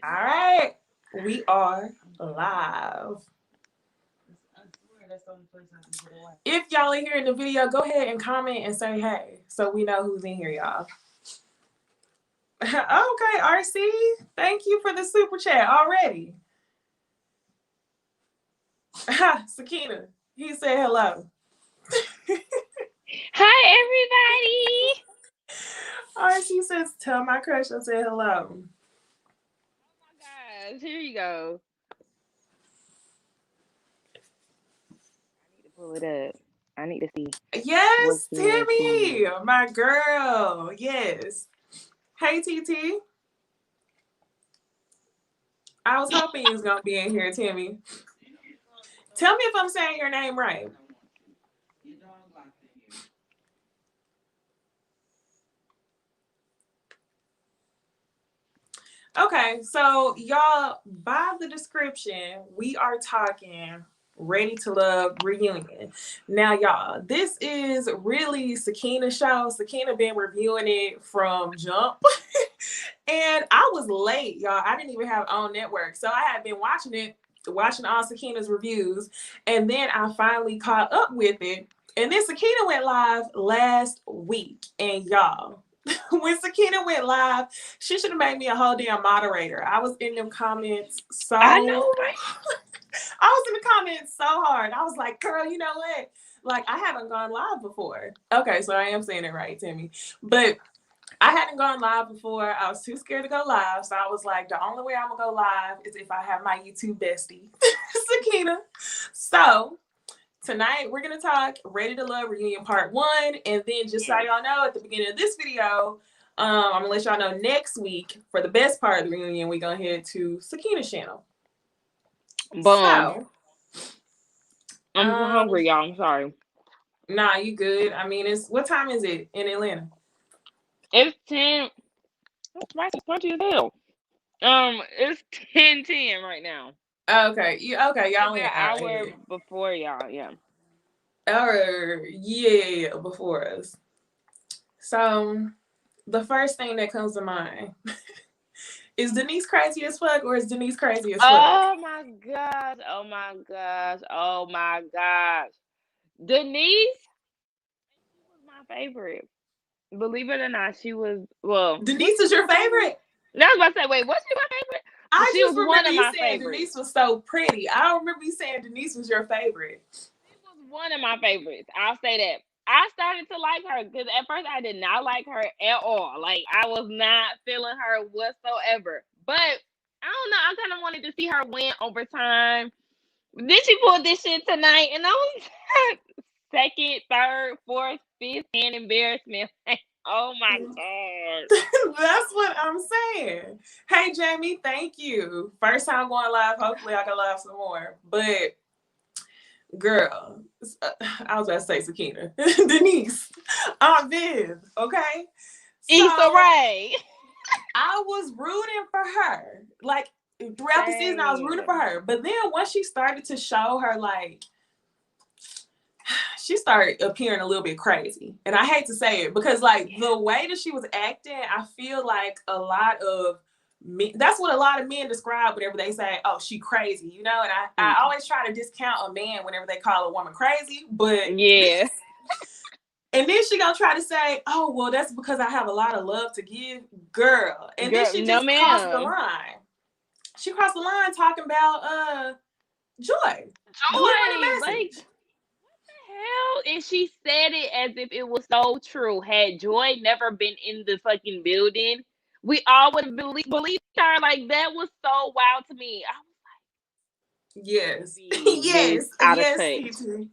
All right, we are live. If y'all are here in the video, go ahead and comment and say hey so we know who's in here, y'all. Okay, RC, thank you for the super chat already. Sakina, he said hello. Hi, everybody. RC says, tell my crush I said hello. Oh my gosh, here you go. I need to pull it up. I need to see what's Yes, being Timmy, received. my girl. Yes. Hey, TT. I was hoping you was going to be in here, Timmy. Tell me if I'm saying your name right. Okay, so y'all, by the description, we are talking Ready to Love reunion. Now, y'all, this is really Sakina's show. Sakina been reviewing it from jump. And I was late, y'all. I didn't even have on network. So I had been watching all Sakina's reviews. And then I finally caught up with it. And then Sakina went live last week. And y'all, when Sakina went live, she should have made me a whole damn moderator. I was in them comments so I know, right? I was in the comments so hard. I was like, girl, you know what? Like, I haven't gone live before. Okay, so I am saying it right, Timmy. But I hadn't gone live before. I was too scared to go live. So I was like, the only way I'm going to go live is if I have my YouTube bestie, Sakina. So tonight we're going to talk Ready to Love Reunion Part 1. And then just so y'all know, at the beginning of this video, I'm going to let y'all know next week, for the best part of the reunion, we're going to head to Sakina's channel. Boom. So, I'm hungry, y'all. I'm sorry. Nah, you good. I mean, what time is it in Atlanta? It's 10. That's right. It's crunchy as hell. It's 10:10 right now. Okay, okay, y'all It'll be only an an hour hour ahead. before y'all. Yeah. Yeah, before us. So, the first thing that comes to mind is Denise crazy as fuck, or is Denise crazy as fuck? Oh my gosh. Oh my gosh. Oh my gosh. Denise, she was my favorite. Believe it or not, she was. Well, was Denise she is your my favorite? favorite? No, I was about to say, wait, was she my favorite? But I she just was one remember of you my saying favorites. Denise was so pretty. I don't remember you saying Denise was your favorite. She was one of my favorites. I'll say that. I started to like her because at first I did not like her at all. Like I was not feeling her whatsoever. But I don't know. I kind of wanted to see her win over time. Then she pulled this shit tonight, and I was second, third, fourth, fifth hand embarrassment. Oh my god. That's what I'm saying. Hey, Jamie, thank you. First time going live. Hopefully, I can live some more. But, girl, I was about to say Sakina. Denise, Aunt Viv, okay? Issa So, Rae. I was rooting for her. Like, throughout the season, I was rooting for Same. her. But then once she started to show her, like, she started appearing a little bit crazy. And I hate to say it because, like, the way that she was acting, I feel like a lot of men, that's what a lot of men describe whenever they say, oh, she crazy, you know? And I always try to discount a man whenever they call a woman crazy. But Yeah. and then she gonna try to say, oh, well, that's because I have a lot of love to give. Girl. And then Girl, she no just crossed the ma'am. line. She crossed the line talking about Joy delivering Joy, a like message. hell, and she said it as if it was so true. Had Joy never been in the fucking building, we all would have believed her. Like that was so wild to me. I was Yes. be this Yes. out of Yes, touch. CT.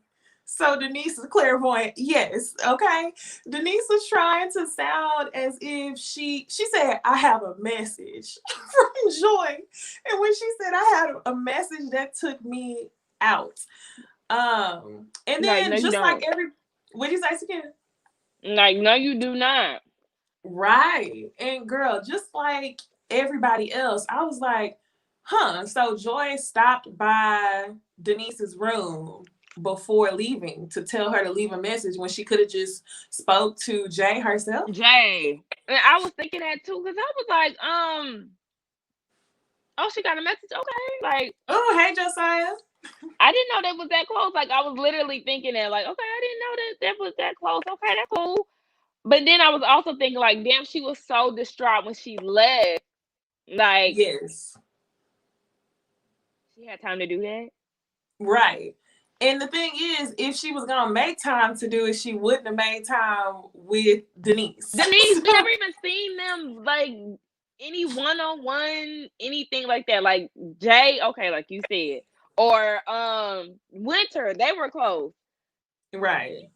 So Denise is clairvoyant. Yes. Okay. Denise was trying to sound as if she said, I have a message from Joy. And when she said I had a message, that took me out. And Like, then no, you just like don't. what did you say again? Like, no, you do not. Right. And girl, just like everybody else, I was like, huh. So Joy stopped by Denise's room before leaving to tell her to leave a message when she could have just spoke to Jay herself. Jay. And I was thinking that too, because I was like, Oh, she got a message. Okay, like Oh, hey Josiah. I didn't know that was that close. Like I was literally thinking that, like, okay, I didn't know that was that close. Okay, that's cool. But then I was also thinking, like, damn, she was so distraught when she left. Like Yes. she had time to do that. Right. And the thing is, if she was gonna make time to do it, she wouldn't have made time with Denise. Denise, we never even seen them like any one on one, anything like that. Like Jay, okay, like you said, or Winter, they were close. Right.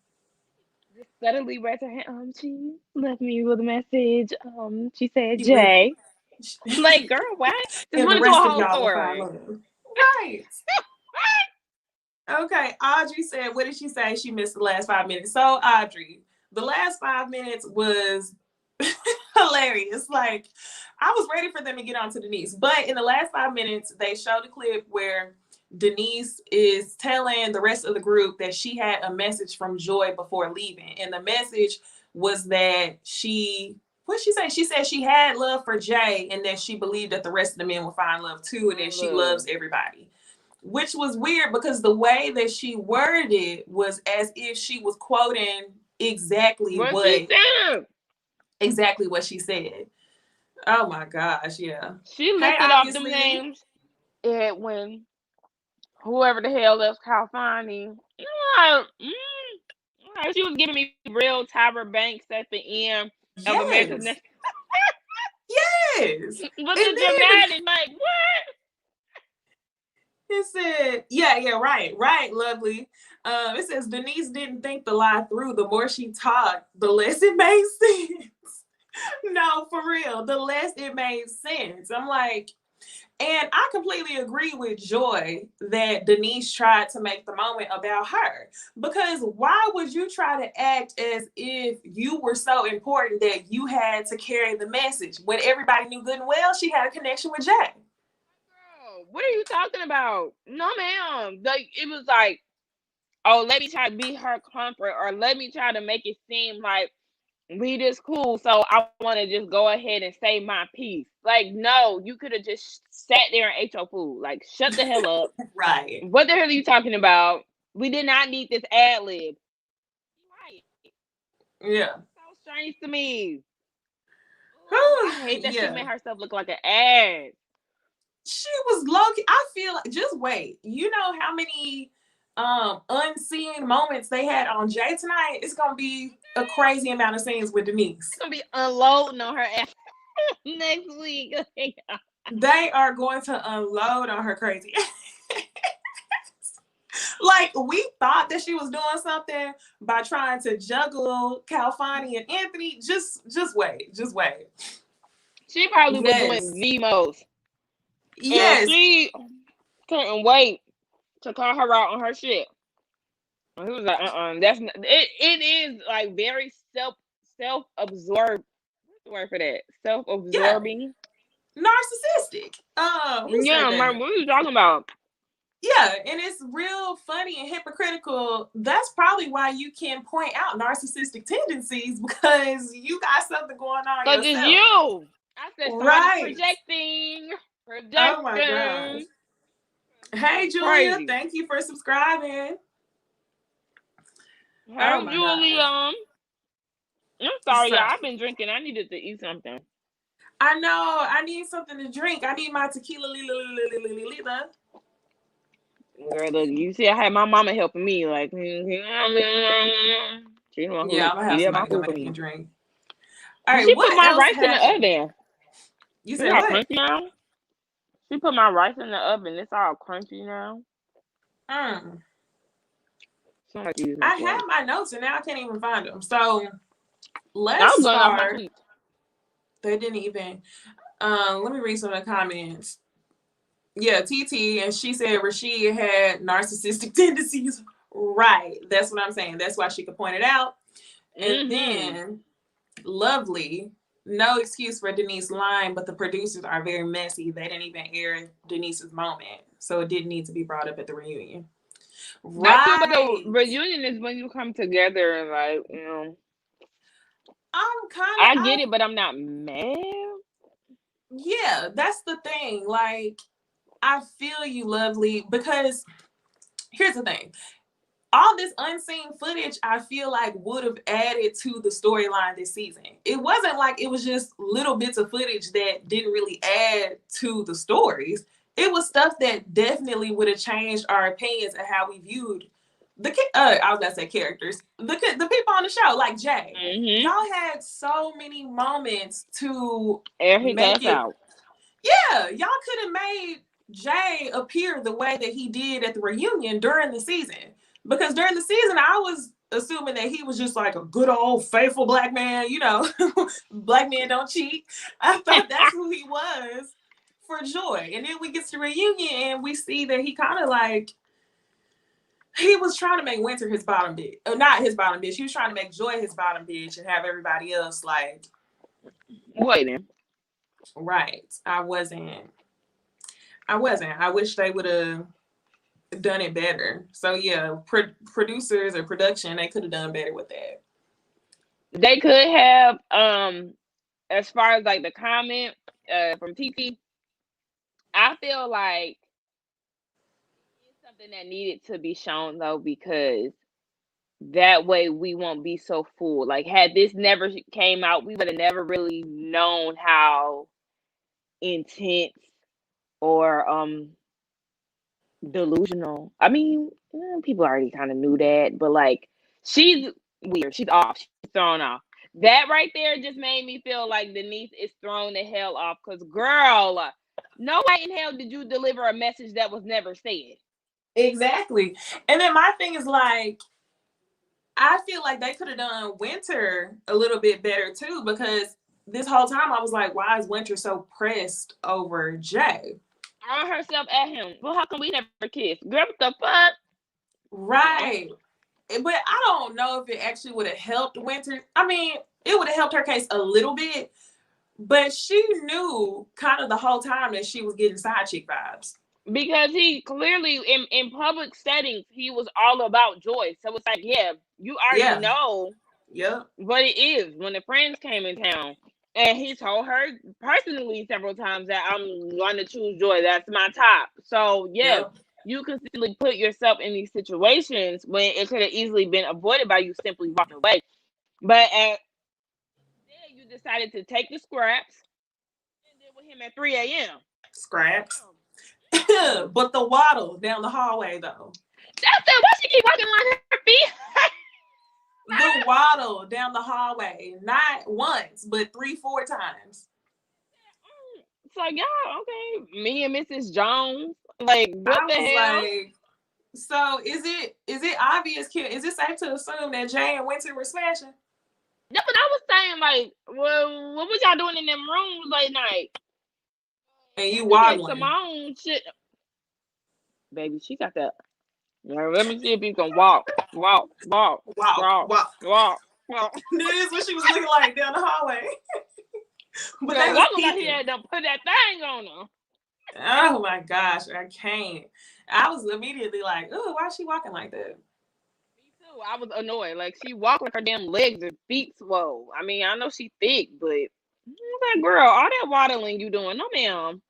Just suddenly raised her hand. She left me with a message. She said She left. Jay. Like, girl, what? Just And went the into a rest of whole y'all will find story. love. Right. Okay. Audrey said, what did she say? She missed the last 5 minutes. So, Audrey, the last 5 minutes was hilarious. Like, I was ready for them to get on to Denise. But in the last 5 minutes, they showed a clip where Denise is telling the rest of the group that she had a message from Joy before leaving. And the message was that what she say? She said she had love for Jay and that she believed that the rest of the men would find love too and that she loves everybody. Which was weird because the way that she worded it was as if she was quoting exactly What she said. exactly what she said. Oh my gosh, yeah. She Hey, listed off them obviously. names. Edwin, whoever the hell else Calfani. Like, like she was giving me real Tyra Banks at the end of America's Yes. Next. Yes. With And the then dramatic, like what? it said, yeah, right, lovely. It says Denise didn't think the lie through. The more she talked, the less it made sense. No, for real, the less it made sense. I'm like, and I completely agree with Joy that Denise tried to make the moment about her. Because why would you try to act as if you were so important that you had to carry the message when everybody knew good and well she had a connection with Jack? Girl, what are you talking about? No, ma'am. Like it was like, oh, let me try to be her comfort, or let me try to make it seem like we just cool. So I want to just go ahead and say my piece. Like, no, you could have just sat there and ate your food. Like, shut the hell up. Right. What the hell are you talking about? We did not need this ad lib. Right. Yeah. So strange to me. Oh, I hate that she Yeah. made herself look like an ass. She was low key. I feel like just wait. You know how many unseen moments they had on Jay tonight? It's gonna be a crazy amount of scenes with Denise. Gonna be unloading on her ass next week. They are going to unload on her crazy. Like we thought that she was doing something by trying to juggle Calfani and Anthony. Just wait. Just wait. She probably was Yes. doing the most. And Yes. she couldn't wait to call her out on her shit. And he was like, that's not, it is like very self-absorbed. What's the word for that? Yeah. Self-absorbing. Narcissistic. Who Yeah, said I'm like, that? what are you talking about? Yeah, and it's real funny and hypocritical. That's probably why you can point out narcissistic tendencies because you got something going on Cause it's yourself. you. I said somebody's Right. projecting. Oh my gosh. Projecting. Hey Julia, Crazy. thank you for subscribing. Oh Hey, my Julia. gosh. I'm sorry, So y'all. I've been drinking. I needed to eat something. I know I need something to drink. I need my tequila lila. Girl, look, you see, I had my mama helping me. Like, she the one who Yeah, I'm gonna have did my somebody come food for make me me. drink. All right, She put what my else rice in the happened? oven. You It's said all what? crunchy now. She put my rice in the oven. It's all crunchy now. Mm. So I use my I fork. have my notes and now I can't even find them. So I let's was going off my start. sheet. They didn't even. Let me read some of the comments. Yeah, TT, and she said Rashid had narcissistic tendencies. Right. That's what I'm saying. That's why she could point it out. And Mm-hmm. then Lovely, no excuse for Denise lying, but the producers are very messy. They didn't even air Denise's moment. So it didn't need to be brought up at the reunion. That too, but the Right. reunion is when you come together and like, I'm kind of I get it, but I'm not mad. Yeah, that's the thing. Like, I feel you, Lovely, because here's the thing. All this unseen footage, I feel like would have added to the storyline this season. It wasn't like it was just little bits of footage that didn't really add to the stories. It was stuff that definitely would have changed our opinions and how we viewed I was gonna say characters, the people on the show, like Jay. Mm-hmm. Y'all had so many moments to Air his make ass it. out. Yeah, y'all could have made Jay appear the way that he did at the reunion during the season. Because during the season, I was assuming that he was just like a good old faithful black man, black men don't cheat. I thought that's who he was for Joy. And then we get to the reunion and we see that he kind of like he was trying to make Winter his bottom bitch. Not his bottom bitch. He was trying to make Joy his bottom bitch and have everybody else like Waiting. right. I wasn't. I wish they would have done it better. So yeah, producers or production, they could have done better with that. They could have, as far as like the comment from TT, I feel like it's something that needed to be shown though, because that way we won't be so full. Like, had this never came out, we would have never really known how intense or delusional. I mean, people already kind of knew that, but like, she's weird. She's off. She's thrown off. That right there just made me feel like Denise is thrown the hell off. Cause girl, no way in hell did you deliver a message that was never said. Exactly. And then my thing is like, I feel like they could have done Winter a little bit better too, because this whole time I was like, why is Winter so pressed over Jay? On herself at him. Well, how come we never kissed? Girl, what the fuck? No. Right. But I don't know if it actually would have helped Winter. I mean, it would have helped her case a little bit, but she knew kind of the whole time that she was getting side chick vibes. Because he clearly in public settings he was all about Joy. So it's like, yeah, you already Yeah. know Yep. what it is when the friends came in town. And he told her personally several times that I'm going to choose Joy. That's my top. So yeah, Yep. you consistently put yourself in these situations when it could have easily been avoided by you simply walking away. But instead, you decided to take the scraps and deal with him at 3 a.m. Scraps. Damn. But the waddle down the hallway though. That's it. Why she keep walking on her feet? The waddle down the hallway, not once, but 3, 4 times. It's like, yeah, okay. Me and Mrs. Jones. Like, what I the was hell? like, so is it obvious, kid? Is it safe to assume that Jay and Winter were smashing? That's what I was saying. Like, well, what was y'all doing in them rooms late night? And you Jessica and waddling. Simone, shit. Baby, she got that. Well, let me see if you can walk, walk, walk, Wow, walk, wow. walk, walk. That is what she was looking like down the hallway. But they Girl, was I look like he peeking. had to put that thing on her. Oh my gosh, I can't. I was immediately like, oh, why is she walking like that? Me too. I was annoyed. Like, she walked like her damn legs and feet swole. I mean, I know she thick, but that girl, all that waddling you doing, no ma'am.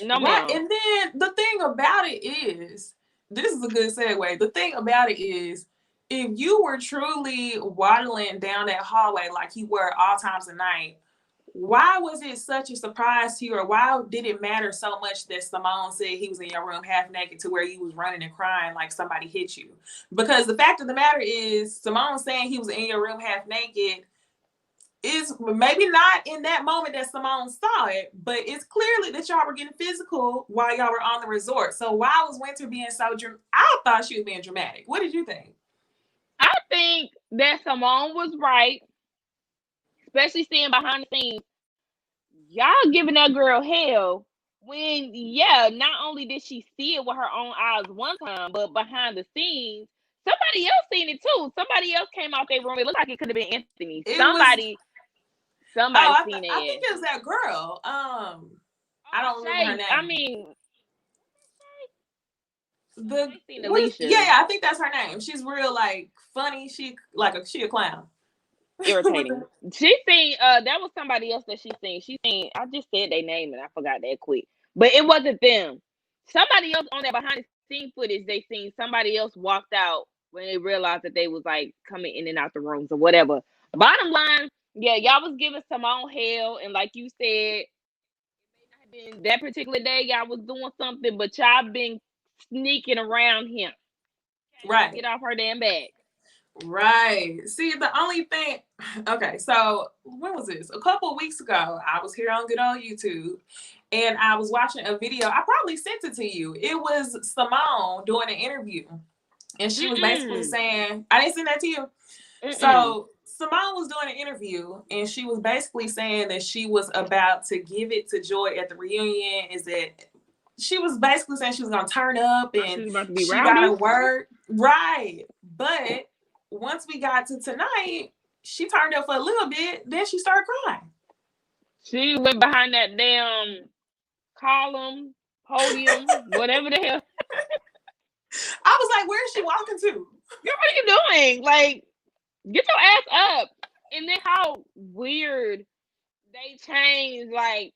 No Right. ma'am. And then the thing about it is, this is a good segue. The thing about it is, if you were truly waddling down that hallway like you were all times of night, why was it such a surprise to you, or why did it matter so much that Simone said he was in your room half naked to where you was running and crying like somebody hit you? Because the fact of the matter is, Simone saying he was in your room half naked is maybe not in that moment that Simone saw it, but it's clearly that y'all were getting physical while y'all were on the resort. So why was Winter being so dramatic? I thought she was being dramatic. What did you think? I think that Simone was right, especially seeing behind the scenes. Y'all giving that girl hell when, yeah, not only did she see it with her own eyes one time, but behind the scenes, somebody else seen it too. Somebody else came out their room. It looked like it could have been Anthony. It was Somebody seen I think it. it was that girl. I Oh, don't remember her Shay. I name. mean, The Shay seen what is Alicia. yeah, I think that's her name. She's real like funny. She a clown. Irritating. She seen that was somebody else that she seen. She seen I just said their name and I forgot that quick. But it wasn't them. Somebody else on that behind the scene footage they seen somebody else walked out when they realized that they was like coming in and out the rooms or whatever. Bottom line, yeah, y'all was giving Simone hell, and like you said, been that particular day y'all was doing something, but y'all been sneaking around him. Can't let her Right. get off her damn back. Right. See, the only thing, okay, so when was this? A couple of weeks ago, I was here on good old YouTube and I was watching a video. I probably sent it to you. It was Simone doing an interview. And she was basically Mm-mm. saying, I didn't send that to you. Mm-mm. So Simone was doing an interview and she was basically saying that she was about to give it to Joy at the reunion. Is that she was basically saying she was gonna turn up and She's about to be she got rowdy. to work. Right. But once we got to tonight, she turned up for a little bit, then she started crying. She went behind that damn column, podium, whatever the hell. I was like, where is she walking to? Girl, what are you doing? Like, get your ass up. And then how weird they changed. Like,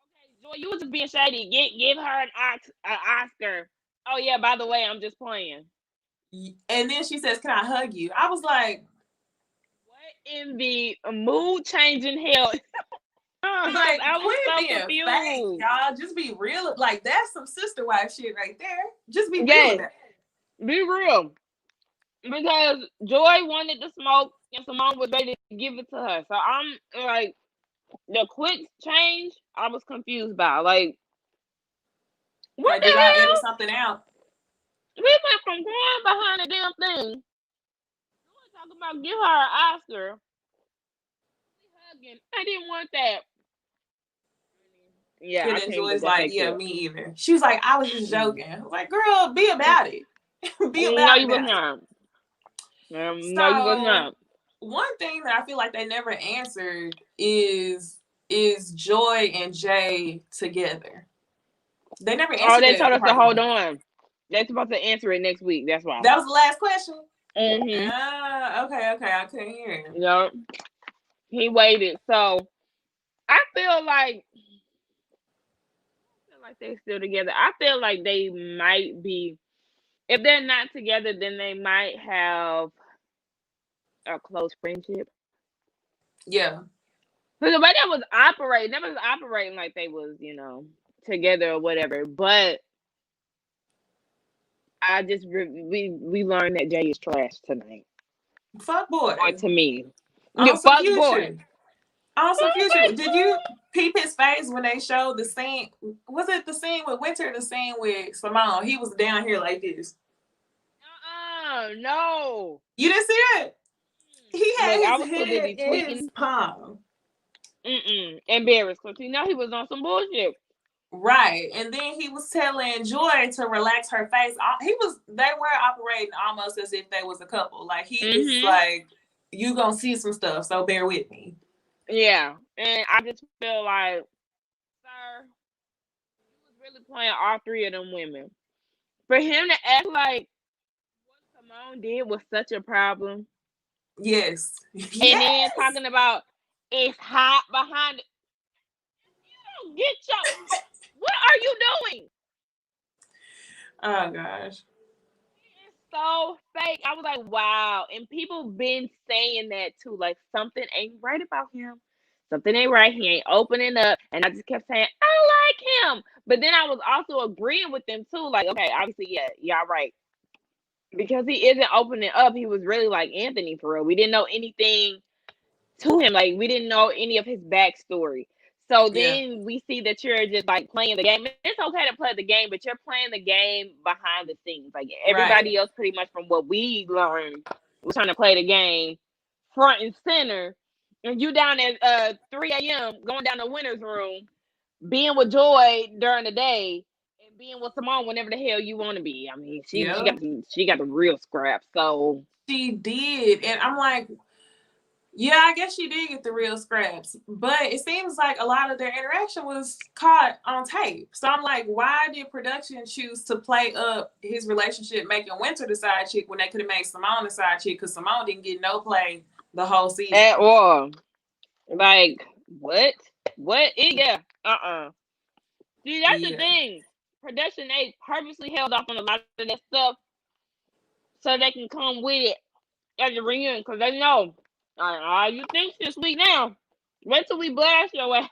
okay, Joy, you was just being shady. Give her an Oscar. Oh yeah, by the way, I'm just playing. And then she says, can I hug you? I was like, What in the mood changing hell? like, I was quit so being fake, confused. y'all. Just be real. Like, that's some sister wife shit right there. Just be real Yes, about be real. Because Joy wanted to smoke and Simone was ready to give it to her. So I'm like, the quick change, I was confused by. Like, it. what Like, the did y'all edit hell? something out? We went from crying behind the damn thing. Joy talking about give her an Oscar. Hugging. I didn't want that. Yeah, And I then can't with Joy's that like, fake yeah, self. me either. She was like, I was just Mm-mm. joking. I was like, girl, be about it. Be No, about you was it. not. No, you was So not. one thing that I feel like they never answered is Joy and Jay together. They never Oh, answered they that told in us to part hold one. on. They're supposed to answer it next week. That's why. That was the last question. Mm-hmm. Ah, okay. I couldn't hear him. You know, he waited. So I feel like they're still together. I feel like they might be. If they're not together, then they might have a close friendship. Yeah. But the way that was operating like they was, together or whatever. But we learned that Jay is trash tonight. Fuck Or boy. to me, On the some fuck boy. future. On some future. Did you peep his face when they showed the scene? Was it the scene with Winter or the scene with Simone? He was down here like this. No. You didn't see it? He Look, had I his was too head busy in tweaking. his palm. Embarrassed because he he was on some bullshit. Right. And then he was telling Joy to relax her face. They were operating almost as if they was a couple. Like he was Mm-hmm. like, you gonna see some stuff, so bear with me. Yeah. And I just feel like, sir, he was really playing all three of them women. For him to act like what Simone did was such a problem. Yes. And then Yes. talking about it's hot behind it. You don't get your what are you doing? Oh gosh. It's so fake. I was like, wow. And people been saying that too. Like something ain't right about him. Something ain't right. He ain't opening up. And I just kept saying, I like him. But then I was also agreeing with them too. Like, okay, obviously, yeah, y'all right. Because he isn't opening up. He was really like Anthony for real. We didn't know anything to him. Like we didn't know any of his backstory. So Yeah. then we see that you're just like playing the game. It's okay to play the game, but you're playing the game behind the scenes. Like everybody Right. else, pretty much from what we learned, was trying to play the game front and center. And you down at 3 a.m. going down the winner's room, being with Joy during the day, and being with Simone whenever the hell you want to be. I mean, Yeah. she got the real scrap. So She did. And I'm like, yeah, I guess she did get the real scraps, but it seems like a lot of their interaction was caught on tape. So I'm like, why did production choose to play up his relationship making Winter the side chick when they could have made Simone the side chick? Because Simone didn't get no play the whole at season. all. Like what? What? Yeah. See, that's the Yeah. thing. Production they purposely held off on a lot of that stuff so they can come with it at the reunion because they know. You think this week now? Wait till we blast your ass.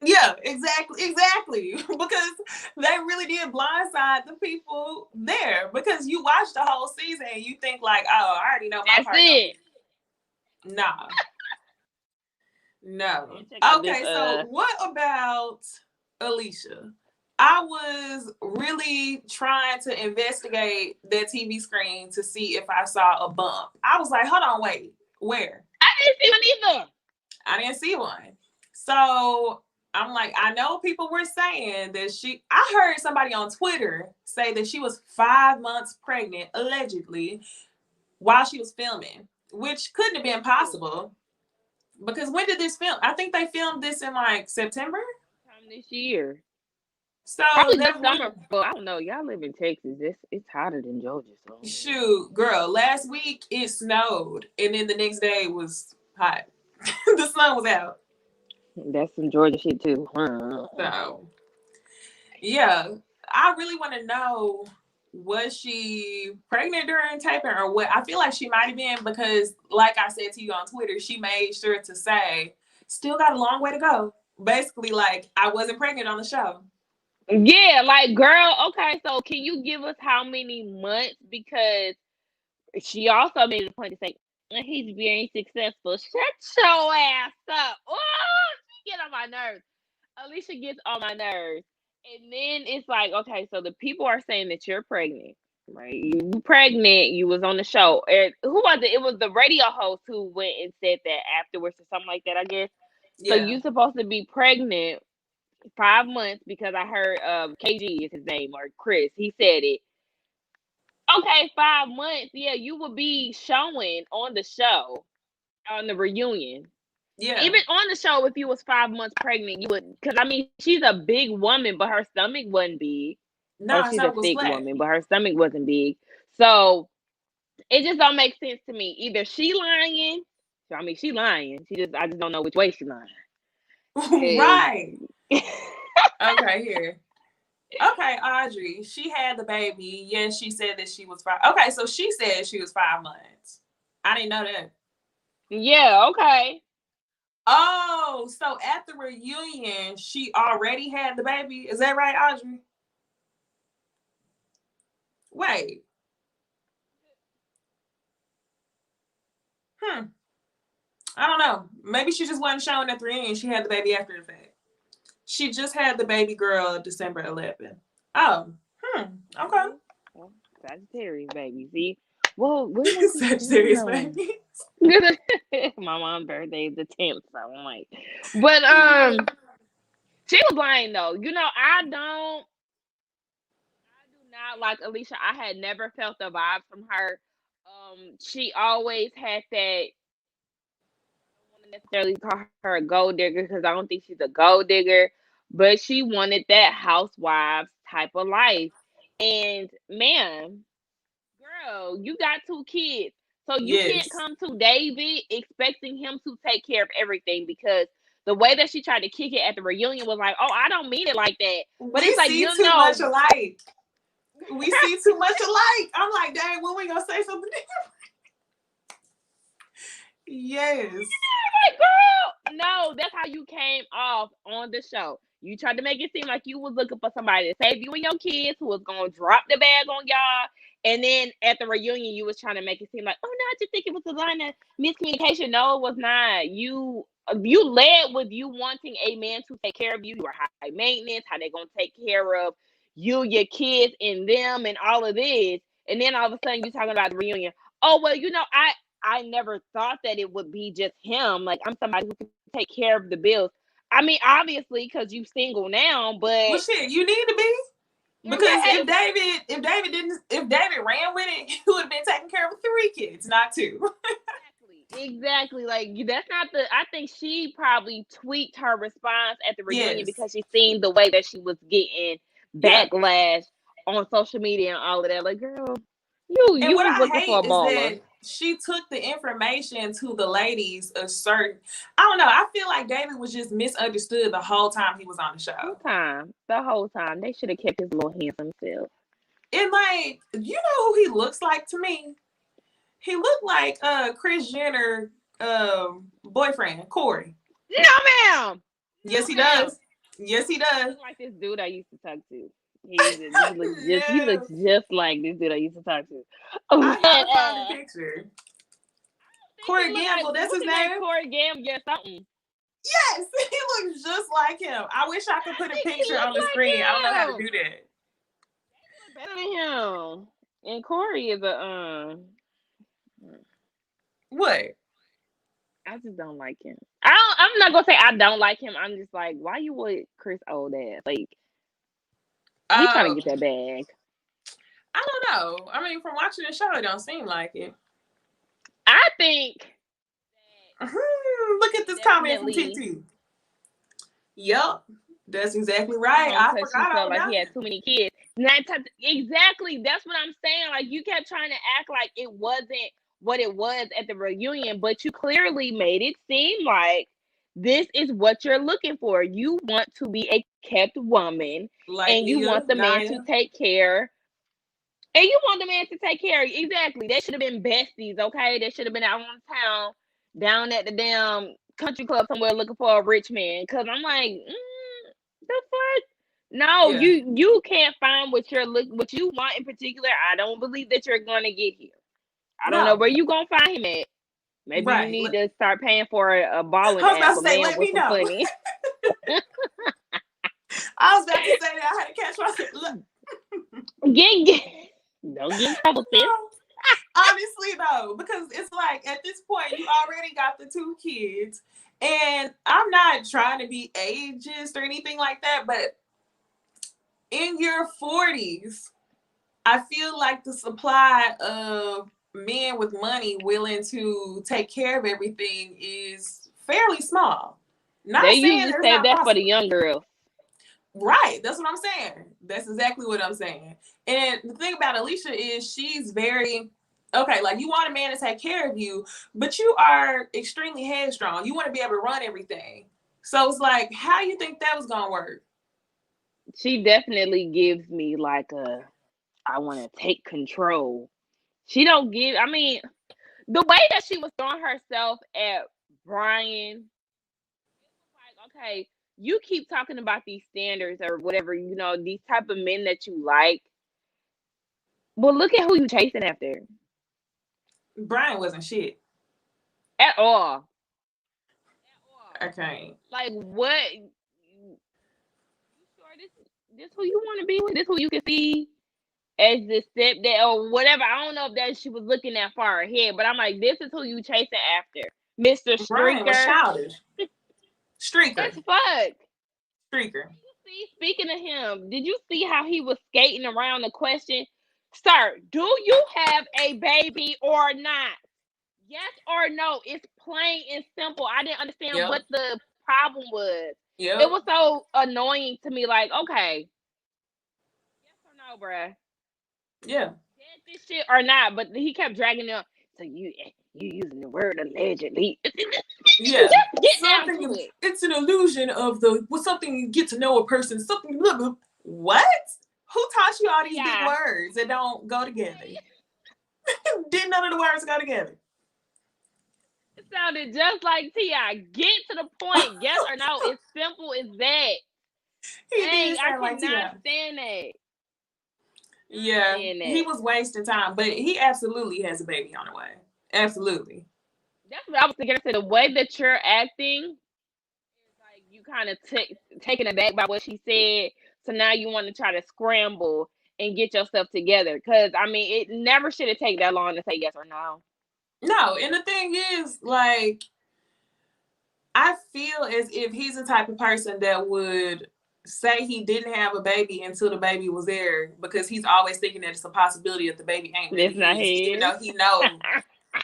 Yeah, exactly. Because they really did blindside the people there. Because you watch the whole season and you think like, oh, I already know my That's part gonna it. be. Nah, no. And check out this. Okay, so what about Alicia? I was really trying to investigate that TV screen to see if I saw a bump. I was like, hold on, wait, where? I didn't see one either. I didn't see one. So I'm like, I know people were saying that I heard somebody on Twitter say that she was 5 months pregnant, allegedly, while she was filming, which couldn't have been possible. Because when did this film? I think they filmed this in like September. Time this year. So Probably this that summer, would but I don't know. Y'all live in Texas. It's hotter than Georgia, so shoot, girl. Last week it snowed, and then the next day it was hot. The sun was out. that's some Georgia shit too. So yeah, I really want to know, was she pregnant during taping or what? I feel like she might have been because, like I said to you on Twitter, she made sure to say, still got a long way to go. Basically, like, I wasn't pregnant on the show. Yeah, like girl. Okay, so can you give us how many months? Because she also made a point to say he's very successful. Shut your ass up. Oh, she get on my nerves. Alicia gets on my nerves. And then it's like, okay, so the people are saying that you're pregnant, right? You pregnant, you was on the show. And who was it? It was the radio host who went and said that afterwards or something like that, I guess. So Yeah, you supposed to be pregnant 5 months because I heard KG is his name or Chris. He said it. Okay, 5 months. Yeah, you would be showing on the show on the reunion. yeah. Even on the show, if you was 5 months pregnant, you would. Because I mean, she's a big woman, but her stomach wasn't big. No, Or her she's a stomach was thick flat. woman, but her stomach wasn't big. So it just don't make sense to me. Either she lying. I mean, she lying. I just don't know which way she lying. Right. Okay, here. Okay, Audrey, she had the baby. Yes, she said that she was 5. Okay, so she said she was 5 months. I didn't know that. Yeah. Okay. Oh, so at the reunion, she already had the baby. Is that right, Audrey? Wait. Hmm. I don't know. Maybe she just wasn't showing at the reunion. She had the baby after the fact. She just had the baby girl December 11th. Oh. Okay. Well, Sagittarius baby. See, well, when was he Sagittarius born? baby. My mom's birthday is the 10th, so I'm like, but she was lying though. I do not like Alicia. I had never felt the vibe from her. She always had that. I don't want to necessarily call her a gold digger because I don't think she's a gold digger, but she wanted that housewives type of life. And man, girl, you got 2 kids. So you can't Yes. come to David expecting him to take care of everything because the way that she tried to kick it at the reunion was like, oh, I don't mean it like that. But We it's like, see too much alike. We see too much alike. I'm like, dang, when we gonna say something different? Yes. like, girl, no, that's how you came off on the show. You tried to make it seem like you was looking for somebody to save you and your kids who was gonna drop the bag on y'all. And then at the reunion, you was trying to make it seem like, oh no, I just think it was a line of miscommunication. No, it was not. You led with you wanting a man to take care of you. You were high maintenance, how they gonna take care of you, your kids, and them, and all of this. And then all of a sudden, you talking about the reunion. Oh well, I never thought that it would be just him. Like I'm somebody who can take care of the bills. I mean, obviously, because you single now, Well, but shit, you need to be. yeah, Because if David ran with it, he would have been taking care of 3 kids, not 2. exactly. Like that's not the. I think she probably tweaked her response at the reunion Yes. because she seen the way that she was getting Yeah. backlash on social media and all of that. Like, girl, you And you what was I looking for hate a is baller. that she took the information to the ladies a certain, I don't know, I feel like David was just misunderstood the whole time he was on the show. The whole time, they should have kept his little handsome self. And like, you know who he looks like to me? He looked like Kris Jenner boyfriend, Corey. No, ma'am. Yes, he does. Yes, he does. Like this dude I used to talk to. He looks just like this dude I used to talk to. Oh, I gotta find the picture. Corey Gamble, that's his name. Corey Gamble, or something. Yes, he looks just like him. I wish I could put a picture on the screen. I don't know how to do that. Better than him. And Corey is a What? I just don't like him. I'm not gonna say I don't like him. I'm just like, why you with Chris old ass? Like, he trying to get that bag. I don't know. I mean, from watching the show, it don't seem like it. I think. Look at this comment from TT. Yup, that's exactly right. I forgot. She felt like he had too many kids. Exactly. That's what I'm saying. Like, you kept trying to act like it wasn't what it was at the reunion, but you clearly made it seem like this is what you're looking for. You want to be a kept woman, like, and you want the man to take care. And you want the man to take care of you. Exactly. They should have been besties, okay? They should have been out on town, down at the damn country club somewhere looking for a rich man. Because I'm like, the fuck? No, yeah. You can't find what you want in particular. I don't believe that you're going to get here. I don't know where you're going to find him at. Maybe you need to start paying for a balling app. Let me know. I was about to say that. I had to catch myself. Look. Don't get in trouble, sis. Honestly, though, because it's like at this point, you already got the 2 kids. And I'm not trying to be ageist or anything like that, but in your 40s, I feel like the supply of men with money willing to take care of everything is fairly small. They usually say that for the young girls. Right. That's what I'm saying. That's exactly what I'm saying. And the thing about Alicia is she's very, okay, like you want a man to take care of you, but you are extremely headstrong. You want to be able to run everything. So it's like, how you think that was going to work? She definitely gives me like I want to take control. She don't give, I mean, the way that she was throwing herself at Brian, it was like, okay, you keep talking about these standards or whatever, you know, these type of men that you like. Well, look at who you chasing after. Brian wasn't shit. At all. Okay. Like, what? You sure this who you want to be with? This who you can see as the stepdad or whatever? I don't know if that she was looking that far ahead, but I'm like, this is who you chasing after. Mr. Streaker. Brian was childish. Streaker. As fuck. Streaker. See, speaking of him, did you see how he was skating around the question? Sir, do you have a baby or not? Yes or no? It's plain and simple. I didn't understand what the problem was. Yep. It was so annoying to me. Like, okay, yes or no, bruh? Yeah. Did this shit or not? But he kept dragging it. So you using the word allegedly. Yeah. It's an illusion of something you get to know a person. Something. Blah, blah. What? Who taught you all these big words that don't go together? Didn't none of the words go together. It sounded just like T.I. Get to the point. Yes or no? It's simple as that. I cannot stand that. Yeah, he was wasting time, but he absolutely has a baby on the way. Absolutely. That's what I was thinking. I said the way that you're acting is like you kind of taken aback by what she said. So now you want to try to scramble and get yourself together. Because, I mean, it never should have taken that long to say yes or no. No, and the thing is, like, I feel as if he's the type of person that would say he didn't have a baby until the baby was there because he's always thinking that it's a possibility that the baby ain't really his, even though he knows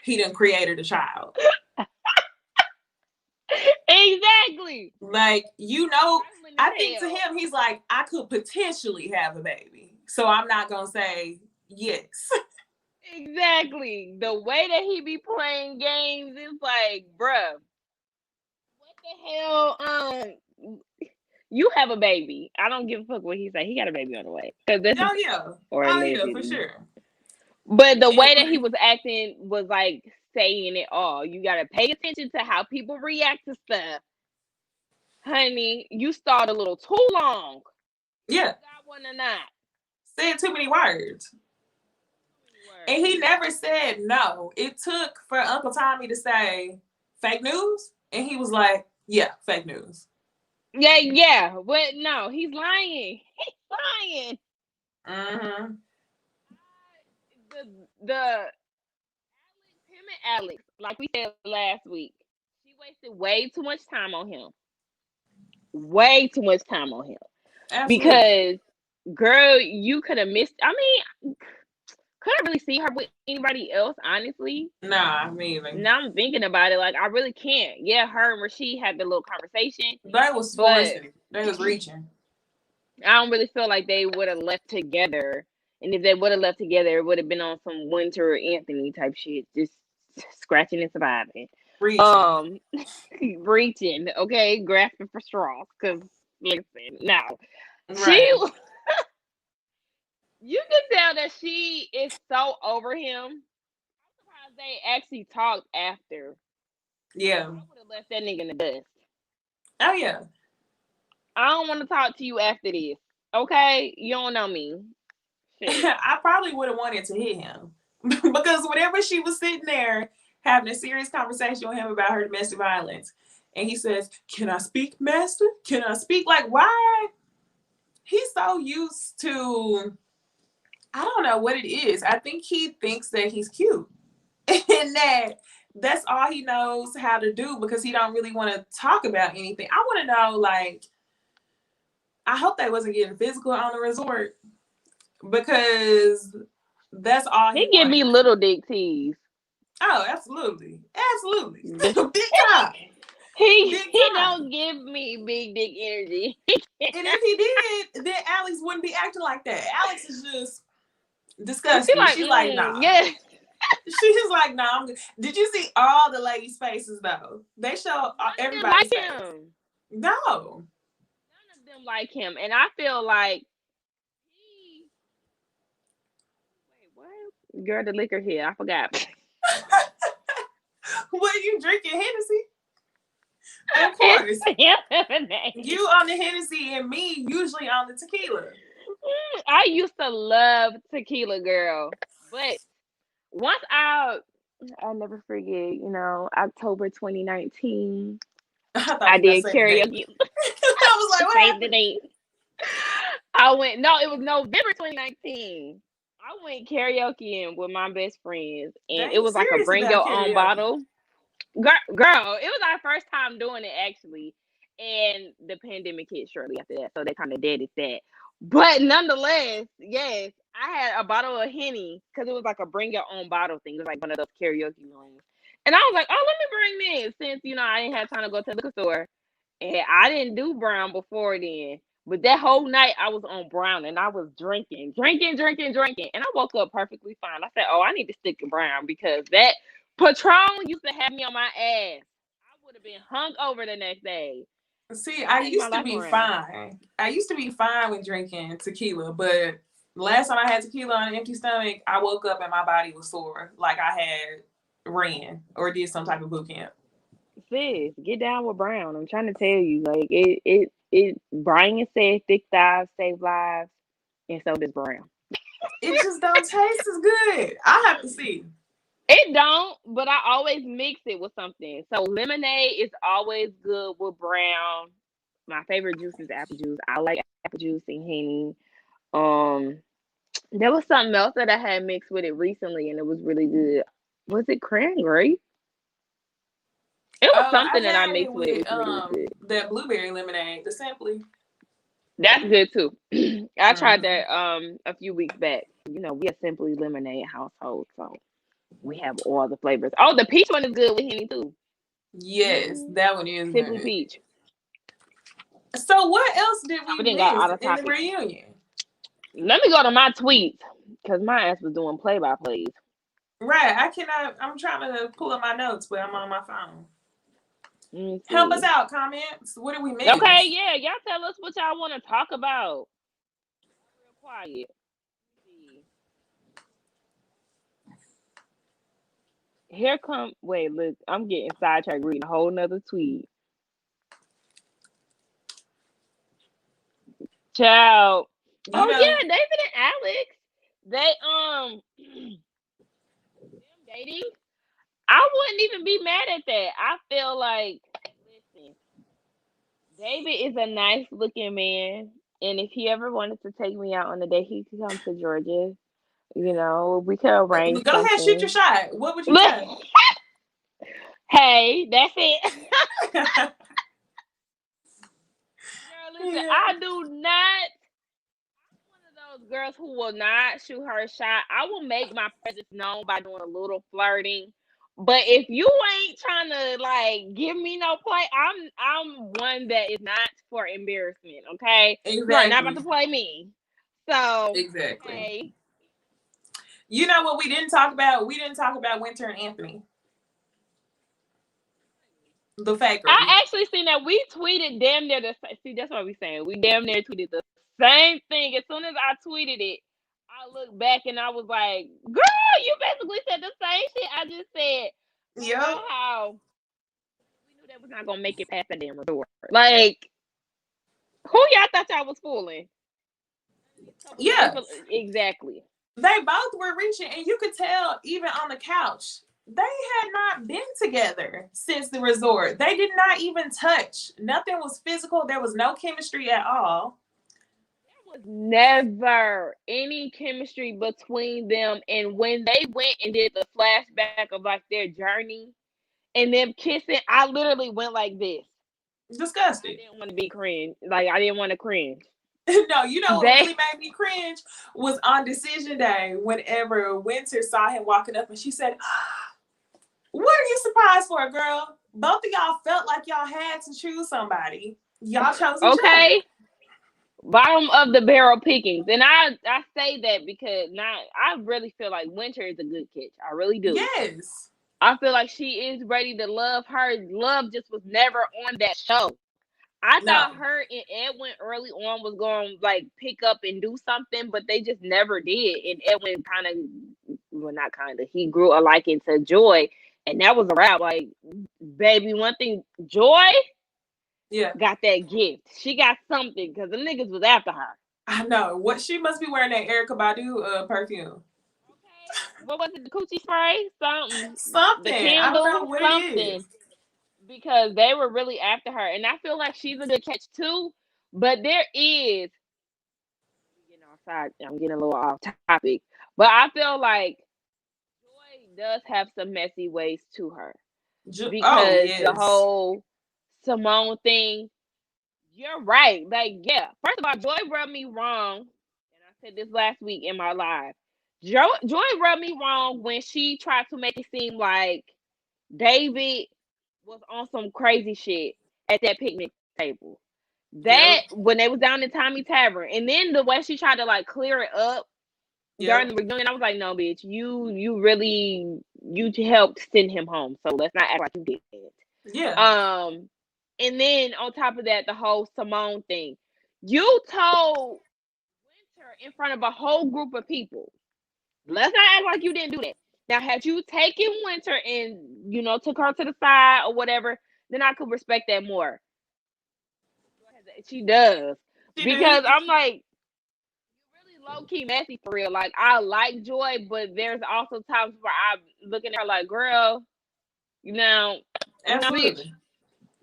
he done created a child. Exactly. Like, you know, I think to him, he's like, I could potentially have a baby. So I'm not going to say yes. Exactly. The way that he be playing games is like, bruh, what the hell? You have a baby. I don't give a fuck what he say. He got a baby on the way. Cause that's Oh yeah. or Oh yeah, for allegedly. sure. But the And way that he was acting was like saying it all. You gotta pay attention to how people react to stuff. Honey, you stalled a little too long. yeah, Got one or not. said too many words. Too many And words. he never said no. It took for Uncle Tommy to say fake news, and he was like, "Yeah, fake news." Yeah, yeah. But no, he's lying. He's lying. Mm-hmm. The him and Alex, like we said last week, she wasted way too much time on him. Way too much time on him. Absolutely. Because girl, you could have missed. I mean, couldn't really see her with anybody else, honestly. Nah, me either. Now I'm thinking about it, like I really can't. Yeah, her and Rasheed had the little conversation, They was but forcing it. They was reaching. I don't really feel like they would have left together. And if they would have left together, it would have been on some Winter Anthony type shit, just scratching and surviving. Reaching. Um, reaching, okay, grasping for straws. Cause listen, no, she, Right. you can tell that she is so over him. I'm surprised they actually talked after. Yeah. I would have left that nigga in the dust. Oh yeah. I don't want to talk to you after this. Okay, you don't know me. Shit. I probably would have wanted to hit him because whenever she was sitting there having a serious conversation with him about her domestic violence, and he says, "Can I speak, Master? Can I speak?" Like, why? He's so used to, I don't know what it is. I think he thinks that he's cute and that that's all he knows how to do because he don't really want to talk about anything. I want to know, like, I hope they wasn't getting physical on the resort because that's all he He give wanted. me little dick tease. Oh, absolutely. Absolutely. The- Big time. Big he time. don't give me big dick energy. And if he did, then Alex wouldn't be acting like that. Alex is just She disgusting. like, She's like, nah. yeah. She's like, nah, I'm good. Did you see all the ladies' faces though? They show None of them everybody's like face. him. No. None of them like him, and I feel like he. Wait, what? Girl, the liquor here. I forgot. What, you drinking Hennessy? Of course. You on the Hennessy and me usually on the tequila. I used to love tequila, girl, but once I'll never forget. You know, October 2019, I thought I you were gonna did say the date. karaoke. I was like, what Save the happened? date. I went. No, it was November 2019. I went karaoke with my best friends, and Dang, it you was like a serious bring about your own karaoke? bottle. Girl, it was our first time doing it actually, and the pandemic hit shortly after that, so they kind of deaded that. But nonetheless, yes, I had a bottle of Henny because it was like a bring your own bottle thing. It was like one of those karaoke rooms, and I was like, oh, let me bring this since I didn't have time to go to the liquor store, and I didn't do brown before then. But that whole night I was on brown and I was drinking, drinking, drinking, drinking, and I woke up perfectly fine. I said, oh, I need to stick to brown because that Patron used to have me on my ass. I would have been hung over the next day. See, It I changed my used to life be around. fine. I used to be fine with drinking tequila, but last time I had tequila on an empty stomach, I woke up and my body was sore, like I had ran or did some type of boot camp. Sis, get down with brown. I'm trying to tell you, like it. Brian said thick thighs save lives, and so does brown. It just don't taste as good. I have to see. It don't, but I always mix it with something. So lemonade is always good with brown. My favorite juice is apple juice. I like apple juice and honey. Um, there was something else that I had mixed with it recently, and it was really good. Was it cranberry? It was Oh, I something that I had it mixed with it with was really good. that blueberry lemonade, the simply. That's good too. I tried Mm-hmm. that a few weeks back. You know, we are simply lemonade household, so we have all the flavors. Oh, the peach one is good with honey too. Yes, Mm, that one is simply good. peach. So what else did No, we we didn't got miss out of in the topic. reunion? Let me go to my tweets because my ass was doing play by plays. Right. I cannot. I'm trying to pull up my notes, but I'm on my phone. Let me Help us see. out. Comments. What did we Okay, miss? yeah, y'all tell us what y'all want to talk about. Real quiet. See. Here come. Wait, look. I'm getting sidetracked reading a whole nother tweet. Child. You Oh know. yeah, David and Alex. They them dating. I wouldn't even be mad at that. I feel like, listen, David is a nice looking man, and if he ever wanted to take me out on a date, he could come to Georgia. We could arrange Go ahead. Shoot your something. shot. What would you Look, say? hey, that's it. Girl, listen, Yeah. I do not. One of those girls who will not shoot her shot. I will make my presence known by doing a little flirting. But if you ain't trying to like give me no play, I'm one that is not for embarrassment. Okay, you are not about Exactly. to play me. So Exactly. hey, You know what we didn't talk about? We didn't talk about Winter and Anthony, the fakery. I actually seen that we tweeted damn near the see. That's what we saying. We damn near tweeted the same thing. As soon as I tweeted it, I looked back and I was like, "Girl, you basically said the same shit I just said Yep. about how we knew that was not gonna make it past the damn resort. Like, who y'all thought y'all was fooling? These couples ain't Yeah. exactly. They both were reaching, and you could tell even on the couch. They had not been together since the resort. They did not even touch. Nothing was physical. There was no chemistry at all. There was never any chemistry between them, and when they went and did the flashback of like their journey and them kissing, I literally went like this. I Disgusting. didn't want to be cringe. Like I didn't want to cringe. No, you know what They really made me cringe was on decision day whenever Winter saw him walking up and she said, "What are you surprised for, girl? Both of y'all felt like y'all had to choose somebody. Y'all chose each other." okay. Bottom of the barrel pickings, and I say that because not I really feel like Winter is a good catch. I really do. Yes. I feel like she is ready to love. Her love just was never on that show. I No. thought her and Edwin early on was going to like pick up and do something, but they just never did. And Edwin kind of, well, not kind of, he grew a liking to Joy, and that was a wrap. Like, baby, one thing, Joy Yeah. got that gift. She got something because the niggas was after her. I know. What she must be wearing that Erica Badu perfume. Okay, what was it? The coochie spray, something, the Something. I don't know candle, what it something. is. Because they were really after her, and I feel like she's a good catch too. But there is getting outside. I'm getting a little off topic, but I feel like Joy does have some messy ways to her Oh, because the yes. whole Simone thing. You're right. Like, yeah. First of all, Joy rubbed me wrong, and I said this last week in my live. Joy rubbed me wrong when she tried to make it seem like David was on some crazy shit at that picnic table. That Yep. when they was down in Tommy Tavern, and then the way she tried to like clear it up during Yep. the reunion, I was like, no, bitch, you really you helped send him home. So let's not act like you did. Yeah. And then on top of that, the whole Simone thing. You told Winter in front of a whole group of people. Let's not act like you didn't do that. Now, had you taken Winter and took her to the side or whatever, then I could respect that more. She does She do. because I'm like really low key messy for real. Like I like Joy, but there's also times where I'm looking at her like, girl, you know, bitch, Absolutely.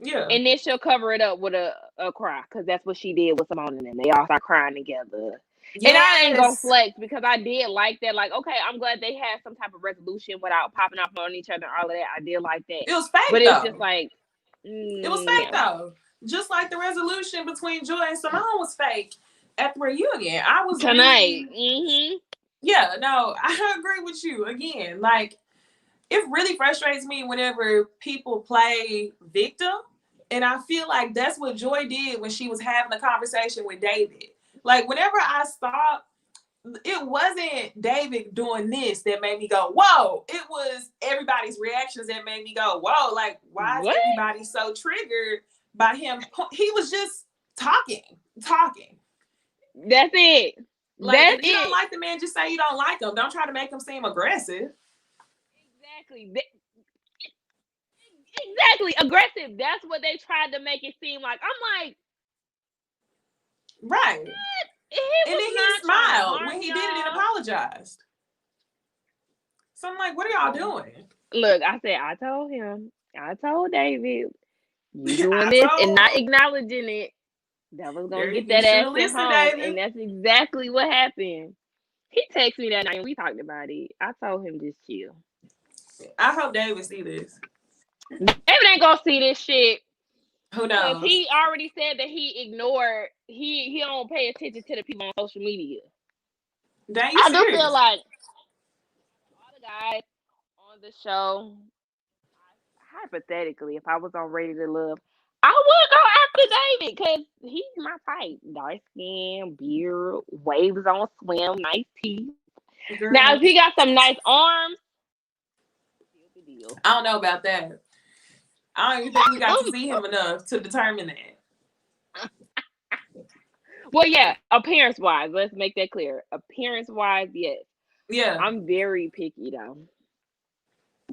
Yeah. and then she'll cover it up with a cry because that's what she did with Simone and them. They all start crying together. And I ain't gonna Yes. flex because I did like that. Like, okay, I'm glad they had some type of resolution without popping off on each other and all of that. I did like that. It was fake But it's just though. like, It was fake yeah. though. Just like the resolution between Joy and Simone was fake at the reunion. I was Tonight. really, Mm-hmm. yeah, no, I agree with you. Again, like, it really frustrates me whenever people play victim. And I feel like that's what Joy did when she was having a conversation with David. Like, whenever I stop it wasn't David doing this that made me go, whoa. It was everybody's reactions that made me go, whoa. Like, why is What? everybody so triggered by him? He was just talking. That's it. Like, That's if you don't it. like the man, just say you don't like him. Don't try to make him seem aggressive. Exactly. Exactly. Aggressive. That's what they tried to make it seem like. I'm like, Right. he And then was he not trying to smiled harm when he did it and y'all. apologized. So I'm like, what are y'all doing? Look, I said, I told him. I told David, you doing I this and not told him. acknowledging it. That was gonna get You that should ass have sent listened, home, and David. that's exactly what happened. He texted me that night and we talked about it. I told him just chill. I hope David see this. David ain't gonna see this shit Who because knows? he already said that he ignored. He don't pay attention to the people on social media. Dang, you I do feel serious? like all the guys on the show, hypothetically, if I was on Ready to Love, I would go after David because he's my type. Dark skin, beard, waves on swim, nice teeth. Now, if Girl, he got some nice arms, seal the deal. I don't know about that. I don't even think we got to see him enough to determine that. Well, yeah, appearance wise, let's make that clear. Appearance wise, yes. Yeah. I'm very picky though.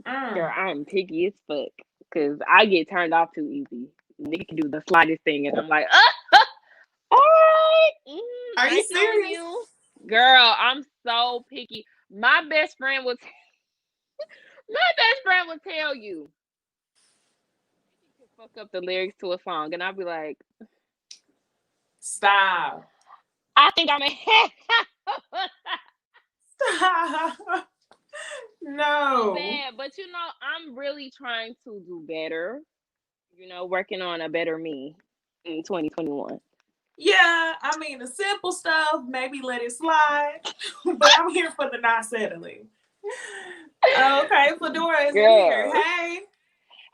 Girl, Mm. I'm picky as fuck. Cause I get turned off too easy. Nigga can do the slightest thing and I'm like, alright, Are you nice knowing serious? you. Girl, I'm so picky. My best friend will tell you you can fuck up the lyrics to a song and I'll be like, Stop. I think I'm a Stop. so No. bad. But I'm really trying to do better. Working on a better me in 2021. Yeah, I mean, the simple stuff, maybe let it slide. But I'm here for the not settling. Okay, Fedora is in here. Girl. Hey.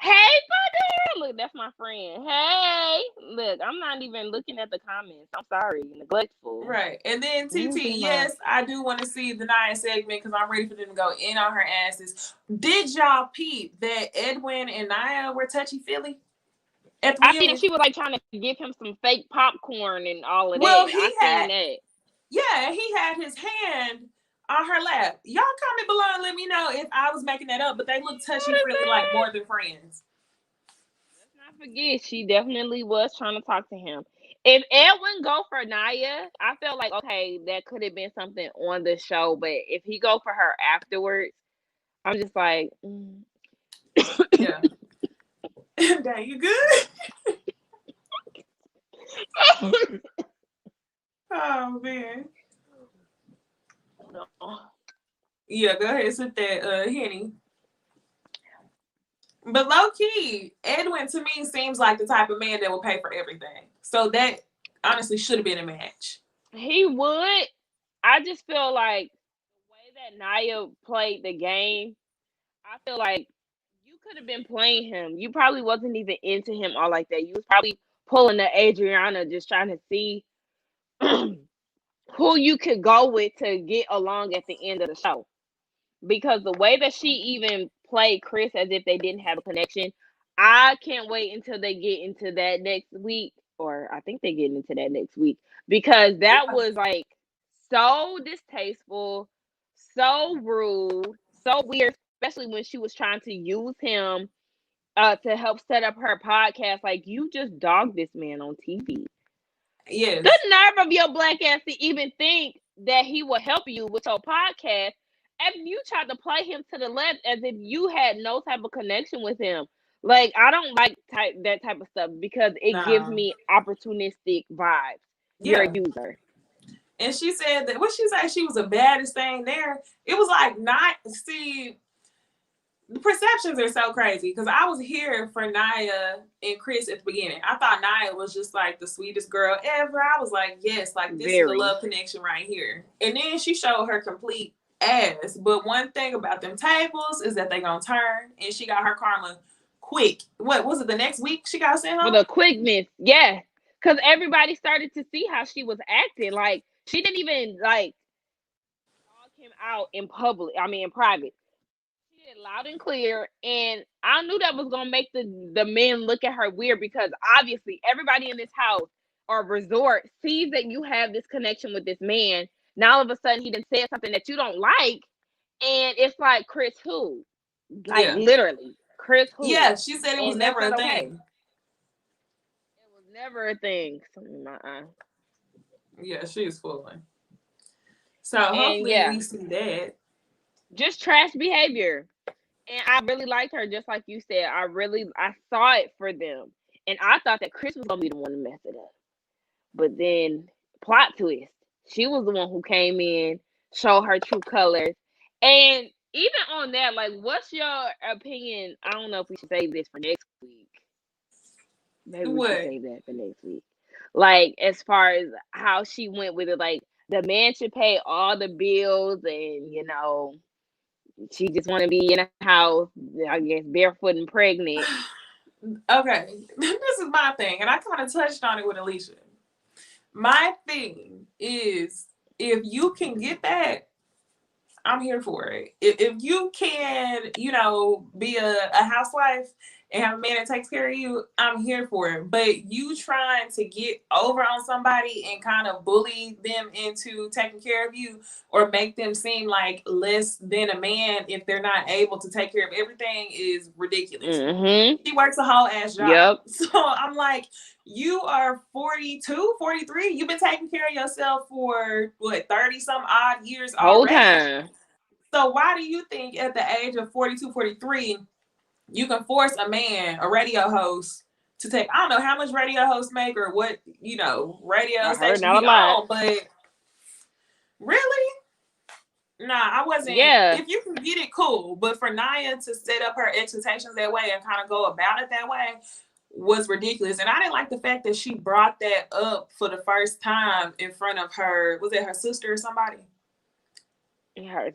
Hey, Fadira. Look, that's my friend. Hey. Look, I'm not even looking at the comments. I'm sorry. Neglectful. Right. And then Let me TT, see my. yes, I do want to see the Nia segment because I'm ready for them to go in on her asses. Did y'all peep that Edwin and Nia were touchy feely at the I see that reunion? she was like trying to give him some fake popcorn and all of Well, that. he I had, seen that. yeah, he had his hand on her lap. Y'all comment below and let me know if I was making that up, but they look touchy What is feely like that? more than friends. Let's not forget, she definitely was trying to talk to him. If Edwin go for Naya, I felt like okay, that could have been something on the show. But if he go for her afterwards, I'm just like, Yeah. Dang, you good? Oh man. Yeah, go ahead, sip that Henny. But low key, Edwin to me seems like the type of man that will pay for everything. So that honestly should have been a match. He would. I just feel like the way that Naya played the game, I feel like you could have been playing him. You probably wasn't even into him all like that. You was probably pulling the Adriana, just trying to see who you could go with to get along at the end of the show. Because the way that she even played Chris as if they didn't have a connection, I can't wait until they get into that next week, or I think they get into that next week because that Yeah. was like so distasteful, so rude, so weird, especially when she was trying to use him to help set up her podcast. Like you just dogged this man on TV. The Yes. nerve of your black ass to even think that he will help you with your podcast. If you tried to play him to the left as if you had no type of connection with him. Like I don't like that type of stuff because it gives No. me opportunistic vibes. You're a Yeah. user. And she said that what she said she was the baddest thing there. It was like not see the perceptions are so crazy because I was here for Naya and Chris at the beginning. I thought Naya was just like the sweetest girl ever. I was like, yes, like this is the Very. love connection right here. And then she showed her complete ass. But one thing about them tables is that they gonna turn, and she got her karma quick. What was it? The next week she got sent For home. the quickness, yeah. Because everybody started to see how she was acting. Like she didn't even like him out in public. I mean, in private. She did loud and clear, and I knew that was gonna make the men look at her weird because obviously everybody in this house or resort sees that you have this connection with this man. Now all of a sudden he done said something that you don't like, and it's like Chris who, like Yeah. literally Chris who, Yeah, she said it was and that's never a not okay. thing. It was never a thing. Yeah, she's fooling. So And hopefully yeah, we see that. just trash behavior. And I really liked her, just like you said. I saw it for them, and I thought that Chris was gonna be the one to mess it up. But then, plot twist, she was the one who came in, showed her true colors, and even on that, like, what's your opinion? I don't know if we should save this for next week. Maybe we should What? save that for next week. Like, as far as how she went with it, like the man should pay all the bills, and she just want to be in a house, I guess, barefoot and pregnant. Okay, this is my thing, and I kind of touched on it with Alicia. My thing is, if you can get that, I'm here for it. If you can, be a housewife and have a man that takes care of you, I'm here for it. But you trying to get over on somebody and kind of bully them into taking care of you or make them seem like less than a man if they're not able to take care of everything is ridiculous. Mm-hmm. She works a whole ass job. Yep. So I'm like, you are 42, 43. You've been taking care of yourself for what, 30 some odd years Whole already. time. So why do you think at the age of 42, 43, you can force a man, a radio host, to take, I don't know how much radio hosts make or what, radio station he on, but really? Nah, I wasn't. Yeah. If you can get it, cool. But for Nia to set up her expectations that way and kind of go about it that way was ridiculous. And I didn't like the fact that she brought that up for the first time in front of her, was it her sister or somebody? Her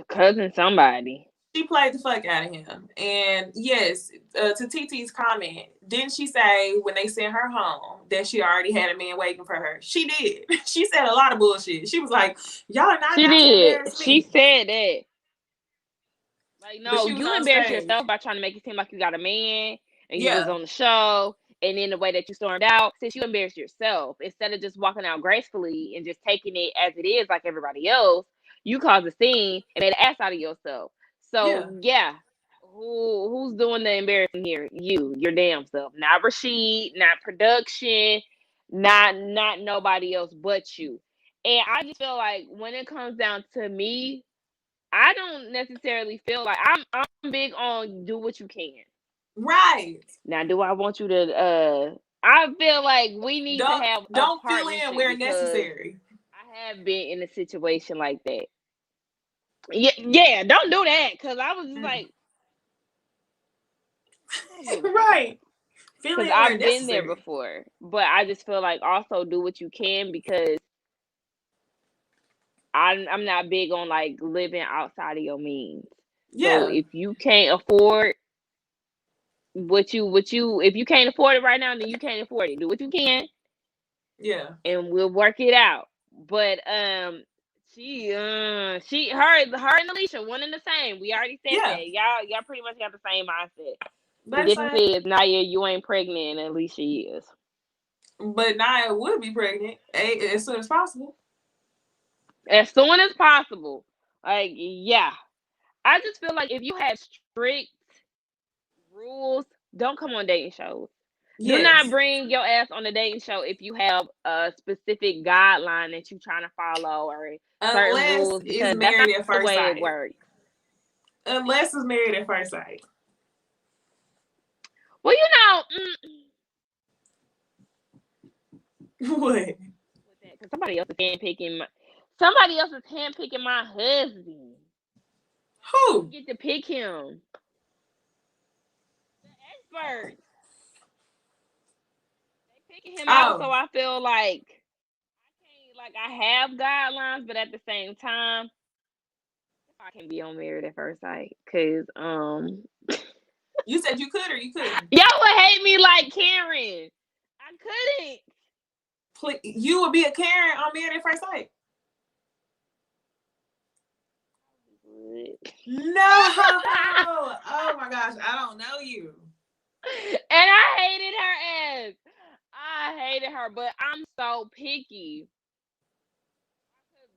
cousin, somebody. She played the fuck out of him. And yes, to TT's comment, didn't she say when they sent her home that she already had a man waiting for her? She did. She said a lot of bullshit. She was like, y'all are not She about to did. embarrass me. She said that. Like, no, you embarrass stage. yourself by trying to make it seem like you got a man and you was on the show, and then the way that you stormed out, since you embarrassed yourself, instead of just walking out gracefully and just taking it as it is like everybody else, you caused a scene and made an ass out of yourself. So yeah. Who's doing the embarrassing here? You, your damn self. Not Rashid, not production, not nobody else but you. And I just feel like when it comes down to me, I don't necessarily feel like I'm big on do what you can. Right. Now, do I want you to I feel like we need to have don't fill in where necessary. I have been in a situation like that. Yeah, don't do that, because I was just like right. Because I've been there before. But I just feel like also do what you can, because I'm not big on like living outside of your means. So if you can't afford what you if you can't afford it right now, then you can't afford it. Do what you can. Yeah. And we'll work it out. But her and Alicia, one and the same. We already said that. Y'all pretty much got the same mindset. The difference is Nia, you ain't pregnant, and Alicia is. But Nia would be pregnant as soon as possible. As soon as possible. Like, yeah. I just feel like if you have strict rules, don't come on dating shows. Yes. Do not bring your ass on a dating show if you have a specific guideline that you're trying to follow or certain rules, because that's not the way it works. Unless it's married at first sight. Well, what? Because somebody else is handpicking my husband. Who? You get to pick him. The experts. They picking him out, so I feel like I have guidelines, but at the same time, I can be on Married at First Sight, because You said you could or you couldn't? Y'all would hate me like Karen. I couldn't. You would be a Karen on Married at First Sight? No. Oh my gosh, I don't know you. And I hated her ass. I hated her, but I'm so picky.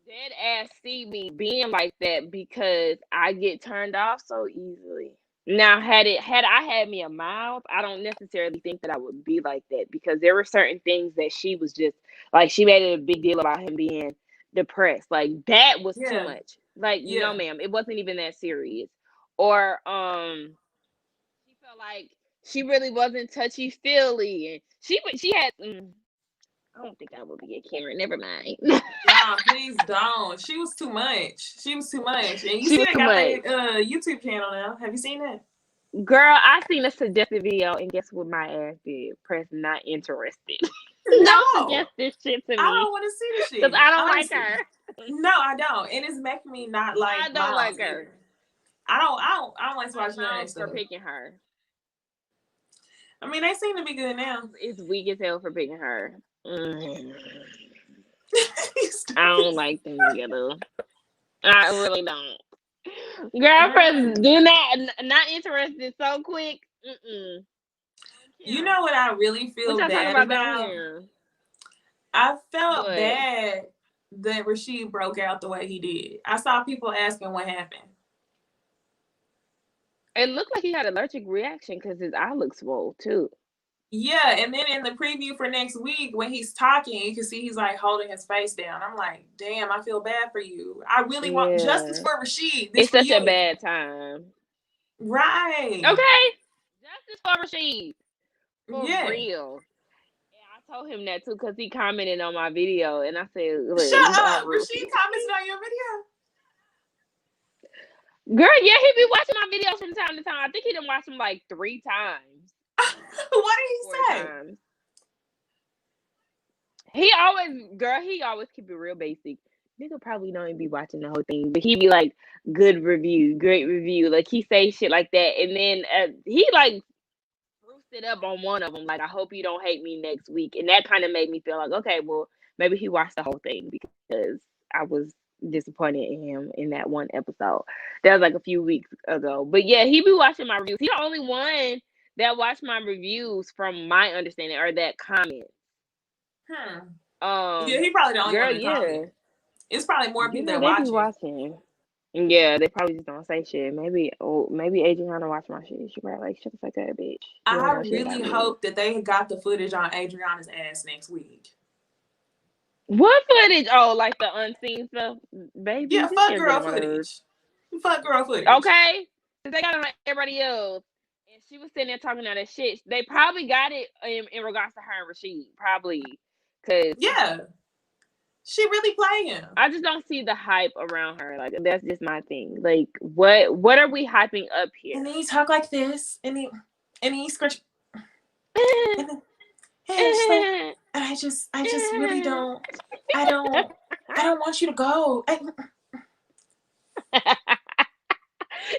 Dead ass see me being like that because I get turned off so easily. Now, had I had me a mouth, I don't necessarily think that I would be like that because there were certain things that she was just like she made it a big deal about him being depressed. Like that was too Yeah, much. Like no, yeah, ma'am, it wasn't even that serious. Or she felt like she really wasn't touchy feely, and she had. I don't think I would be a Karen. Never mind. nah, please don't. She was too much. She was too much. And you She see was they too got much. their YouTube channel now. Have you seen that? Girl, I seen a suggested video, and guess what my ass did? Press not interested. Don't No, suggest this shit to I me, don't want to see the because shit. I don't like Honestly. her. No, I don't. And it's making me not I like don't Miles like either. her. I don't like to I watch like none of that Miles for stuff. picking her. I mean, they seem to be good now. Miles is weak as hell for picking her. You I stupid. don't like them together. I really don't. Girlfriends, Uh, do not interested so quick. Mm-mm. you Kim, know what I really what feel y'all talking bad about down about? here? I felt What? bad that Rasheed broke out the way he did. I saw people asking what happened. It looked like he had an allergic reaction because his eye looks swole too. Yeah, and then in the preview for next week, when he's talking, you can see he's like holding his face down. I'm like, damn, I feel bad for you. I really want justice Yeah. for Rasheed, this It's such a reunion. bad time. Right. Okay. Justice for Rashid. For Yeah. real. Yeah, I told him that too because he commented on my video and I said, look, Shut we all up. real Rasheed people. commented on your video. Girl, yeah, he be watching my videos from time to time. I think he done watched them like 3 times, What did he four say? times. He always keep it real basic. Nigga probably don't even be watching the whole thing, but he be like, good review, great review. Like he say shit like that, and then he like spruced it up on one of them. Like, I hope you don't hate me next week, and that kind of made me feel like, okay, well, maybe he watched the whole thing because I was disappointed in him in that one episode. That was like a few weeks ago, but yeah, he be watching my reviews. He the only one that watched my reviews, from my understanding, or that comment. Hmm. Yeah, Um, he probably the only one girl, to comment. yeah, It's probably more you people know that they be watch it. watching. Yeah, they probably just don't say shit. Maybe Adriana watch my shit. She probably like, shut the fuck up, bitch. You don't I know shit about really me. hope that they got the footage on Adriana's ass next week. What footage? Oh, like the unseen stuff, baby. Yeah, Just fuck get rid girl of one of those. footage. Fuck girl footage. Okay, since they got it on everybody else, and she was sitting there talking all that shit. They probably got it in regards to her and Rashid, probably, cause Yeah, she really playing. I just don't see the hype around her. Like that's just my thing. Like what are we hyping up And here? then you talk like this, and then you scratch, and then hey, she's like, I just really don't, I don't, I don't want you to go. I was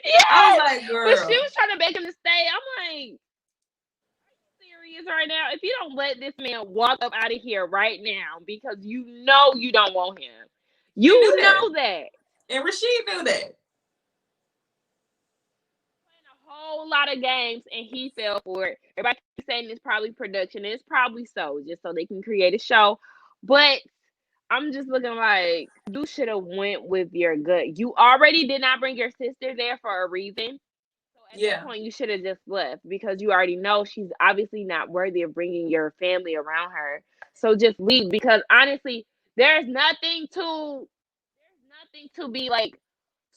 Yes, like, but she girl, was trying to beg him to stay. I'm like, serious right now? If you don't let this man walk up out of here right now, because you know you don't want him, you knew you that, know that. and Rasheed knew that. Playing a whole lot of games and he fell for it. Everybody keeps saying it's probably production. It's probably so, just so they can create a show. But I'm just looking like you should have went with your gut. You already did not bring your sister there for a reason. So at that Yeah, point, you should have just left because you already know she's obviously not worthy of bringing your family around her. So just leave because honestly, there's nothing to be like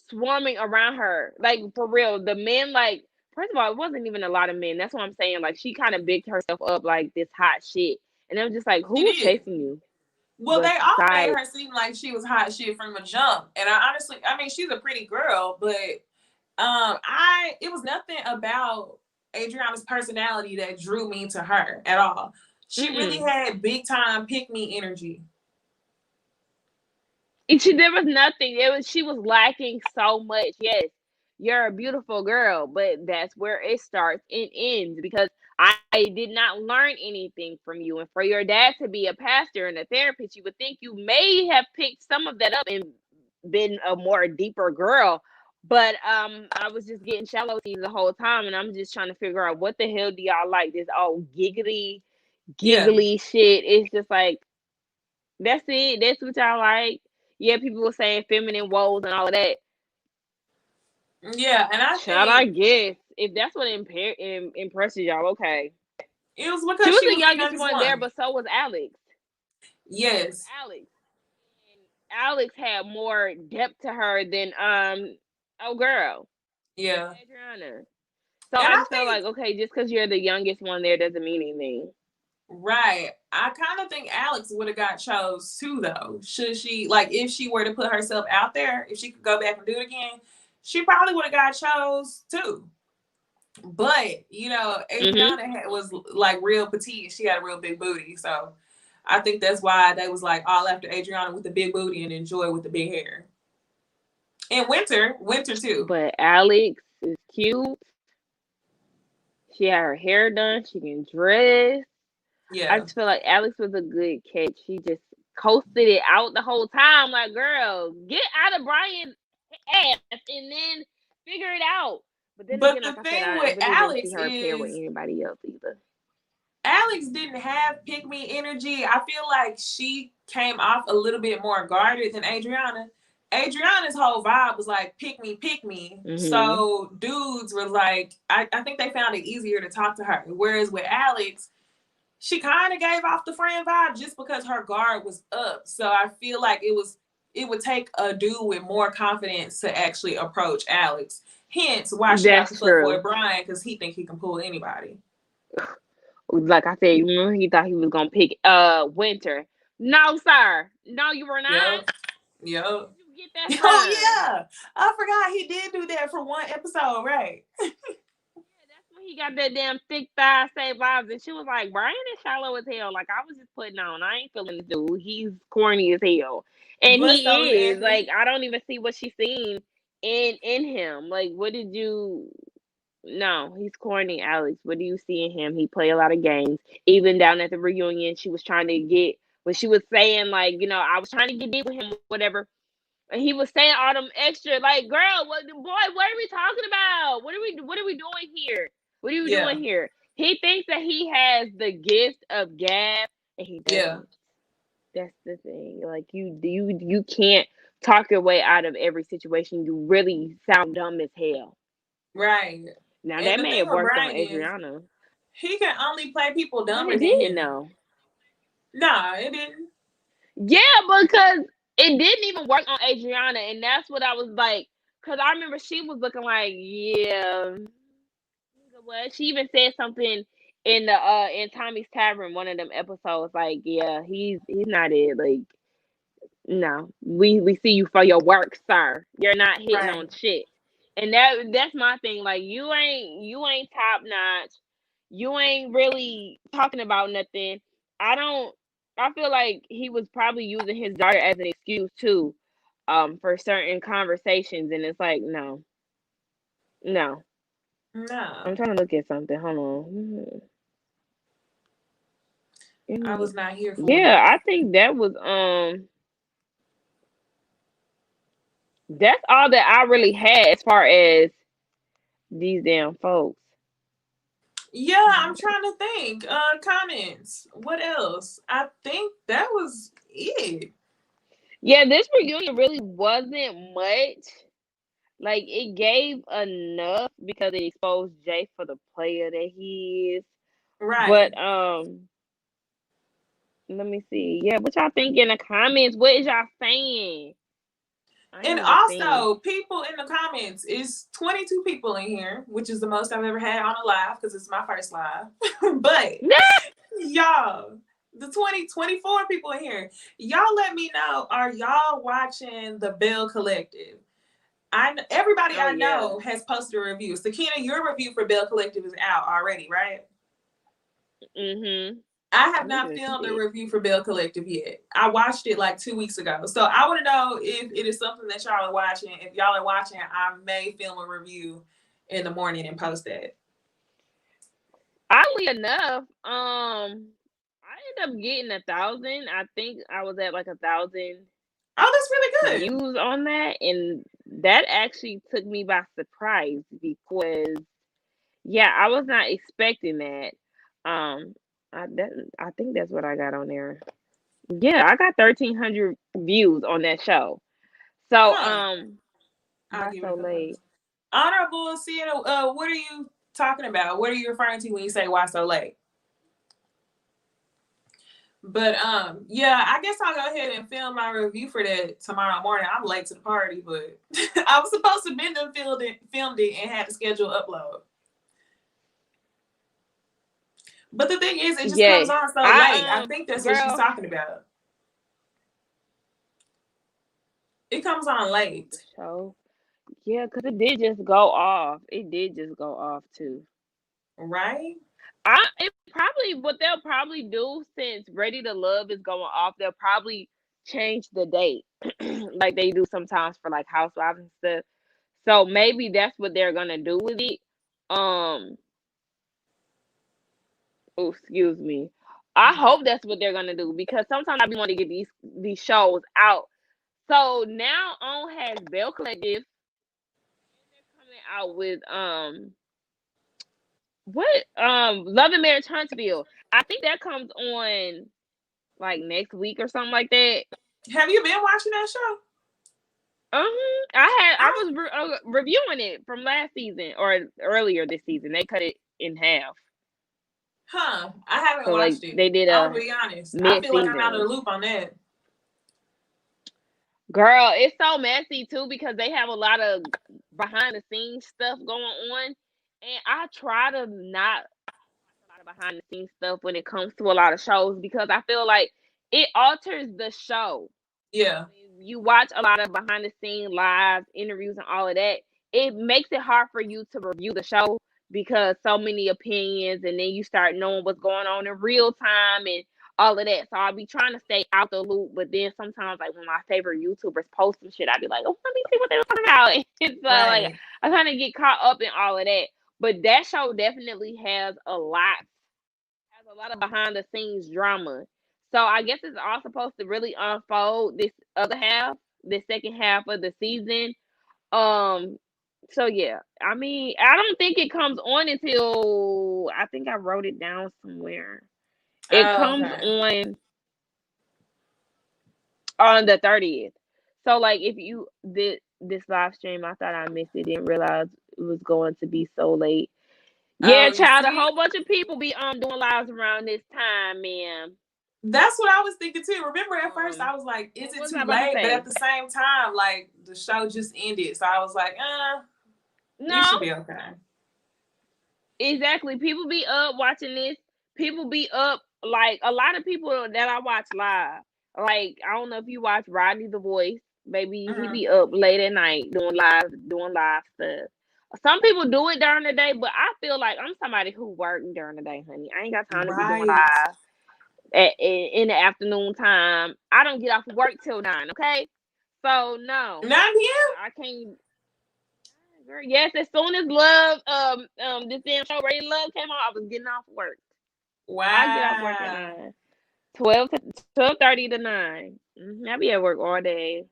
swarming around her. Like for real, the men like first of all, it wasn't even a lot of men. That's what I'm saying. Like she kind of bigged herself up like this hot shit, and I'm just like, she who was did. chasing you? Well, they all made Besides, her seem like she was hot shit from the jump, and I honestly, I mean, she's a pretty girl, but it was nothing about Adriana's personality that drew me to her at all. She really mm-mm. had big time pick me energy. There was nothing. She was lacking so much. Yes, you're a beautiful girl, but that's where it starts and ends because I did not learn anything from you. And for your dad to be a pastor and a therapist, you would think you may have picked some of that up and been a more deeper girl. But I was just getting shallow seas the whole time, and I'm just trying to figure out what the hell do y'all like this all Yeah. giggly shit. It's just like that's it. That's what y'all like. Yeah, people were saying feminine woes and all of that. Yeah, and I Child, I think guess if that's what impresses y'all, okay. it was She because was she the was the youngest youngest one there, one. but so was Alex. So was Yes. Alex. And Alex had more depth to her than oh girl, Yeah. Adriana. So And I I just felt think like, okay, just because you're the youngest one there doesn't mean anything. right. I kind of think Alex would have got chose too, though. Should she, like, if she were to put herself out there, if she could go back and do it again, she probably would have got chose too. But Mhm. Adriana was like real petite. She had a real big booty, so I think that's why they was like all after Adriana with the big booty and Enjoy with the big hair. And Winter too. But Alex is cute. She had her hair done. She can dress. I Yeah, just feel like Alex was a good catch. She just coasted it out the whole time. Like, girl, get out of Brian's ass and then figure it out. But then again, but like the I said, thing I with really didn't see Alex her pair with is anybody else either. Alex didn't have pick me energy. I feel like she came off a little bit more guarded than Adriana. Adriana's whole vibe was like pick me, pick me. Mhm. So dudes were like, I think they found it easier to talk to her. Whereas with Alex, she kind of gave off the friend vibe just because her guard was up. So I feel like it would take a dude with more confidence to actually approach Alex. Hence why she got the That's fuckboy true. Brian because he think he can pull anybody. Like I said, remember he thought he was gonna pick Winter. No, sir. No, you were not. Yep. Yep. Where did you get that Oh from? yeah, I forgot he did do that for one episode, right? Yeah, that's when he got that damn thick thigh save vibes, and she was like, Brian is shallow as hell. Like I was just putting on. I ain't feeling this dude. He's corny as hell, and But so is he is. Anthony. Like I don't even see what she's seen in him. Like what did you? No, he's corny, Alex. What do you see in him? He play a lot of games. Even down at the reunion, she was trying to get when she was saying like, I was trying to get deep with him, whatever. And he was saying all them extra, like, girl, what, boy, what are we talking about? What are we doing here? What are we Yeah, doing here? He thinks that he has the gift of gab, and he yeah, doesn't. That's the thing. Like you can't talk your way out of every situation. You really sound dumb as hell. right. Now And that the may thing have with worked on Brian is Adriana, he can only play people but dumber it than didn't him. though. Nah, it didn't. Yeah, because it didn't even work on Adriana, and that's what I was like. Cause I remember she was looking like, yeah, what? She even said something in Tommy's Tavern, one of them episodes, like, yeah, he's not it. Like, no, we see you for your work, sir. You're not hitting Right. on shit. And that's my thing. Like you ain't top notch. You ain't really talking about nothing. I don't I feel like he was probably using his daughter as an excuse too, for certain conversations, and it's like, no, no. I'm No, trying to look at something. Hold on. I was not here for Yeah, it. I think that's all that I really had as far as these damn folks. Yeah, I'm trying to think. Comments. What else? I think that was it. Yeah, this reunion really wasn't much. Like it gave enough because it exposed Jay for the player that he is. Right. But let me see. Yeah, what y'all think in the comments? What is y'all saying? I ain't And even seen. also, people in the comments is 22 people in here, which is the most I've ever had on a live because it's my first live. But y'all, the 24 people in here, y'all let me know, are y'all watching the Bell Collective? Everybody Oh I yeah. know has posted a review. Sakina, your review for Bell Collective is out already, right? Mhm. I have Let me not go filmed a see review for Bell Collective yet. I watched it like 2 weeks ago. So I want to know if it is something that y'all are watching. If y'all are watching, I may film a review in the morning and post that. oddly enough, I ended up getting 1,000. I think I was at like 1,000. Oh, that's really good. views on that, and that actually took me by surprise because yeah, I was not expecting that. Um, I think that's what I got on there. Yeah, I got 1,300 views on that show. So Huh. I'll why give it so a couple. late? Honorable Sienna, what are you talking about? What are you referring to when you say why so late? But yeah, I guess I'll go ahead and film my review for that tomorrow morning. I'm late to the party, but I was supposed to been done filmed it, and had to schedule upload. But the thing is, it just comes Yes, on so late. I I think that's what she's girl, talking about. It comes on the late, show. Yeah, because it did just go off. It did just go off too. right? It probably what they'll probably do since Ready to Love is going off, they'll probably change the date. Like they do sometimes for like housewives and stuff. So maybe that's what they're gonna do with it. Um oh excuse me. I hope that's what they're gonna do because sometimes I be wanting to get these shows out. So now on has Bell Collective and they're coming out with what Love and Marriage Huntsville. I think that comes on like next week or something like that. Have you been watching that show? I I was reviewing it from last season or earlier this season. They cut it in half, I haven't so like watched it. they did I'll a be honest. I mid feel like I'm out of the season. loop on that. Girl, it's so messy too because they have a lot of behind the scenes stuff going on, and I try to not watch a lot of behind the scenes stuff when it comes to a lot of shows because I feel like it alters the show. Yeah, When you watch a lot of behind the scene live interviews and all of that, it makes it hard for you to review the show because so many opinions, and then you start knowing what's going on in real time and all of that. So I'll be trying to stay out the loop, but then sometimes like when my favorite YouTubers post some shit, I'd be like, oh, let me see what they were talking about. And so like right. I kind of get caught up in all of that. But that show definitely has a lot of behind the scenes drama. So I guess it's all supposed to really unfold this other half, the second half of the season. Um, so yeah, I mean, I don't think it comes on until I think I wrote it down somewhere. It Oh, comes okay. on the 30th. So like if you did this live stream, I thought I missed it, didn't realize it was going to be so late. Yeah, Oh, you child, a see? whole bunch of people be doing lives around this time, man. That's what I was thinking too. Remember, at first I Um, was like, "Is what it was too I about to late?" But at say? the same time, like the show just ended, so I was like, "You No, should be okay." exactly. People be up watching this. People be up like a lot of people that I watch live. Like I don't know if you watch Rodney the Voice. Maybe he Hmm. be up late at night doing live stuff. Some people do it during the day, but I feel like I'm somebody who work during the day, honey. I ain't got time to be doing Right. live in the afternoon time. I don't get off of work till 9. Okay, so no, 9 p.m. I can't. Girl, yes, as soon as Love, this damn show Ready to Love came on, I was getting off work. I get off work at Wow. 9, 12:30 to 9. I be at work all day,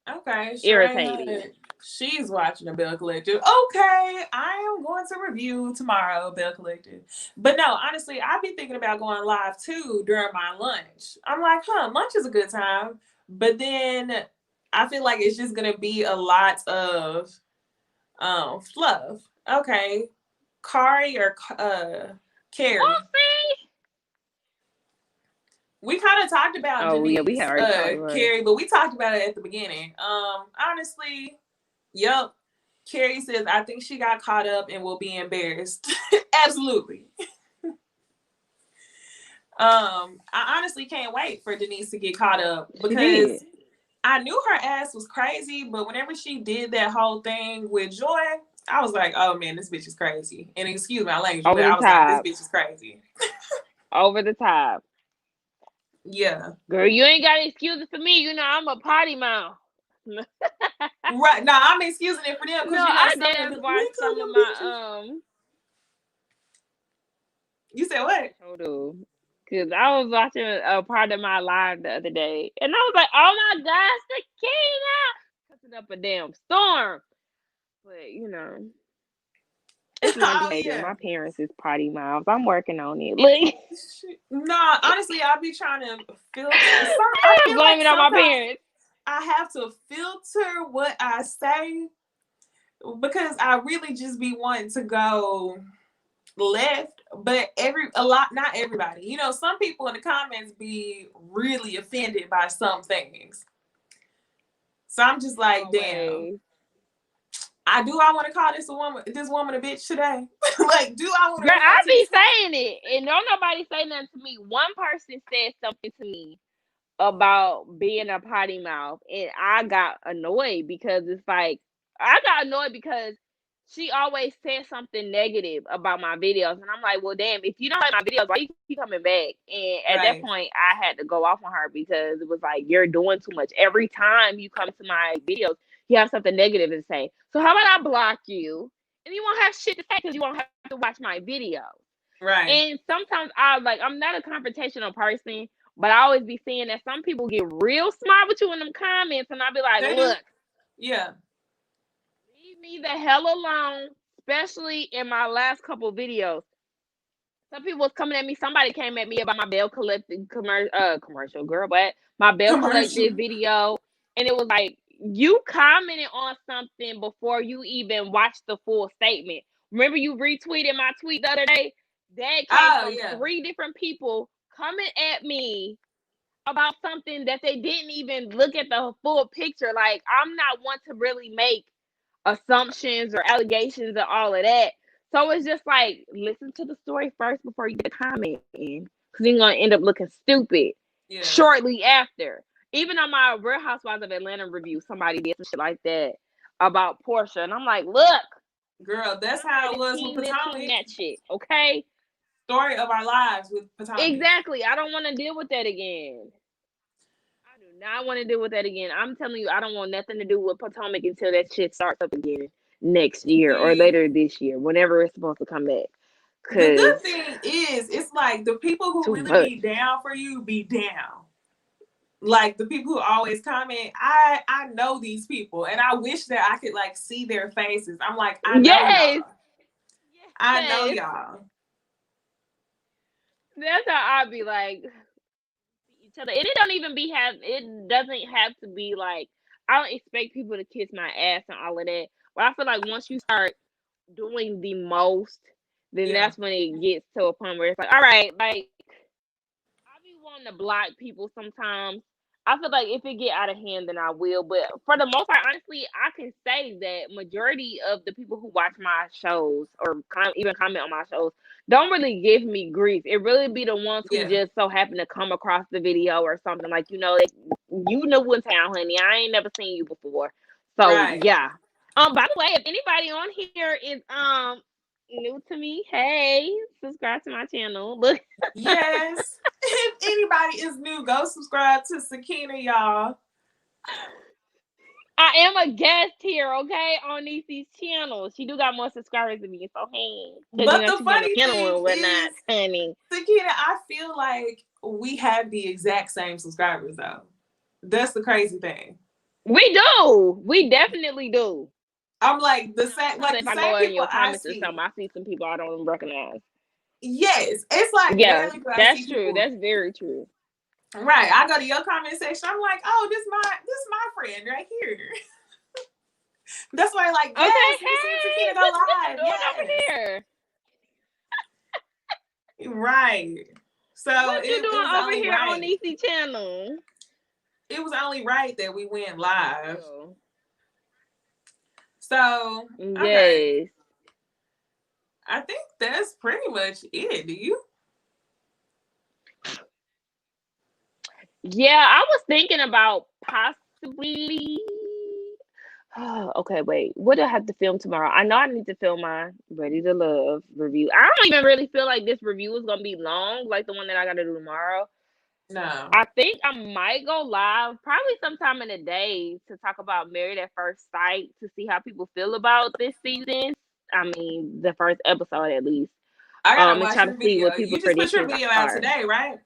Okay, sure ain't know irritating. that. She's watching the Bell Collective. Okay, I am going to review tomorrow, Bell Collective. But no, honestly, I've been thinking about going live too during my lunch. I'm like, lunch is a good time. But then I feel like it's just gonna be a lot of fluff. Okay, Kari or We'll Carrie. see. We kind of talked about Oh yeah, we Denise, had already talked about it. Carrie, but we talked about it at the beginning. Honestly, yep. Carrie says, I think she got caught up and will be embarrassed. Absolutely. I honestly can't wait for Denise to get caught up She did because I knew her ass was crazy, but whenever she did that whole thing with Joy, I was like, oh man, this bitch is crazy. And excuse my language, but over the I was like, this top, bitch is crazy. over the top. Yeah. Girl, you ain't got excuses for me. You know I'm a potty mouth. No, Right. Now I'm excusing it for them because I some of did them, watch we call some of them bitches. my You said what? Hold on. Because I was watching a part of my live the other day, and I was like, "Oh my gosh, Sakina!" Cussing up a damn storm. But it's my Oh behavior. yeah. My parents is potty mouths. I'm working on it. Like, Nah, honestly, I'll be trying to filter. I feel blame like it on my sometimes parents. I have to filter what I say because I really just be wanting to go left, but not everybody. Some people in the comments be really offended by some things. So I'm just like, damn. Always. I want to call this woman a bitch today. Like, do I want to Girl, refer I to be this? saying it, and don't nobody say nothing to me. One person said something to me about being a potty mouth, and I got annoyed because she always said something negative about my videos, and I'm like, well, damn, if you don't like my videos, why you keep coming back? And at that Right. point, I had to go off on her because it was like, you're doing too much. Every time you come to my videos, you have something negative to say. So how about I block you, and you won't have shit to say because you won't have to watch my videos. Right. And sometimes I'm not a confrontational person, but I always be seeing that some people get real smart with you in them comments, and I'll be like, They do. look, Yeah. leave me the hell alone, especially in my last couple videos. Some people was coming at me. Somebody came at me about my Bell Collective commercial, girl, but my Bell Commercial. Collective video, and it was like, you commented on something before you even watched the full statement. Remember, you retweeted my tweet the other day? That came Oh from yeah. 3 different people coming at me about something that they didn't even look at the full picture. Like, I'm not one to really make assumptions or allegations and all of that. So it's just like, listen to the story first before you get a comment in, because you're gonna end up looking stupid Yeah. shortly after. Even on my Real Housewives of Atlanta review, somebody did some shit like that about Portia, and I'm like, look, Girl, that's I'm how it ready to was with team this, team Potomac. that shit, okay? Story of our lives with Potomac. Exactly. I don't want to deal with that again. I do not want to deal with that again. I'm telling you, I don't want nothing to do with Potomac until that shit starts up again next year or See, later this year, whenever it's supposed to come back. the Cause good thing is, it's like the people who too really much. be down for you be down. Like the people who always comment, I know these people, and I wish that I could like see their faces. I'm like, I know Yes. y'all. I know Yes. y'all. That's how I be like each other. And it doesn't have to be like, I don't expect people to kiss my ass and all of that. But I feel like once you start doing the most, then Yeah. that's when it gets to a point where it's like, all right, like, I be wanting to block people sometimes. I feel like if it get out of hand, then I will. But for the most part, honestly, I can say that majority of the people who watch my shows or even comment on my shows don't really give me grief. It really be the ones who Yeah. just so happen to come across the video or something like, like, you new in town, honey. I ain't never seen you before. So Right. yeah. By the way, if anybody on here is new to me, hey, subscribe to my channel. Look. Yes. If anybody is new, go subscribe to Sakina, y'all. I am a guest here, okay, on Necey's channel. She do got more subscribers than me, so hey, because But the she be on the funny panel thing and whatnot, is, honey. Sakina, I feel like we have the exact same subscribers though. That's the crazy thing. We do. We definitely do. I'm like the Now, same, sometimes like if the I go same in people your I comments or something, see. I see some people I don't even recognize. Yes, it's like Yeah, rarely do I that's see true. people. That's very true. Right, I go to your comment section. I'm like, oh, this my friend right here. That's why, like, Okay, yes, me seeing hey, Sakina go what you live. doing over Yes, here? right. So What you it doing was over only here on right. Necey channel? It was only right that we went live. Real. So okay, Yes. I think that's pretty much it. Do you? Yeah, I was thinking about possibly. Okay, wait. What do I have to film tomorrow? I know I need to film my Ready to Love review. I don't even really feel like this review is gonna be long, like the one that I gotta do tomorrow. No. I think I might go live probably sometime in the day to talk about Married at First Sight to see how people feel about this season. I mean, the first episode at least. I gotta And watch try to your see video. what You people's just put your predictions video out are. today, right?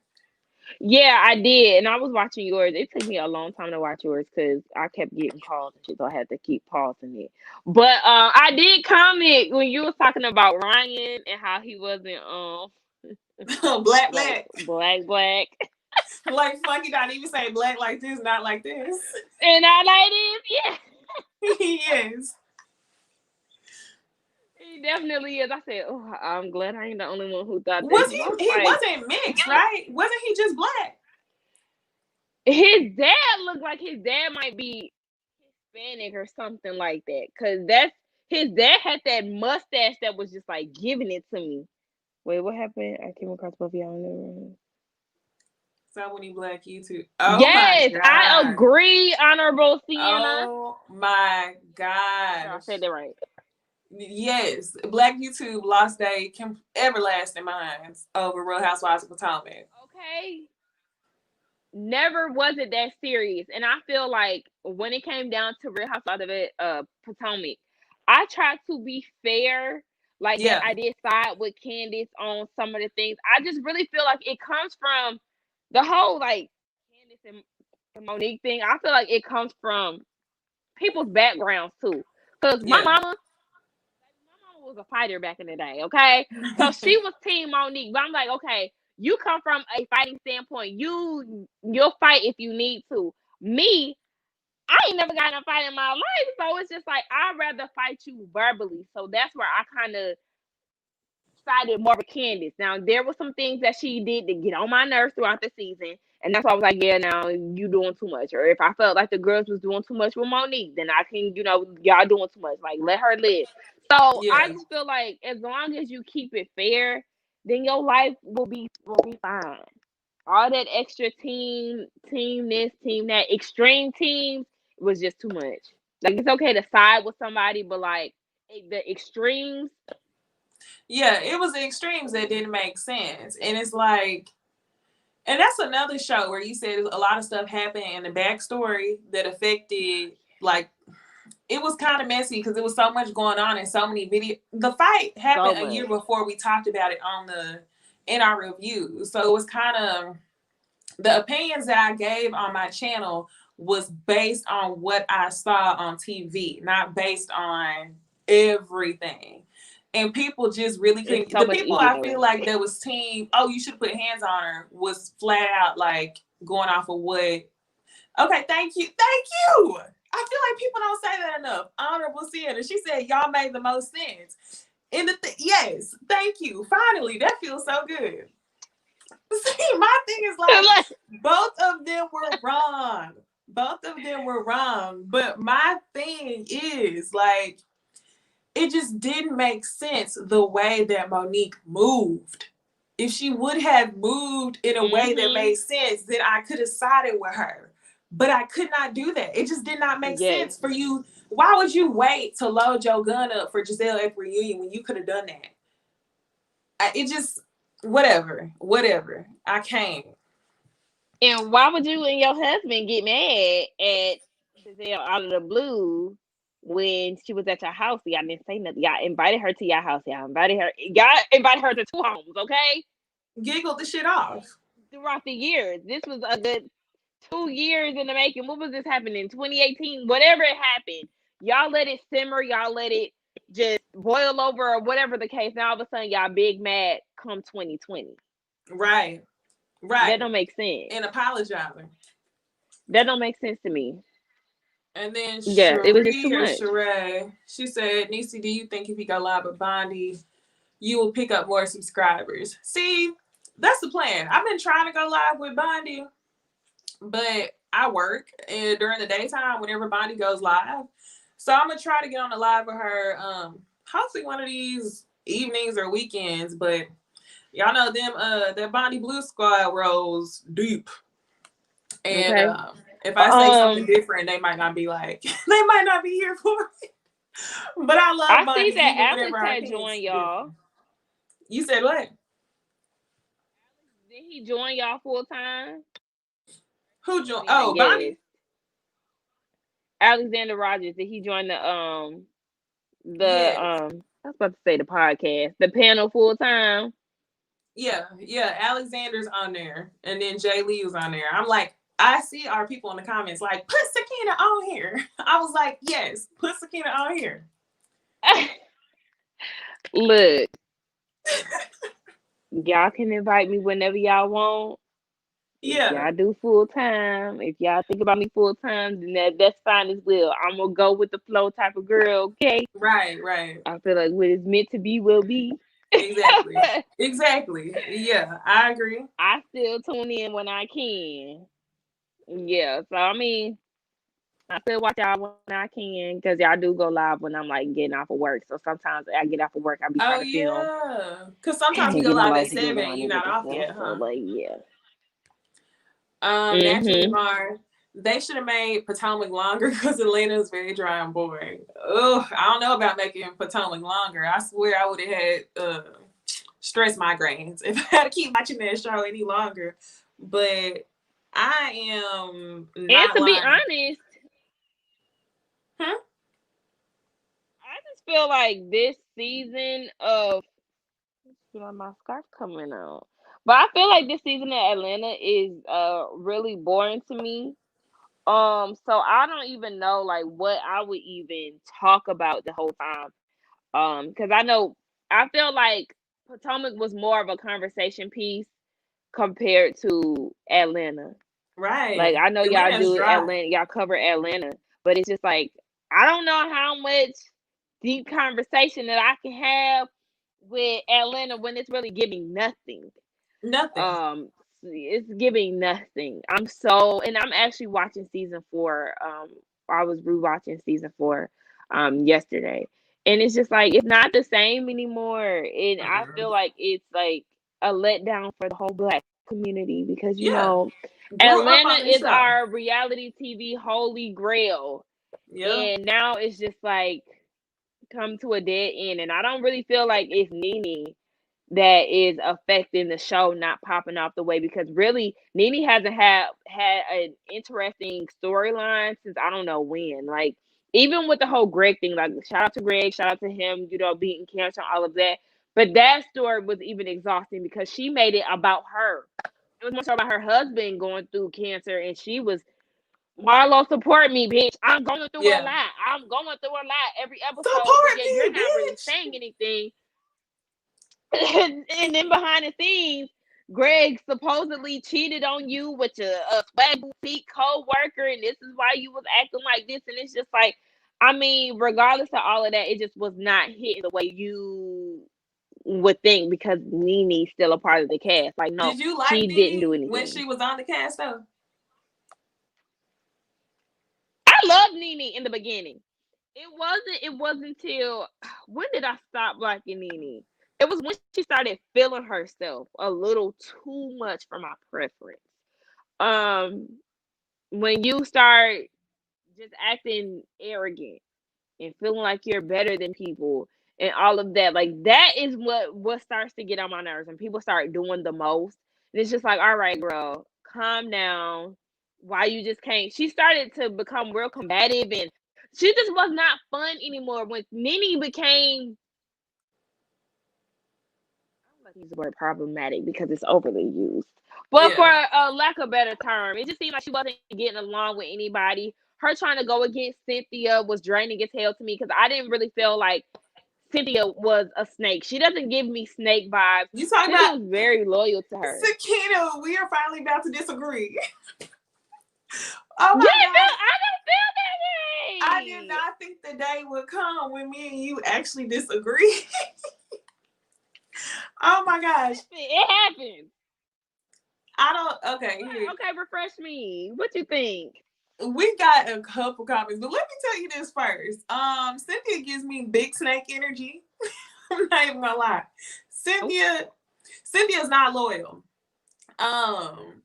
Yeah, I did, and I was watching yours. It took me a long time to watch yours because I kept getting calls and shit, so I had to keep pausing it. But I did comment when you was talking about Ryan and how he wasn't Black, like black. black, Like Funky not even say black like this, not like this. and I like this. Yeah, Yes. he definitely is. I said, oh, I'm glad I ain't the only one who thought that Was because I was he like, wasn't mixed, right? Wasn't he just black? his dad looked like his dad might be Hispanic or something like that. Cause that's his dad had that mustache that was just like giving it to me. Wait, what happened? I came across both of y'all in the room. So when he black YouTube. Oh my Yes, I god. agree, Honorable Sienna. Oh my I gosh. said that right. Yes, Black YouTube lost their everlasting minds over Real Housewives of Potomac. Okay. Never was it that serious. And I feel like when it came down to Real Housewives of Potomac, I tried to be fair. Like that Yeah, I did side with Candace on some of the things. I just really feel like it comes from the whole like Candace and Monique thing. I feel like it comes from people's backgrounds too. Because yeah. my mama was a fighter back in the day, okay? So she was team Monique, but I'm like, okay, you come from a fighting standpoint. You'll fight if you need to. Me, I ain't never gotten a fight in my life, so it's just like I'd rather fight you verbally. So that's where I kind of sided more with Candace. Now there were some things that she did to get on my nerves throughout the season, and that's why I was like, yeah, now you doing too much. Or if I felt like the girls was doing too much with Monique, then I can, y'all doing too much. Like let her live. So I Yeah. just feel like as long as you keep it fair, then your life will be fine. All that extra team this, team that, extreme teams was just too much. Like it's okay to side with somebody, but like the extremes. Yeah, it was the extremes that didn't make sense. And it's like, and that's another show where you said a lot of stuff happened in the backstory that affected, like, it was kind of messy because there was so much going on and so many video. The fight So happened a much. year before we talked about it in our review. So it was kind of the opinions that I gave on my channel was based on what I saw on TV, not based on everything. And people just really It's couldn't. so The much people I easier. feel like that was team, oh, you should put hands on her, was flat out like going off of what. Okay, thank you. Thank you. I feel like people don't say that enough. Honorable Sienna. She said y'all made the most sense. Yes, thank you. Finally, that feels so good. See, my thing is like both of them were wrong. Both of them were wrong. But my thing is like it just didn't make sense the way that Monique moved. If she would have moved in a way that Mm-hmm. made sense, then I could have sided with her. But I could not do that. It just did not make Yes. sense for you. Why would you wait to load your gun up for Giselle at reunion when you could have done that? It just, whatever. I can't. And why would you and your husband get mad at Giselle out of the blue when she was at your house? Y'all didn't say nothing. Y'all invited her to your house. Y'all invited her to two homes, okay? Giggled the shit off. Throughout the years. This was a good 2 years in the making. What was this happening? 2018? Whatever it happened. Y'all let it simmer. Y'all let it just boil over or whatever the case. Now all of a sudden y'all big mad come 2020. Right. That Right. don't make sense. And apologizing. That don't make sense to me. And then Yeah, it was just too Cherie or much. Sheree, she said, Necey, do you think if you go live with Bondi, you will pick up more subscribers? See, that's the plan. I've been trying to go live with Bondi, but I work during the daytime whenever Bondi goes live. So I'm gonna try to get on the live with her, hopefully one of these evenings or weekends. But y'all know them that Bondi Blue Squad rolls deep. And Okay. if I say something different, they might not be like, they might not be here for it. But I love I see Bondi, that even whenever Alex our had opinions joined y'all. different. You said what? Did he join y'all full time? Who Give joined? me a Oh, yes. Bondi? Alexander Rogers. Did he join the Yes. I was about to say the podcast, the panel full time? Yeah. Alexander's on there, and then Jay Lee was on there. I'm like, I see our people in the comments like, put Sakina on here. I was like, yes, put Sakina on here. Look, y'all can invite me whenever y'all want. If Yeah, y'all do full time, if y'all think about me full time, then that's fine as well. I'm gonna go with the flow type of girl, okay? right. I feel like what is meant to be will be. Exactly. Yeah, I agree. I still tune in when I can. Yeah, so I mean, I still watch y'all when I can because y'all do go live when I'm like getting off of work. So sometimes I get off of work, I be Oh trying to film yeah, because sometimes we and go get my live at life together 7 and on you're it not with the off stuff. yet, So huh? like, yeah. Naturally, Mhm. Mar, they should have made Potomac longer because Atlanta is very dry and boring. Oh, I don't know about making Potomac longer. I swear I would have had stress migraines if I had to keep watching that show any longer. But I am And not to be lying. honest, Hmm? I just feel like this season of feel like my scarf coming out. But I feel like this season of Atlanta is really boring to me. So I don't even know like what I would even talk about the whole time. Because I know I feel like Potomac was more of a conversation piece compared to Atlanta. Like Right. I know y'all Atlanta's do dry. Atlanta, y'all cover Atlanta, but it's just like I don't know how much deep conversation that I can have with Atlanta when it's really giving nothing. Nothing. Um, it's giving nothing. And I'm actually watching season 4. I was rewatching season 4 yesterday. And it's just like it's not the same anymore. And I Mm-mm. feel like it's like a letdown for the whole black community because Yeah. Grew up Atlanta on this is show. our reality TV holy grail. Yeah. And now it's just like come to a dead end. And I don't really feel like it's Nene that is affecting the show not popping off the way because really Nene hasn't had an interesting storyline since I don't know when. Like even with the whole Greg thing, like shout out to Greg, shout out to him, beating cancer, all of that. But that story was even exhausting because she made it about her. It was more so about her husband going through cancer, and she was Marlo, support me, bitch. I'm going through a Yeah. lot. I'm going through a lot every episode, but Support yet you're me, not really bitch. saying anything. And then behind the scenes, Greg supposedly cheated on you with a swag boutique co-worker, and this is why you was acting like this. And it's just like, I mean, regardless of all of that, it just was not hitting the way you would think because Nene's still a part of the cast. Like, no, Did you like she didn't Nene do when anything. she was on the cast though? I loved Nene in the beginning. It wasn't until when did I stop liking Nene? It was when she started feeling herself a little too much for my preference. Um when you start just acting arrogant and feeling like you're better than people and all of that, like that is what starts to get on my nerves and people start doing the most. And it's just like, all right, girl, calm down. Why you just can't? She started to become real combative and she just was not fun anymore when Nene became, I don't like to use the word problematic because it's overly used. But for Yeah. a lack of better term, it just seemed like she wasn't getting along with anybody. Her trying to go against Cynthia was draining as hell to me because I didn't really feel like Cynthia was a snake. She doesn't give me snake vibes. You talking Cynthia about was very loyal to her. Sakina? We are finally about to disagree. Oh Yeah, my god. I don't feel I did that way. not think the day would come when me and you actually disagree. Oh my gosh. It happens. I don't okay, here. Okay, refresh me. What you think? We got a couple comments, but let me tell you this first. Cynthia gives me big snake energy. I'm not even gonna lie. Oh, Cynthia's not loyal.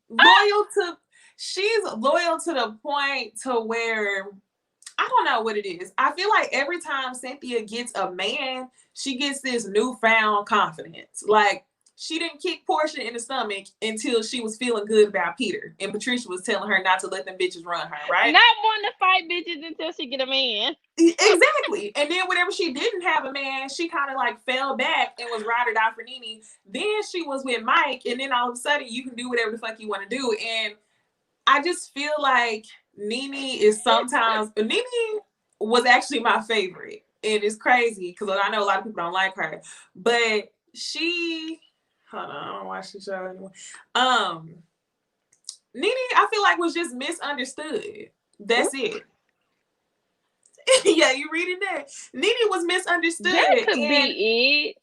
Loyal to she's loyal to the point to where I don't know what it is. I feel like every time Cynthia gets a man, she gets this newfound confidence. Like she didn't kick Portia in the stomach until she was feeling good about Peter, and Patricia was telling her not to let them bitches run her, right? Not wanting to fight bitches until she get a man. Exactly. And then whenever she didn't have a man, she kind of like fell back and was ride or die for Nene. Then she was with Mike, and then all of a sudden you can do whatever the fuck you want to do. And I just feel like Nene is sometimes, Nene was actually my favorite. And it's crazy because I know a lot of people don't like her, but she, hold on, I don't watch the show anymore. Nene, I feel like was just misunderstood. That's it. Yeah, you reading that? Nene was misunderstood. That could be it.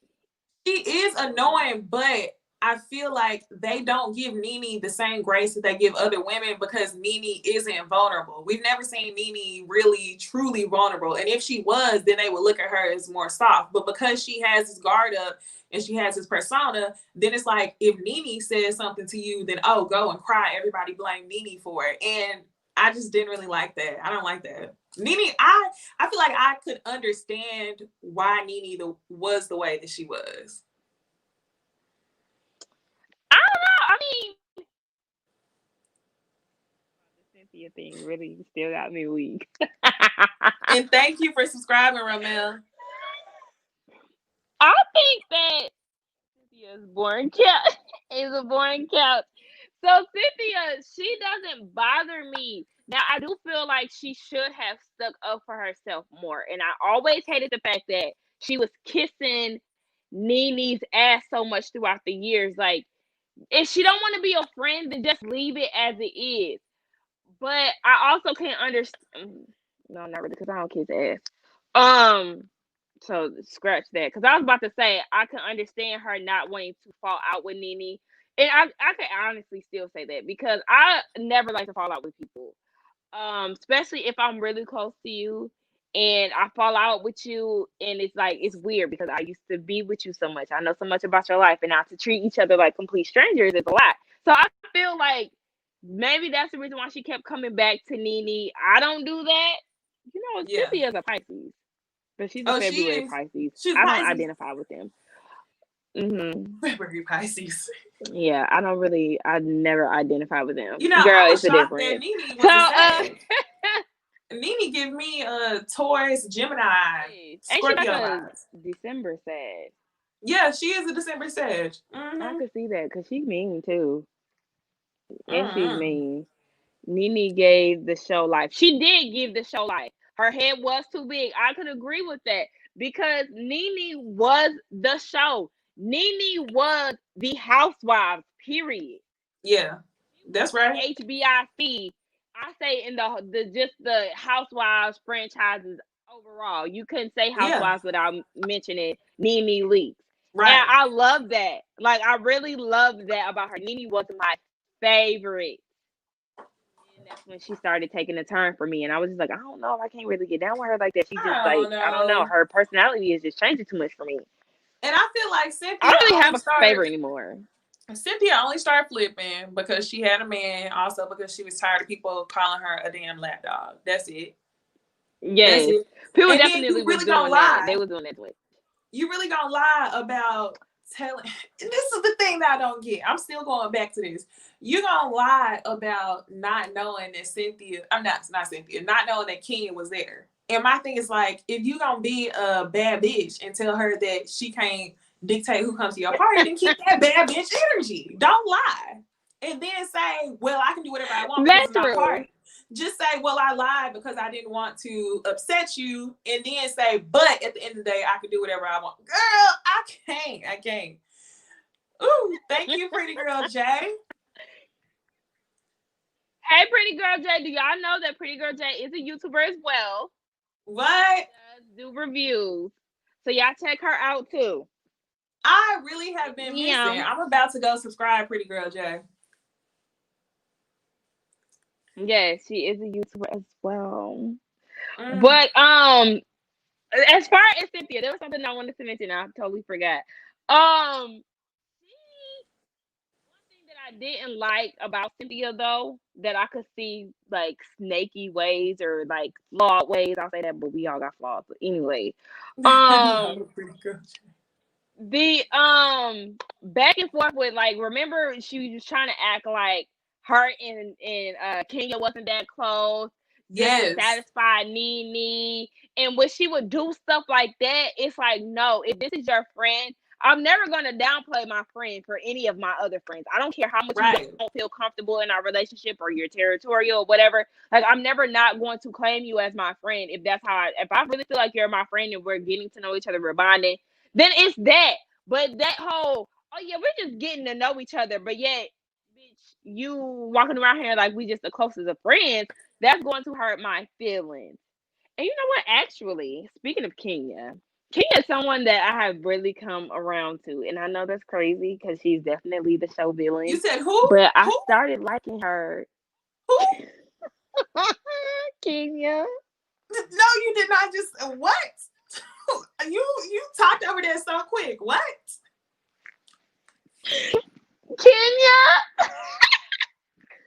She is annoying, but I feel like they don't give Nene the same grace that they give other women because Nene isn't vulnerable. We've never seen Nene really, truly vulnerable. And if she was, then they would look at her as more soft. But because she has this guard up and she has this persona, then it's like if Nene says something to you, then oh, go and cry. Everybody blame Nene for it. And I just didn't really like that. I don't like that. Nene, I feel like I could understand why Nene was the way that she was. I don't know. I mean, the Cynthia thing really still got me weak. And thank you for subscribing, Romel. I think that Cynthia's boring couch is a boring couch. So Cynthia, she doesn't bother me. Now I do feel like she should have stuck up for herself more. And I always hated the fact that she was kissing Nene's ass so much throughout the years. Like, if she don't want to be a friend, then just leave it as it is. But I also can't understand. No, not really, because I don't kiss ass. So scratch that. Because I was about to say I can understand her not wanting to fall out with Nene. And I can honestly still say that because I never like to fall out with people. Especially if I'm really close to you and I fall out with you and it's like it's weird because I used to be with you so much. I know so much about your life and now to treat each other like complete strangers is a lot. So I feel like maybe that's the reason why she kept coming back to Nene. I don't do that. You know, Yeah. Cynthia's a Pisces. But she's a February Pisces. She's I don't Pisces. identify with them. February Pisces. Yeah, I never identify with them. You know, girl, I it's was a shocked difference. that Nene was Nene give me a Taurus, Gemini, Scorpio vibes. December Sag. Yeah, she is a December Sag. I could see that because she's mean too. And she's mean. Nene gave the show life. She did give the show life. Her head was too big. I could agree with that because Nene was the show. Nene was the Housewives, period. Yeah, that's right. HBIC. I say in the Housewives franchises overall. You couldn't say Housewives without mentioning Nene Leakes. Right. And I love that. Like, I really love that about her. Nene was my favorite. And that's when she started taking a turn for me. And I was just like, I don't know if I can't really get down with her like that. She just I don't know. Her personality is just changing too much for me. And I feel like Cynthia I don't really have a favorite anymore. Cynthia only started flipping because she had a man, also because she was tired of people calling her a damn lapdog. That's it. Yes. That's it. People and definitely really was doing that. They was doing that to it. You really gonna lie about telling, and this is the thing that I don't get. I'm still going back to this. You're gonna lie about not knowing that Cynthia, I'm not Cynthia, not knowing that Kenya was there. And my thing is like, if you gonna be a bad bitch and tell her that she can't dictate who comes to your party, then keep that bad bitch energy. Don't lie. And then say, well, I can do whatever I want because it's my party. Just say, well, I lied because I didn't want to upset you. And then say, but at the end of the day, I can do whatever I want. Girl, I can't. Ooh, thank you, Pretty Girl J. Hey, Pretty Girl J. Do y'all know that Pretty Girl J is a YouTuber as well? What? She does do reviews. So y'all check her out too. I really have been missing. I'm about to go subscribe, Pretty Girl J. Yes, she is a YouTuber as well. But as far as Cynthia, there was something I wanted to mention. I totally forgot. One thing that I didn't like about Cynthia though, that I could see like snaky ways or like flawed ways. I'll say that, but we all got flaws. But anyway, the back and forth with, like, remember she was trying to act like her and Kenya wasn't that close just to Yes. satisfy Nene. And when she would do stuff like that, it's like, no, if this is your friend, I'm never gonna downplay my friend for any of my other friends. I don't care how much you Right. don't feel comfortable in our relationship or you're territorial or whatever. Like, I'm never not going to claim you as my friend if that's how if I really feel like you're my friend and we're getting to know each other, we're bonding, then it's that. But that whole, oh yeah, we're just getting to know each other, but yet, bitch, you walking around here like we just the closest of friends, that's going to hurt my feelings. And you know what? Actually, speaking of Kenya, Kenya is someone that I have really come around to, and I know that's crazy because she's definitely the show You villain. said who? But I Who? started liking her. Who? Kenya. No, you did not just what? You talked over there so quick. What? Kenya.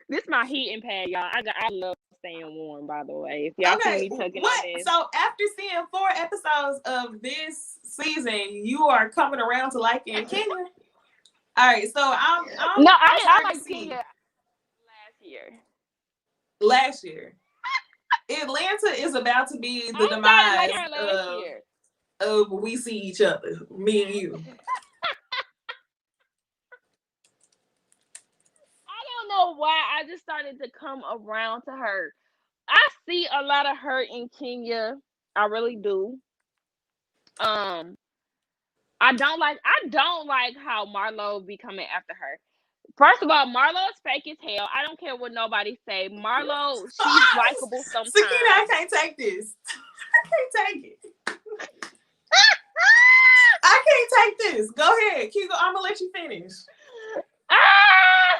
This is my heating pad, y'all. I love staying warm, by the way. If y'all see Okay, me tucking what? on this. So after seeing 4 episodes of this season, you are coming around to liking Kenya. All right, so No, I'm I starting to like see Kenya last year. last year. Atlanta is about to be the I started liking demise her last year. of we see each other, me and you. I don't know why I just started to come around to her. I see a lot of her in Kenya. I really do. Um, I don't like how Marlo be coming after her. First of all, Marlo is fake as hell. I don't care what nobody say. Marlo, she's likable Sakina, I sometimes. can't take this. I can't take it. I can't take this. Go ahead, Kigo. I'm gonna let you finish. Ah!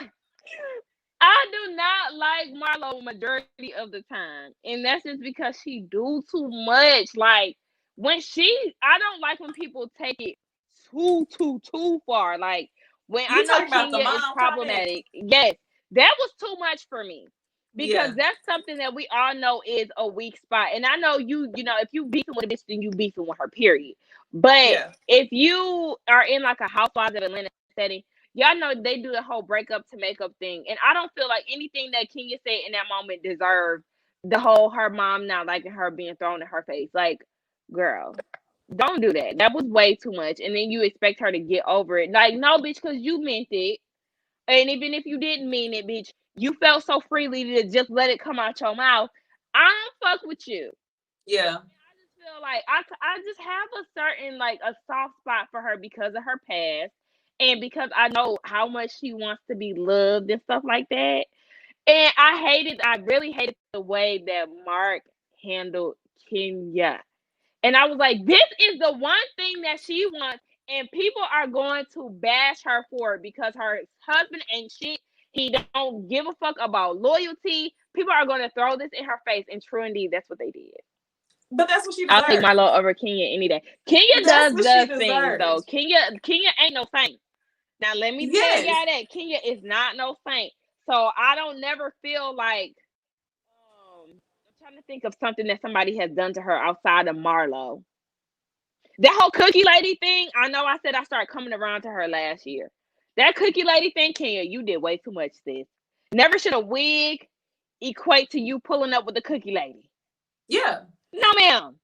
I do not like Marlo majority of the time, and that's just because she do too much. Like, I don't like when people take it too far. Like, when I You know talking about the Kenya is mom comment? problematic, yes, that was too much for me because Yeah, that's something that we all know is a weak spot. And I know you know, if you beefing with a bitch, then you beefing with her. Period. But yeah, if you are in like a Housewives of Atlanta setting, y'all know they do the whole breakup to makeup thing, and I don't feel like anything that Kenya said in that moment deserved the whole her mom not liking her being thrown in her face. Like, girl, don't do that. That was way too much, and then you expect her to get over it. Like, no, bitch, because you meant it, and even if you didn't mean it, bitch, you felt so freely to just let it come out your mouth. I don't fuck with you. yeah, I just feel like I just have a certain, like, a soft spot for her because of her past and because I know how much she wants to be loved and stuff like that. And I really hated the way that Mark handled Kenya. And I was like, this is the one thing that she wants, and people are going to bash her for it because her husband ain't shit. He don't give a fuck about loyalty. People are going to throw this in her face, and true indeed, that's what they did. but that's what she I'll take deserves. Marlo over Kenya any day. Kenya That's does what she does things though. deserves. Kenya ain't no saint. Now let me tell Yes, y'all that Kenya is not no saint. So I don't never feel like I'm trying to think of something that somebody has done to her outside of Marlo. That whole cookie lady thing, I know I said I started coming around to her last year. That cookie lady thing, Kenya, you did way too much, sis. Never should a wig equate to you pulling up with the cookie lady. yeah. No, ma'am.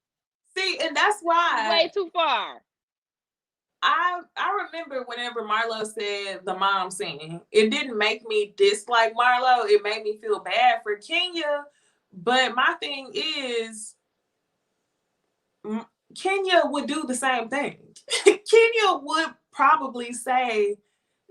See, and that's That was way why too far. I remember whenever Marlo said the mom scene, it didn't make me dislike Marlo. It made me feel bad for Kenya. But my thing is, Kenya would do the same thing. Kenya would probably say,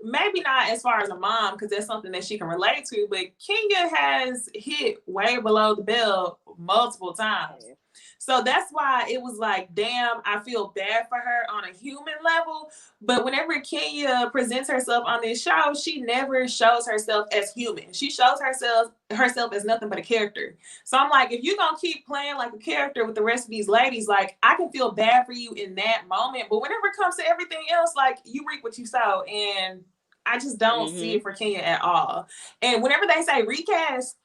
maybe not as far as a mom, because that's something that she can relate to, but Kenya has hit way below the belt multiple times. Yes. So that's why it was like, damn, I feel bad for her on a human level. But whenever Kenya presents herself on this show, she never shows herself as human. She shows herself as nothing but a character. So I'm like, if you're gonna keep playing like a character with the rest of these ladies, like I can feel bad for you in that moment. But whenever it comes to everything else, like you reap what you sow. And I just don't see it Mm-hmm. for Kenya at all. And whenever they say recast,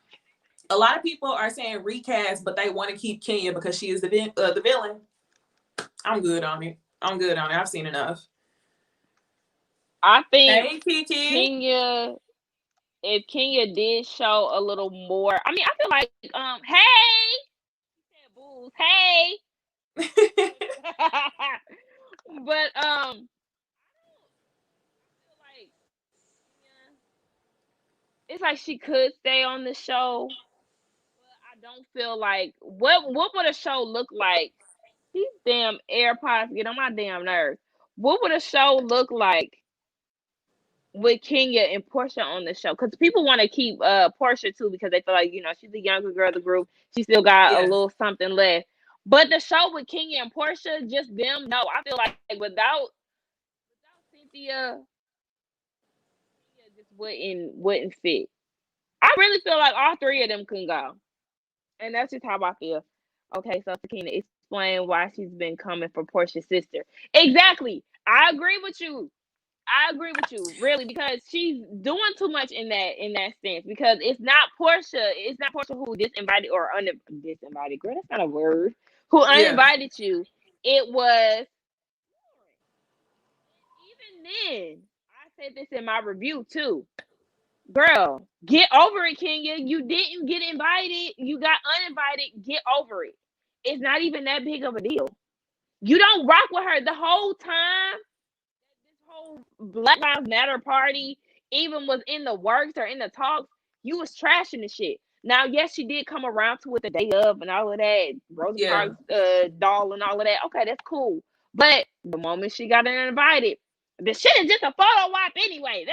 a lot of people are saying recast, but they want to keep Kenya because she is the villain. I'm good on it. I'm good on it. I've seen enough. I think Hey, Kiki. Kenya, if Kenya did show a little more, I mean, I feel like, hey, said booze, hey, but feel like Kenya, it's like she could stay on the show, but I don't feel like what would a show look like? These damn AirPods get on my damn nerves. What would a show look like with Kenya and Portia on the show? Because people want to keep Portia too because they feel like she's the younger girl of the group. She still got a Yeah, little something left. But the show with Kenya and Portia, just them, no. I feel like without Cynthia, Kenya just wouldn't fit. I really feel like all three of them can go, and that's just how I feel. Okay, so Sakina, explain why she's been coming for Portia's sister. Exactly. I agree with you. I agree with you, really, because she's doing too much in that sense. Because it's not Portia who disinvited or disinvited. Girl, that's not a word. Who yeah. uninvited you? It was even then. I said this in my review too. Girl, get over it, Kenya. You didn't get invited. You got uninvited. Get over it. It's not even that big of a deal. You don't rock with her the whole time. This whole Black Lives Matter party even was in the works or in the talks, you was trashing the shit. Now, yes, she did come around to it the day of and all of that, Rosa Yeah. Parks doll and all of that. Okay, that's cool. But the moment she got invited, the shit is just a photo op anyway.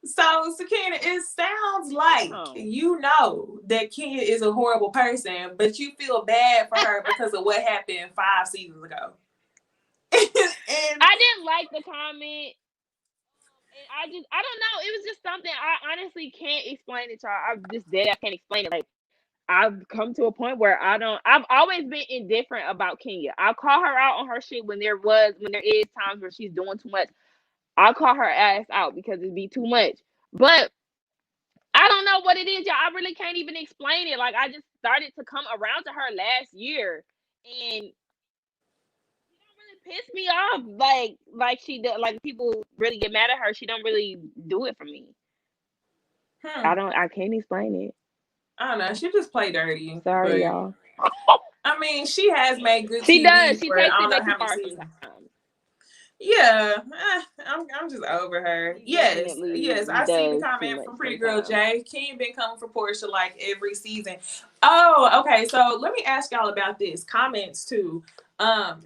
So, Sakina, it sounds like Damn. you know that Kenya is a horrible person, but you feel bad for her because of what happened 5 seasons ago. And I didn't like the comment. And I don't know. It was just something I honestly can't explain it, y'all. I'm just dead. I can't explain it. Like, I've come to a point where I've always been indifferent about Kenya. I'll call her out on her shit when there is times where she's doing too much. I'll call her ass out because it'd be too much. But I don't know what it is, y'all. I really can't even explain it. Like, I just started to come around to her last year, and she don't really piss me off like she does. Like, people really get mad at her. She don't really do it for me. hmm, I can't explain it. I don't know. She just play dirty, Sorry, but y'all. I mean, she has made good She does. TV She for I takes it don't way know too how many far seasons. sometimes. Yeah, I'm just over her. She Yes, definitely yes, I see the does too comment much from Pretty Girl sometimes. J. Ken been coming for Portia like every season. Oh, okay. So let me ask y'all about this comments too. Um,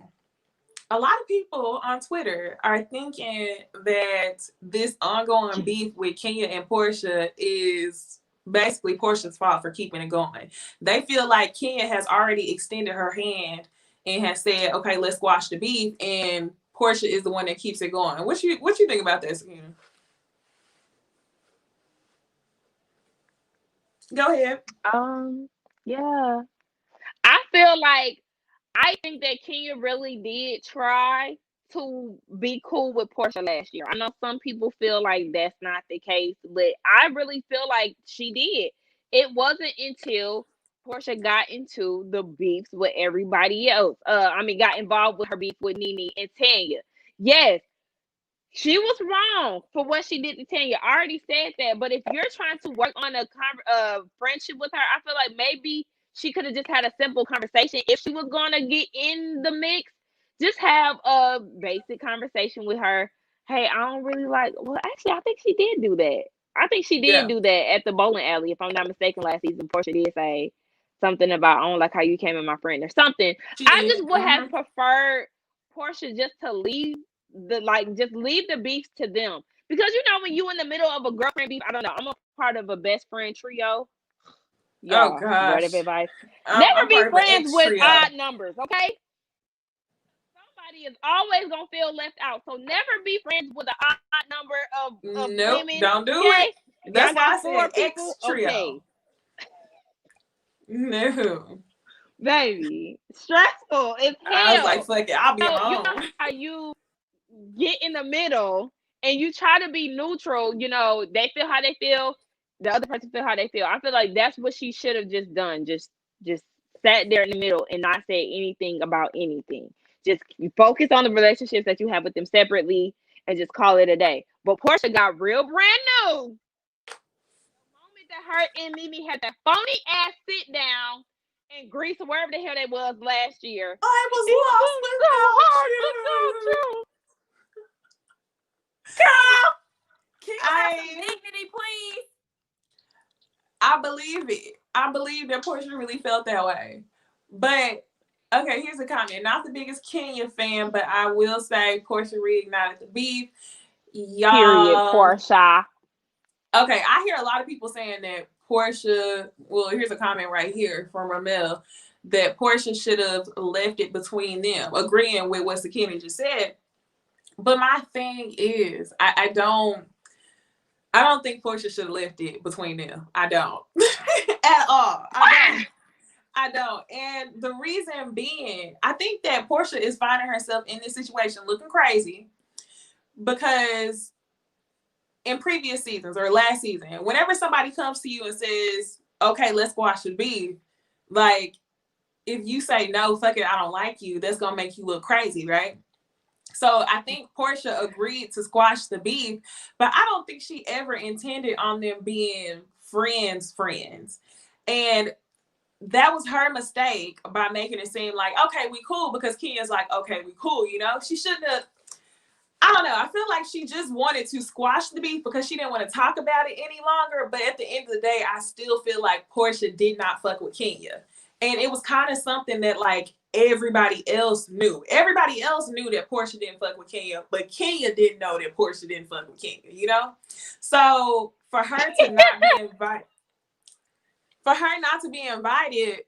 a lot of people on Twitter are thinking that this ongoing beef with Kenya and Portia is basically Portia's fault for keeping it going. They feel like Kenya has already extended her hand and has said, "Okay, let's squash the beef," and Portia is the one that keeps it going. What you think about that, Sakina? Go ahead. Yeah. I feel like I think that Kenya really did try to be cool with Portia last year. I know some people feel like that's not the case, but I really feel like she did. It wasn't until Portia got into the beefs with everybody else. Got involved with her beef with Nene and Tanya. Yes, she was wrong for what she did to Tanya. I already said that. But if you're trying to work on a friendship with her, I feel like maybe she could have just had a simple conversation. If she was going to get in the mix, just have a basic conversation with her. Hey, I don't really like. Well, actually, I think she did do that. I think she did Yeah, do that at the bowling alley. If I'm not mistaken, last season, Portia did say something about I don't like how you came in my friend or something. she I did. just would have preferred Portia just to leave the beef to them. Because when you in the middle of a girlfriend beef, I don't know. I'm a part of a best friend trio. Oh Y'all, word of gosh, advice. Never I'm be part of an friends X with trio. odd numbers, okay? Somebody is always gonna feel left out. So never be friends with an odd number of Nope, women, don't do it. okay? If That's y'all why got I four said people, X trio. okay. No. Baby. Stressful as I was like, hell. fuck it, I'll be on So my you know own. how you get in the middle and you try to be neutral, they feel how they feel, the other person feel how they feel. I feel like that's what she should have just done. Just sat there in the middle and not say anything about anything. Just you focus on the relationships that you have with them separately and just call it a day. But Portia got real brand new. The moment that her and Mimi had that phony ass sit down in Greece or wherever the hell they was last year. I was It's lost been so without hard without you. you. Girl, Can you have some dignity, please? I believe it. I believe that Portia really felt that way. But okay, here's a comment. Not the biggest Kenya fan, but I will say Portia reignited the beef. period, Y'all. Portia. Okay, I hear a lot of people saying that Portia. Well, here's a comment right here from Ramel that Portia should have left it between them, agreeing with what Sakina just said. But my thing is, I don't think Portia should have left it between them. I don't at all. I don't. And the reason being, I think that Portia is finding herself in this situation looking crazy because in previous seasons or last season, whenever somebody comes to you and says, okay, let's squash the beef, like if you say no, fuck it, I don't like you, that's gonna make you look crazy, right? So I think Portia agreed to squash the beef, but I don't think she ever intended on them being friends. And that was her mistake by making it seem like, okay, we cool, because Kenya's like, okay, we cool, you know? She shouldn't have, I don't know. I feel like she just wanted to squash the beef because she didn't want to talk about it any longer. But at the end of the day, I still feel like Portia did not fuck with Kenya. And it was kind of something that like everybody else knew. Everybody else knew that Portia didn't fuck with Kenya, but Kenya didn't know that Portia didn't fuck with Kenya, you know? So for her to not be invited,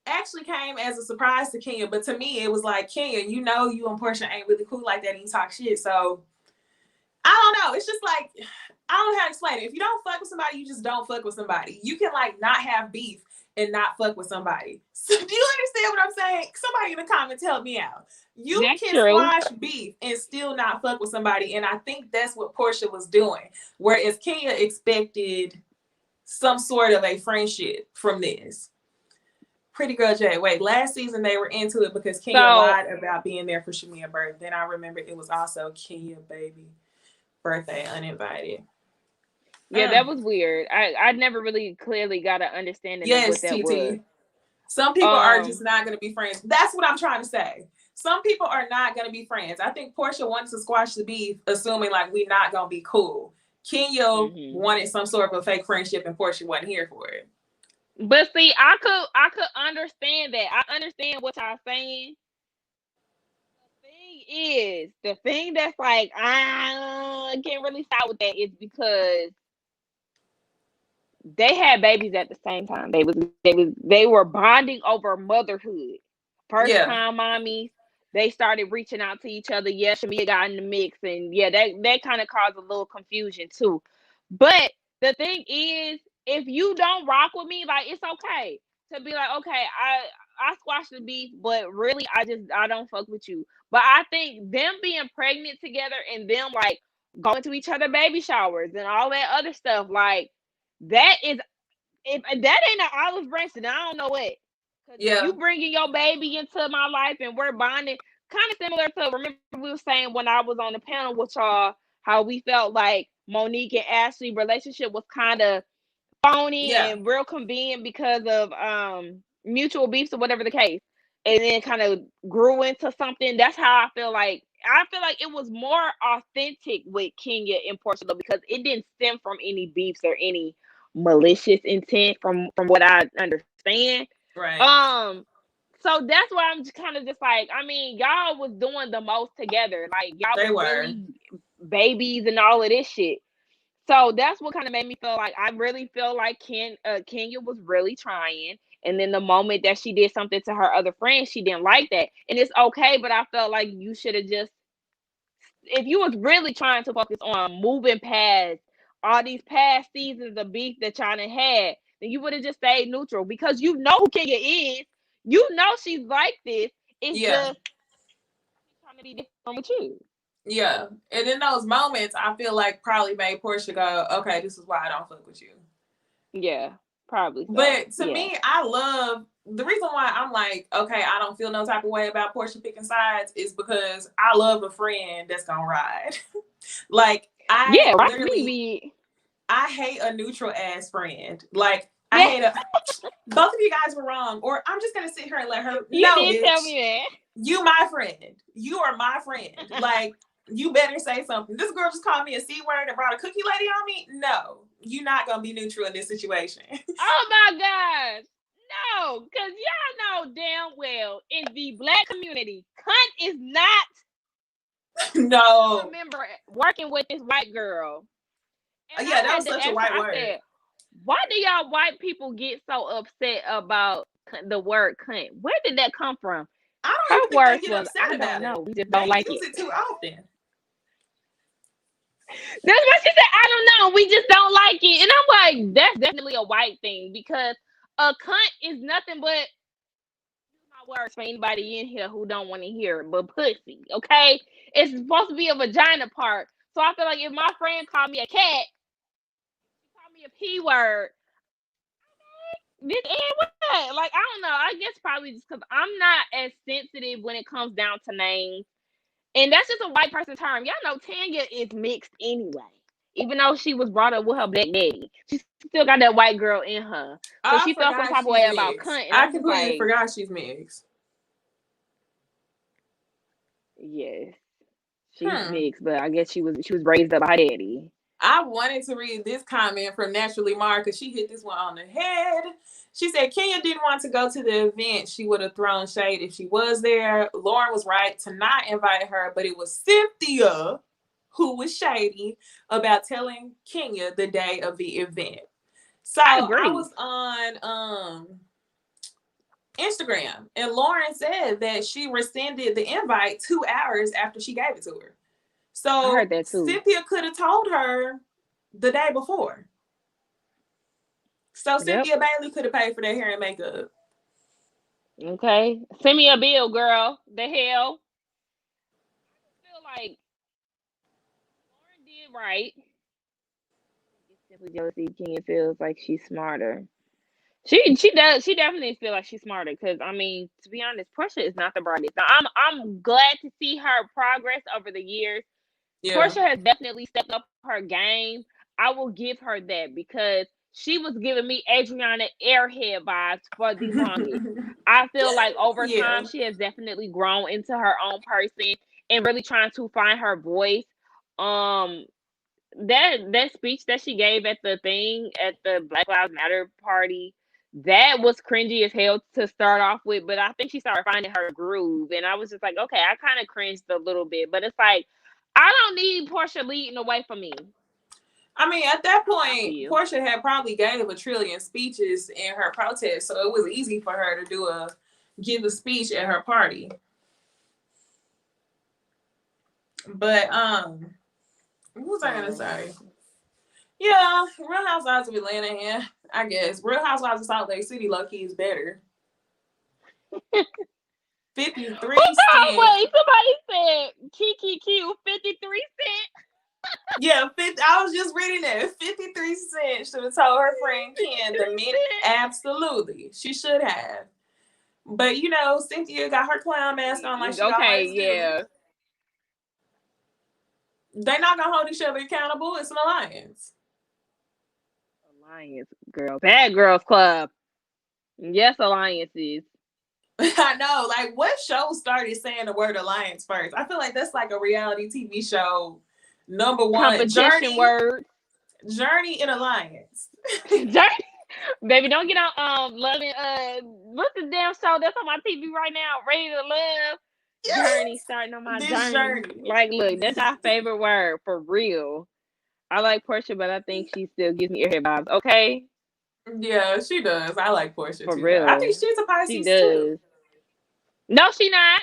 actually came as a surprise to Kenya. But to me, it was like, Kenya, you know you and Portia ain't really cool like that and you talk shit. So I don't know. It's just like, I don't know how to explain it. If you don't fuck with somebody, you just don't fuck with somebody. You can like not have beef and not fuck with somebody. So do you understand what I'm saying? Somebody in the comments help me out. You That's can true. squash beef and still not fuck with somebody. And I think that's what Portia was doing. Whereas Kenya expected some sort of a friendship from this. Pretty Girl J. Wait, last season they were into it because Kenya lied about being there for Shamia's birthday. Then I remember it was also Kenya baby birthday uninvited. Yeah, that was weird. I never really clearly got an understanding of what that was. Some people are just not going to be friends. That's what I'm trying to say. Some people are not going to be friends. I think Portia wanted to squash the beef, assuming like we're not going to be cool. Kenya wanted some sort of a fake friendship, and Portia wasn't here for it. But see, I could understand that. I understand what y'all saying. The thing that's like I can't really side with that is because they had babies at the same time. They were bonding over motherhood. First time mommies. They started reaching out to each other. Yeah, Shamia got in the mix, and yeah, that kind of caused a little confusion too. But the thing is, if you don't rock with me, like it's okay to be like, okay, I squashed the beef, but really I don't fuck with you. But I think them being pregnant together and them like going to each other baby showers and all that other stuff, like that is, if that ain't an olive branch, then I don't know what. Because if you bringing your baby into my life and we're bonding, kind of similar to, remember we were saying when I was on the panel with y'all, how we felt like Monique and Ashley relationship was kind of phony and real convenient because of mutual beefs or whatever the case, and then kind of grew into something. That's how I feel like. I feel like it was more authentic with Kenya and Portia because it didn't stem from any beefs or any malicious intent from what I understand. Right. So that's why I'm just kind of just like, I mean, y'all was doing the most together. Like y'all was really babies and all of this shit. So that's what kind of made me feel like I really feel like Kenya was really trying. And then the moment that she did something to her other friends, she didn't like that. And it's okay, but I felt like you should have just, if you was really trying to focus on moving past all these past seasons of beef that y'all done had, then you would have just stayed neutral because you know who Kenya is. You know she's like this. It's just she's trying to be different with you. Yeah. And in those moments, I feel like probably made Portia go, okay, this is why I don't fuck with you. Yeah, probably so. But to me, I love the reason why I'm like, okay, I don't feel no type of way about Portia picking sides is because I love a friend that's gonna ride. Like I Yeah, right. literally, Me. I hate a neutral ass friend. Like I Yeah, hate a. Both of you guys were wrong, or I'm just gonna sit here and let her. you No, did tell bitch, me that. you my friend. You are my friend. Like you better say something. This girl just called me a C word and brought a cookie lady on me. No, you're not gonna be neutral in this situation. Oh my gosh. No, because y'all know damn well in the black community, cunt is not. I No. remember working with this white girl, and Yeah, I that had was to such a ask her, white I word. said, why do y'all white people get so upset about the word cunt? Where did that come from? I don't even Her think they words get was, upset I don't about it. know. We just They don't like use it. it too often. That's what she said. I don't know. We just don't like it. And I'm like, that's definitely a white thing because a cunt is nothing but my words for anybody in here who don't want to hear it, but pussy. Okay, it's supposed to be a vagina part. So I feel like if my friend called me a cat, called me a p word, this and what? Like I don't know. I guess probably just because I'm not as sensitive when it comes down to names. And that's just a white person term. Y'all know Tanya is mixed anyway. Even though she was brought up with her black daddy, she still got that white girl in her. So I she felt some forgot type of she's way about mixed. cunt, and I I'm just completely like, forgot she's mixed. yes, she's Hmm. mixed, but I guess she was raised up by her daddy. I wanted to read this comment from Naturally Mar because she hit this one on the head. She said Kenya didn't want to go to the event. She would have thrown shade if she was there. Lauren was right to not invite her, but it was Cynthia who was shady about telling Kenya the day of the event. So I I agree. was on Instagram, and Lauren said that she rescinded the invite 2 hours after she gave it to her. I heard So that too. Cynthia could have told her the day before. So Yep. Cynthia Bailey could have paid for their hair and makeup. Okay. Send me a bill, girl. The hell. I feel like Lauren did right. It's simply jealousy. Kenya feels like she's smarter. She does. She definitely feel like she's smarter. Because I mean, to be honest, Portia is not the brightest. Now I'm glad to see her progress over the years. Yeah. Portia has definitely stepped up her game. I will give her that because she was giving me Adriana Airhead vibes for the longest. I feel like over Yeah. time she has definitely grown into her own person and really trying to find her voice. Um, that speech that she gave at the thing at the Black Lives Matter party, that was cringy as hell to start off with, but I think she started finding her groove, and I was just like, okay, I kind of cringed a little bit, but it's like I don't need Portia leading away from me. I mean, at that How I point, feel. Portia had probably gave a trillion speeches in her protest, so it was easy for her to give a speech at her party. But what was I gonna say? Yeah, Real Housewives of Atlanta, yeah, I guess. Real Housewives of Salt Lake City, low key is better. 53 Oh cent. wait, somebody said Kiki Q 53 cents. Yeah, 50, I was just reading that. 53 cents should have told her friend Ken the minute. 53 Absolutely. She should have. But you know, Cynthia got her clown mask on like cents. she Okay, always do. yeah. They not gonna hold each other accountable. It's an alliance. Alliance girl. Bad Girls Club. Yes, alliances. I know. Like, what show started saying the word alliance first? I feel like that's like a reality TV show. Number one, Competition Journey, word. Journey and Alliance. Journey. Baby, don't get on loving what's the damn show that's on my TV right now? Ready to Love. Journey, Yes, starting on my this journey. journey. Like, look, that's our favorite word for real. I like Portia, but I think she still gives me airhead vibes. Okay, Yeah, she does. I like Portia for too, though. I think real, she's a she Pisces too. does. No, she not.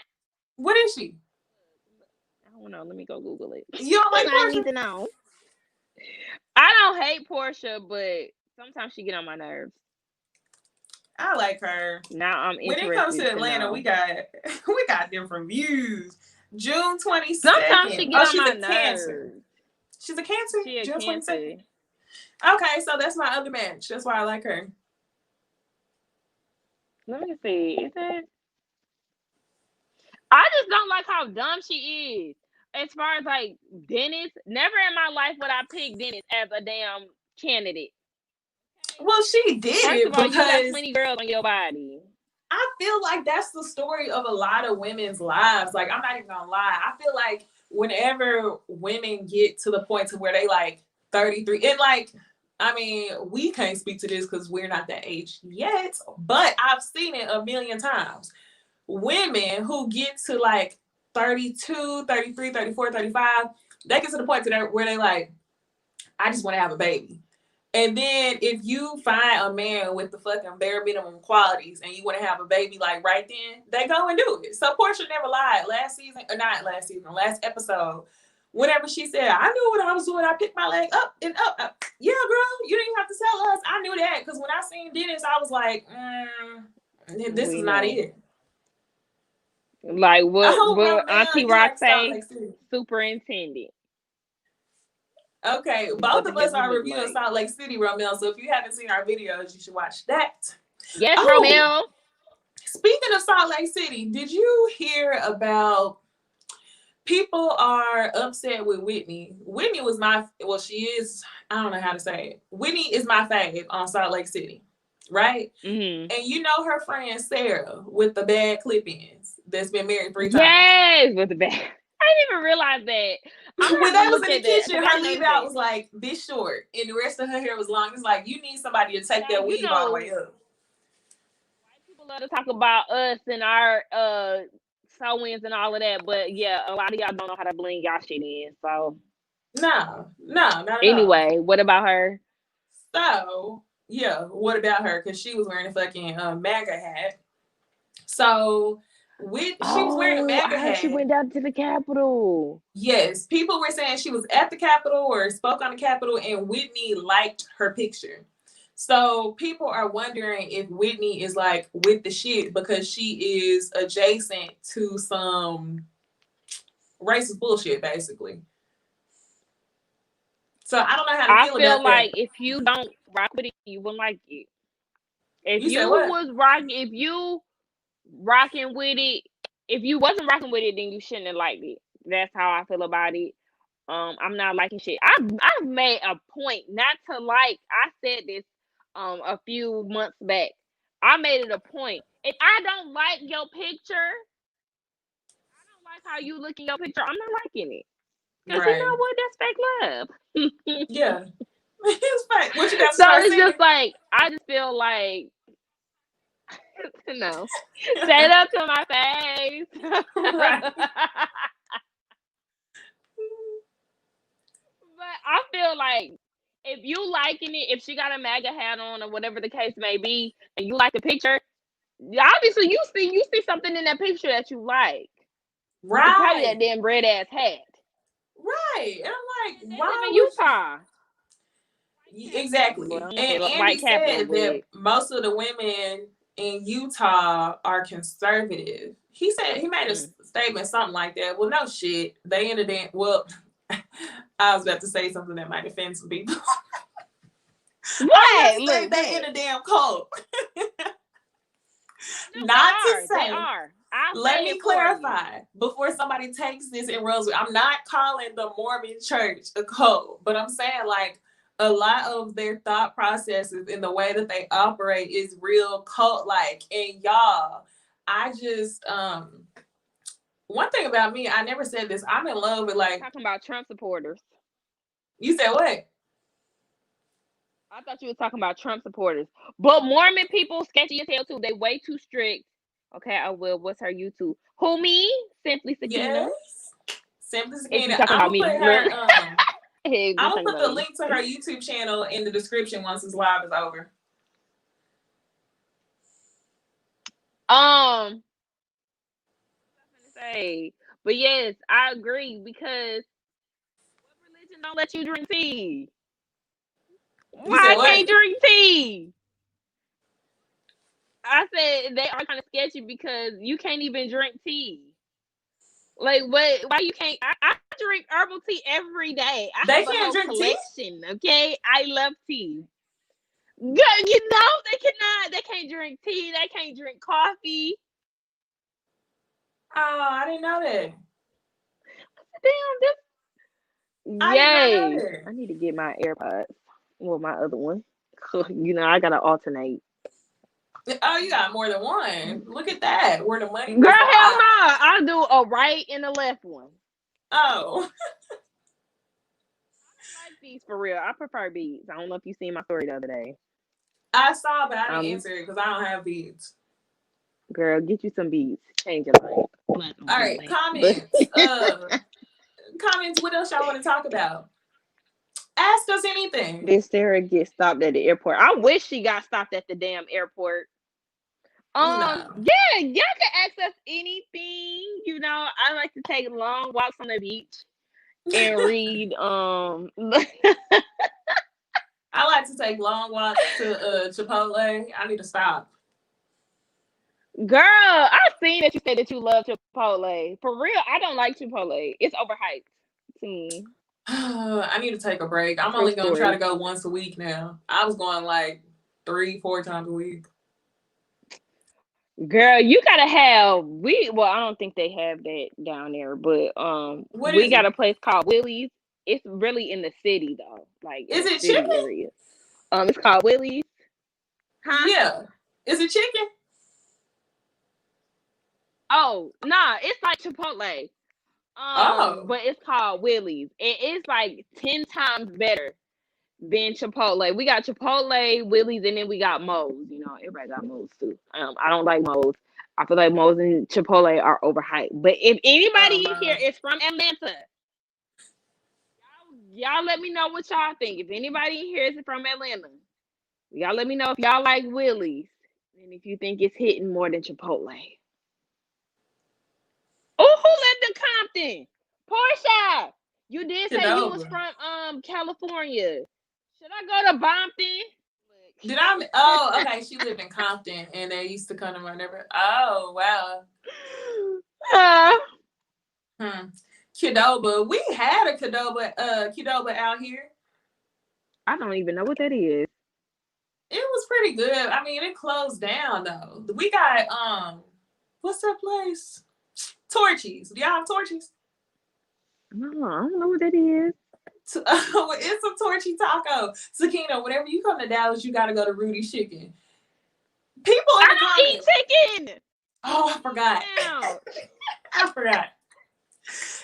What is she? I don't know. Let me go Google it. You don't like Because I Portia? need to know. I don't hate Portia, but sometimes she get on my nerves. I like her. Now I'm When it comes interested to to Atlanta, we know. got we got different views. June Sometimes 22nd. she get Oh, on she's my a Cancer. nerves. She's a Cancer. She a June 22nd. Cancer. Okay, so that's my other match. That's why I like her. Let me see. Is it? I just don't like how dumb she is. As far as like Dennis, never in my life would I pick Dennis as a damn candidate. Well, she First did of all, you got because 20 girls on your body. I feel like that's the story of a lot of women's lives. Like, I'm not even gonna lie. I feel like whenever women get to the point to where they like 33, and like, I mean, we can't speak to this because we're not that age yet, but I've seen it a million times. Women who get to like 32, 33, 34, 35, they get to the point where they like, I just want to have a baby. And then if you find a man with the fucking bare minimum qualities and you want to have a baby like right then, they go and do it. So Portia never lied last season, or not last season, last episode. Whenever she said, I knew what I was doing, I picked my leg up and up. Yeah, girl, you didn't have to tell us. I knew that because when I seen Dennis, I was like, this is not it. Like what Auntie Rock like say? Superintendent. Okay, both of us are reviewing Salt Lake City, Romel. So if you haven't seen our videos, you should watch that. Yes, Romel. Speaking of Salt Lake City, did you hear about people are upset with Whitney? Whitney was she is, I don't know how to say it. Whitney is my fave on Salt Lake City, right? Mm-hmm. And you know her friend Sarah with the bad clip-ins that's been married 3 times. Yes, with the bad. I didn't even realize that. When they was in the kitchen, her leave out was like this short, and the rest of her hair was long. It's like you need somebody to take their weave all the way up. White people love to talk about us and our sew-ins and all of that, but yeah, a lot of y'all don't know how to bling y'all shit in. So no, not at anyway, what about her? So yeah, what about her? Because she was wearing a fucking MAGA hat. So. She was wearing a MAGA hat. She went down to the Capitol. Yes, people were saying she was at the Capitol or spoke on the Capitol, and Whitney liked her picture. So people are wondering if Whitney is like with the shit because she is adjacent to some racist bullshit, basically. So I don't know how to feel about that. I feel like if you don't rock with it, you wouldn't like it. If you rocking with it, if you wasn't rocking with it, then you shouldn't have liked it. That's how I feel about it. I'm not liking shit. I've made a point not to like. I said this a few months back. I made it a point. If I don't like your picture, I don't like how you look in your picture, I'm not liking it. Because you know what? That's fake love. Yeah. It's fake. What you got to so it's just like, I just feel like, no. Say that to my face. Right. But I feel like if you liking it, if she got a MAGA hat on or whatever the case may be, and you like the picture, obviously you see something in that picture that you like. Right. It's probably that damn red ass hat. Right. And I'm like, why in Utah? Exactly. And Andy said that most of the women in Utah are conservative. He said he made a statement something like that. Well, no shit. They in the damn. Well, I was about to say something that might offend some people. What? Look, they in a damn cult. Not to say. They are. Let me clarify before somebody takes this and runs with. I'm not calling the Mormon Church a cult, but I'm saying like a lot of their thought processes and the way that they operate is real cult-like. And y'all, I just one thing about me, I never said this. I'm in love with like talking about Trump supporters. You said what? I thought you were talking about Trump supporters. But Mormon people sketchy as hell too. They way too strict. Okay, I will. What's her YouTube? Who, me? Simply Sakina. Yes. Simply Sakina. I'm gonna put the link to her YouTube channel in the description once this live is over. But yes, I agree because what religion don't let you drink tea? Why I can't drink tea? I said they are kind of sketchy because you can't even drink tea. Like what? Why you can't? I drink herbal tea every day. They can't drink tea. Okay, I love tea. You know they cannot. They can't drink tea. They can't drink coffee. Oh, I didn't know that. Damn, this. I did not know Yay! that. I need to get my AirPods. Well, my other one. I gotta alternate. Oh, you got more than one. Look at that. Where the money Girl, hell resides. no! I'll do a right and a left one. Oh. I like these for real. I prefer beads. I don't know if you seen my story the other day. I saw, but I didn't answer it because I don't have beads. Girl, get you some beads. Change your life. All right, comments. Comments. What else y'all want to talk about? Ask us anything. Did Sarah get stopped at the airport? I wish she got stopped at the damn airport. No. Yeah, y'all can ask us anything. I like to take long walks on the beach and read. I like to take long walks to Chipotle. I need to stop. Girl, I've seen that you say that you love Chipotle. For real, I don't like Chipotle. It's overhyped to me. I need to take a break. I'm only going to try to go once a week now. I was going like 3-4 times a week. Girl, you gotta have I don't think they have that down there, but we got a place called Willie's. It's really in the city though. Like is it city chicken? area. It's called Willie's. Huh? Yeah. Is it chicken? Oh, nah, it's like Chipotle. But it's called Willie's. And it's like 10 times better than Chipotle. We got Chipotle, Willie's, and then we got Moe's. Everybody got Moe's too. I don't like Moe's. I feel like Moe's and Chipotle are overhyped. But if anybody here is from Atlanta, y'all let me know what y'all think. If anybody here is from Atlanta, y'all let me know if y'all like Willie's and if you think it's hitting more than Chipotle. Oh, who lived in Compton? Portia, you did say you was from California. Should I go to Bompton? Did I? Oh, okay. She lived in Compton, and they used to come to my neighborhood. Oh, wow. Qdoba. We had a Qdoba out here. I don't even know what that is. It was pretty good. I mean, it closed down though. We got what's that place? Torchies. Do y'all have Torchies? No, I don't know what that is. It's a Torchy taco. Sakina, whenever you come to Dallas, you gotta go to Rudy's Chicken. People in the comments. I don't eat chicken. Oh, I forgot. I forgot.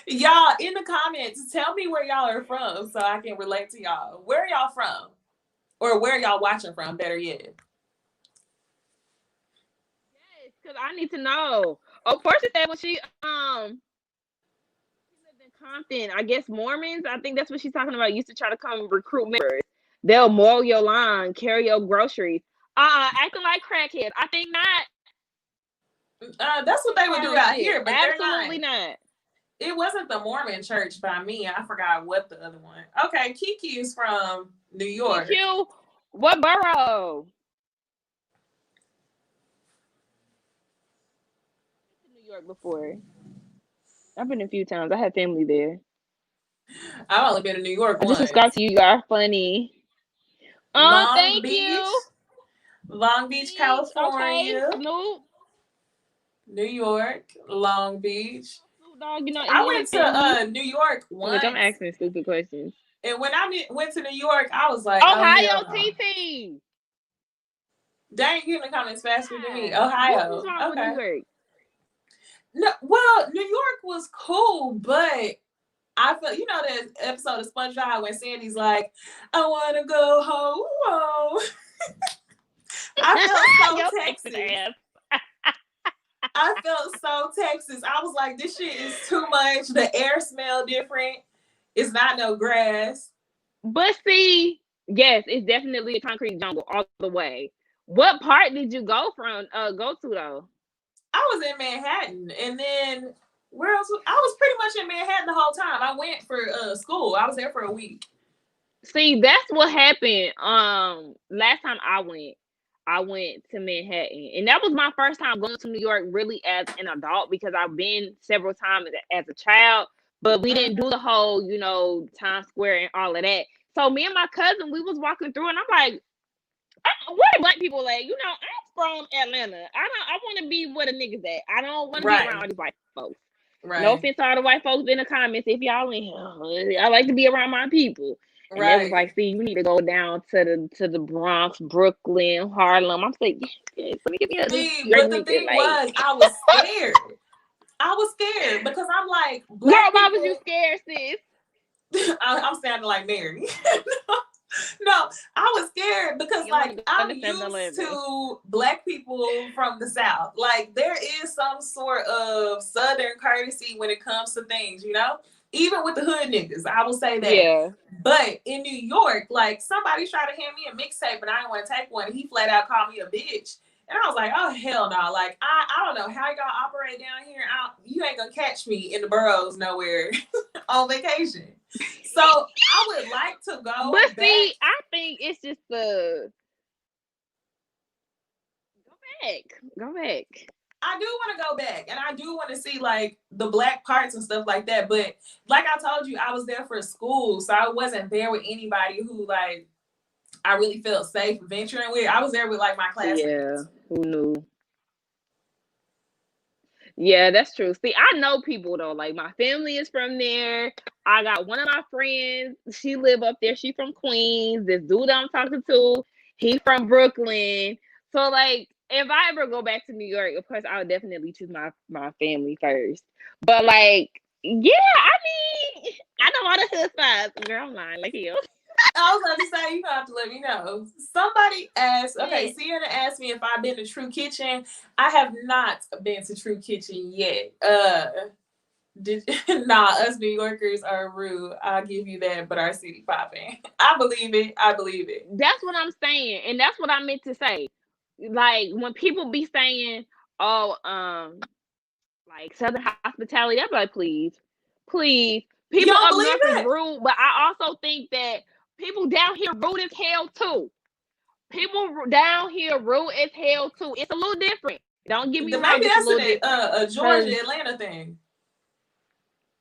Y'all in the comments, tell me where y'all are from so I can relate to y'all. Where are y'all from? Or where y'all watching from, better yet? Yes, because I need to know. Of course, it said when she lived in Compton. I guess Mormons, I think that's what she's talking about, used to try to come recruit members. They'll mow your lawn, carry your groceries. Acting like crackheads. I think not. That's what they would do out here, but absolutely not. It wasn't the Mormon church by me. I forgot what the other one. Okay, Kiki is from New York. Kiki, what borough? I've been to New York before. I've been a few times. I had family there. I've only been to New York once. I just subscribe to you. You are funny. Long Beach. Long Beach, California. Okay. Snoop. New York, Long Beach. Dog, I went to New York once. I'm asking stupid questions. And when I went to New York, I was like, Ohio, TT. Dang, you in the comments faster than me. Ohio. What's wrong with New York? No, well, New York was cool, but I felt, that episode of SpongeBob when Sandy's like, I want to go home. I felt so Texas. I felt so Texas. I was like, this shit is too much. The air smell different. It's not no grass. But see, yes, it's definitely a concrete jungle all the way. What part did you go to though? I was in Manhattan, and then where else? I was pretty much in Manhattan the whole time. I went for school. I was there for a week. See, that's what happened. Last time I went to Manhattan, and that was my first time going to New York really as an adult, because I've been several times as a child, but we didn't do the whole, Times Square and all of that. So me and my cousin, we was walking through, and I'm like, where black people at? You know, I'm from Atlanta. I want to be where the niggas at. I don't want to be around all Right. these white folks. No Right. offense to all the white folks in the comments. If y'all in here, I like to be around my people. And they was Right. like, see, you need to go down to the Bronx, Brooklyn, Harlem. I'm saying, yes, let me give me a See, great but the weekend. thing Like, was, I was scared. I was scared because I'm like, girl, black why was you people. scared, sis? I'm sounding like Mary. No, I was scared because You want like to go I'm to 7-Eleven. used to black people from the South. Like there is some sort of Southern courtesy when it comes to things, you know? Even with the hood niggas, I will say that. Yeah. But in New York, like somebody tried to hand me a mixtape, but I didn't want to take one. And he flat out called me a bitch. And I was like, oh hell no. Like I don't know how y'all operate down here. You ain't gonna catch me in the boroughs nowhere on vacation. So I would like to go But back. see, I think it's just the go back. I do want to go back and I do want to see like the black parts and stuff like that. But like I told you, I was there for school. So I wasn't there with anybody who like I really felt safe venturing with. I was there with like my Yeah, classmates. who knew? Yeah, that's true. See, I know people though. Like my family is from there. I got one of my friends. She live up there. She from Queens. This dude I'm talking to, he from Brooklyn. So like, if I ever go back to New York, of course I'll definitely choose my family first. But like, yeah, I mean, I know all the hood spots. Girl, I'm lying. Like you. I was about to say, you have to let me know. Somebody asked, okay, Yeah. Sienna asked me if I've been to True Kitchen. I have not been to True Kitchen yet. Nah, us New Yorkers are rude. I'll give you that, but our city popping. I believe it. I believe it. That's what I'm saying, and that's what I meant to say. Like when people be saying, "Oh, like Southern hospitality," I'm like, please. You People don't up believe north is that? rude, but I also think that people down here rude as hell too. People down here rude as hell too. It's a little different. Don't get me Maybe wrong, it's a that's little different. a Cause Georgia Atlanta thing.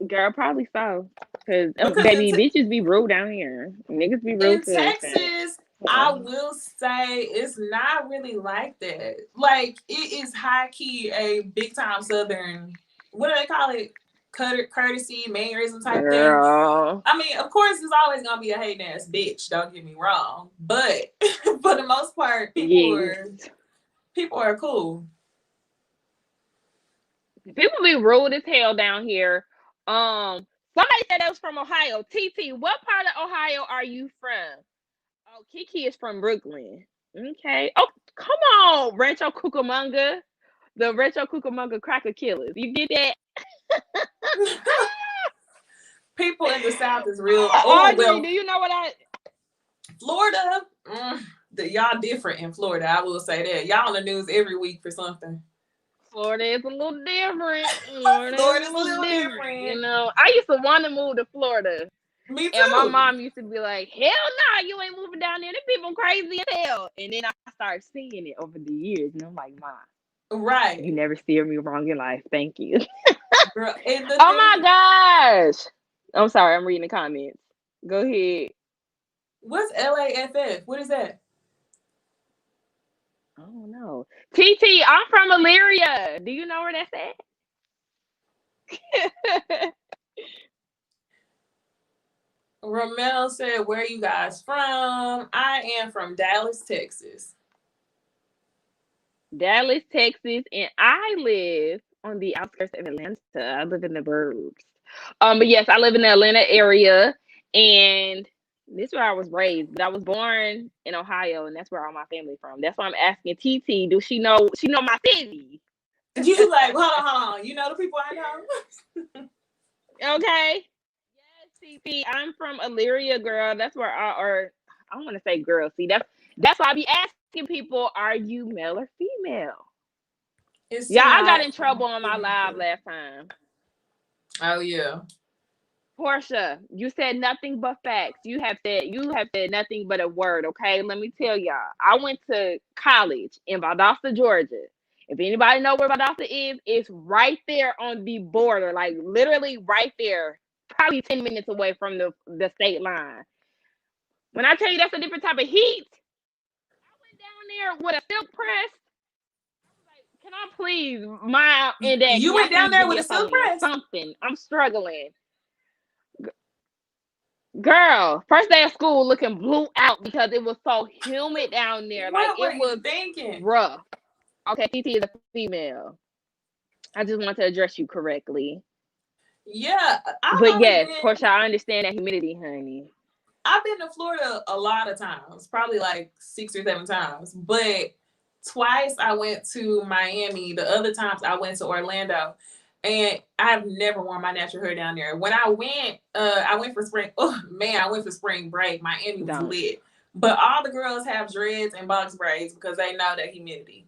girl, probably so. Cause Because baby, bitches be rude down here. Niggas be rude in too. Texas, I So. will say it's not really like that. Like it is high key a big time Southern. What do they call it? Courtesy, mannerism type thing. Girl. I mean, of course, there's always gonna be a hating ass bitch. Don't get me wrong, but for the most part, Yes. people are cool. People be rude as hell down here. Somebody said that was from Ohio. TT, what part of Ohio are you from? Oh, Kiki is from Brooklyn. Okay. Oh, come on, Rancho Cucamonga. The Rancho Cucamonga cracker killers. You get that? People in the South is real. Oh Audrey, well, do you know what I Florida. Y'all different in Florida. I will say that. Y'all on the news every week for something. Florida is a little different. Florida is a Florida's a little little different. different. You know, I used to want to move to Florida. Me And my too. mom used to be like, hell no, you ain't moving down there. The people crazy as hell. And then I started seeing it over the years. And I'm like, Mom, you Right. never steered me wrong in life. Thank you. Girl, and the Oh my thing, gosh. I'm sorry, I'm reading the comments. Go ahead. what's LAFF? What is that? I don't know. TT, I'm from Elyria. Do you know where that's at? Ramel said, where are you guys from? I am from Dallas, Texas. Dallas, Texas, and I live on the outskirts of Atlanta. I live in the burbs. But yes, I live in the Atlanta area, and this is where I was raised. But I was born in Ohio, and that's where all my family from. That's why I'm asking TT. Do she know? She know my city? You like, hold on. You know the people I know? Okay. Yes, TT. I'm from Elyria, girl. That's where or I don't want to say girl. See, that's why I be asking people, are you male or female? It's Yeah, too I got hot in for trouble on my me. live last time. Oh yeah. Portia, you said nothing but facts. You have said nothing but a word. Okay, let me tell y'all. I went to college in Valdosta, Georgia. If anybody know where Valdosta is, it's right there on the border, like literally right there, probably 10 minutes away from the state line. When I tell you that's a different type of heat, I went there with a silk press. Can I please, my and dad, You can y'all went down please there give me with a a silk phone? press. Something. I'm struggling. Girl, first day of school looking blue out because it was so humid down there. Like What were it you was thinking? rough. Okay, TT is a female. I just want to address you correctly. Yeah, But yes, Portia, I understand that humidity, honey. I've been to Florida a lot of times, probably like 6 or 7 times, but twice I went to Miami. The other times I went to Orlando, and I've never worn my natural hair down there. When I went for spring. Oh man, I went for spring break. Miami was Don't. lit, but all the girls have dreads and box braids because they know that humidity.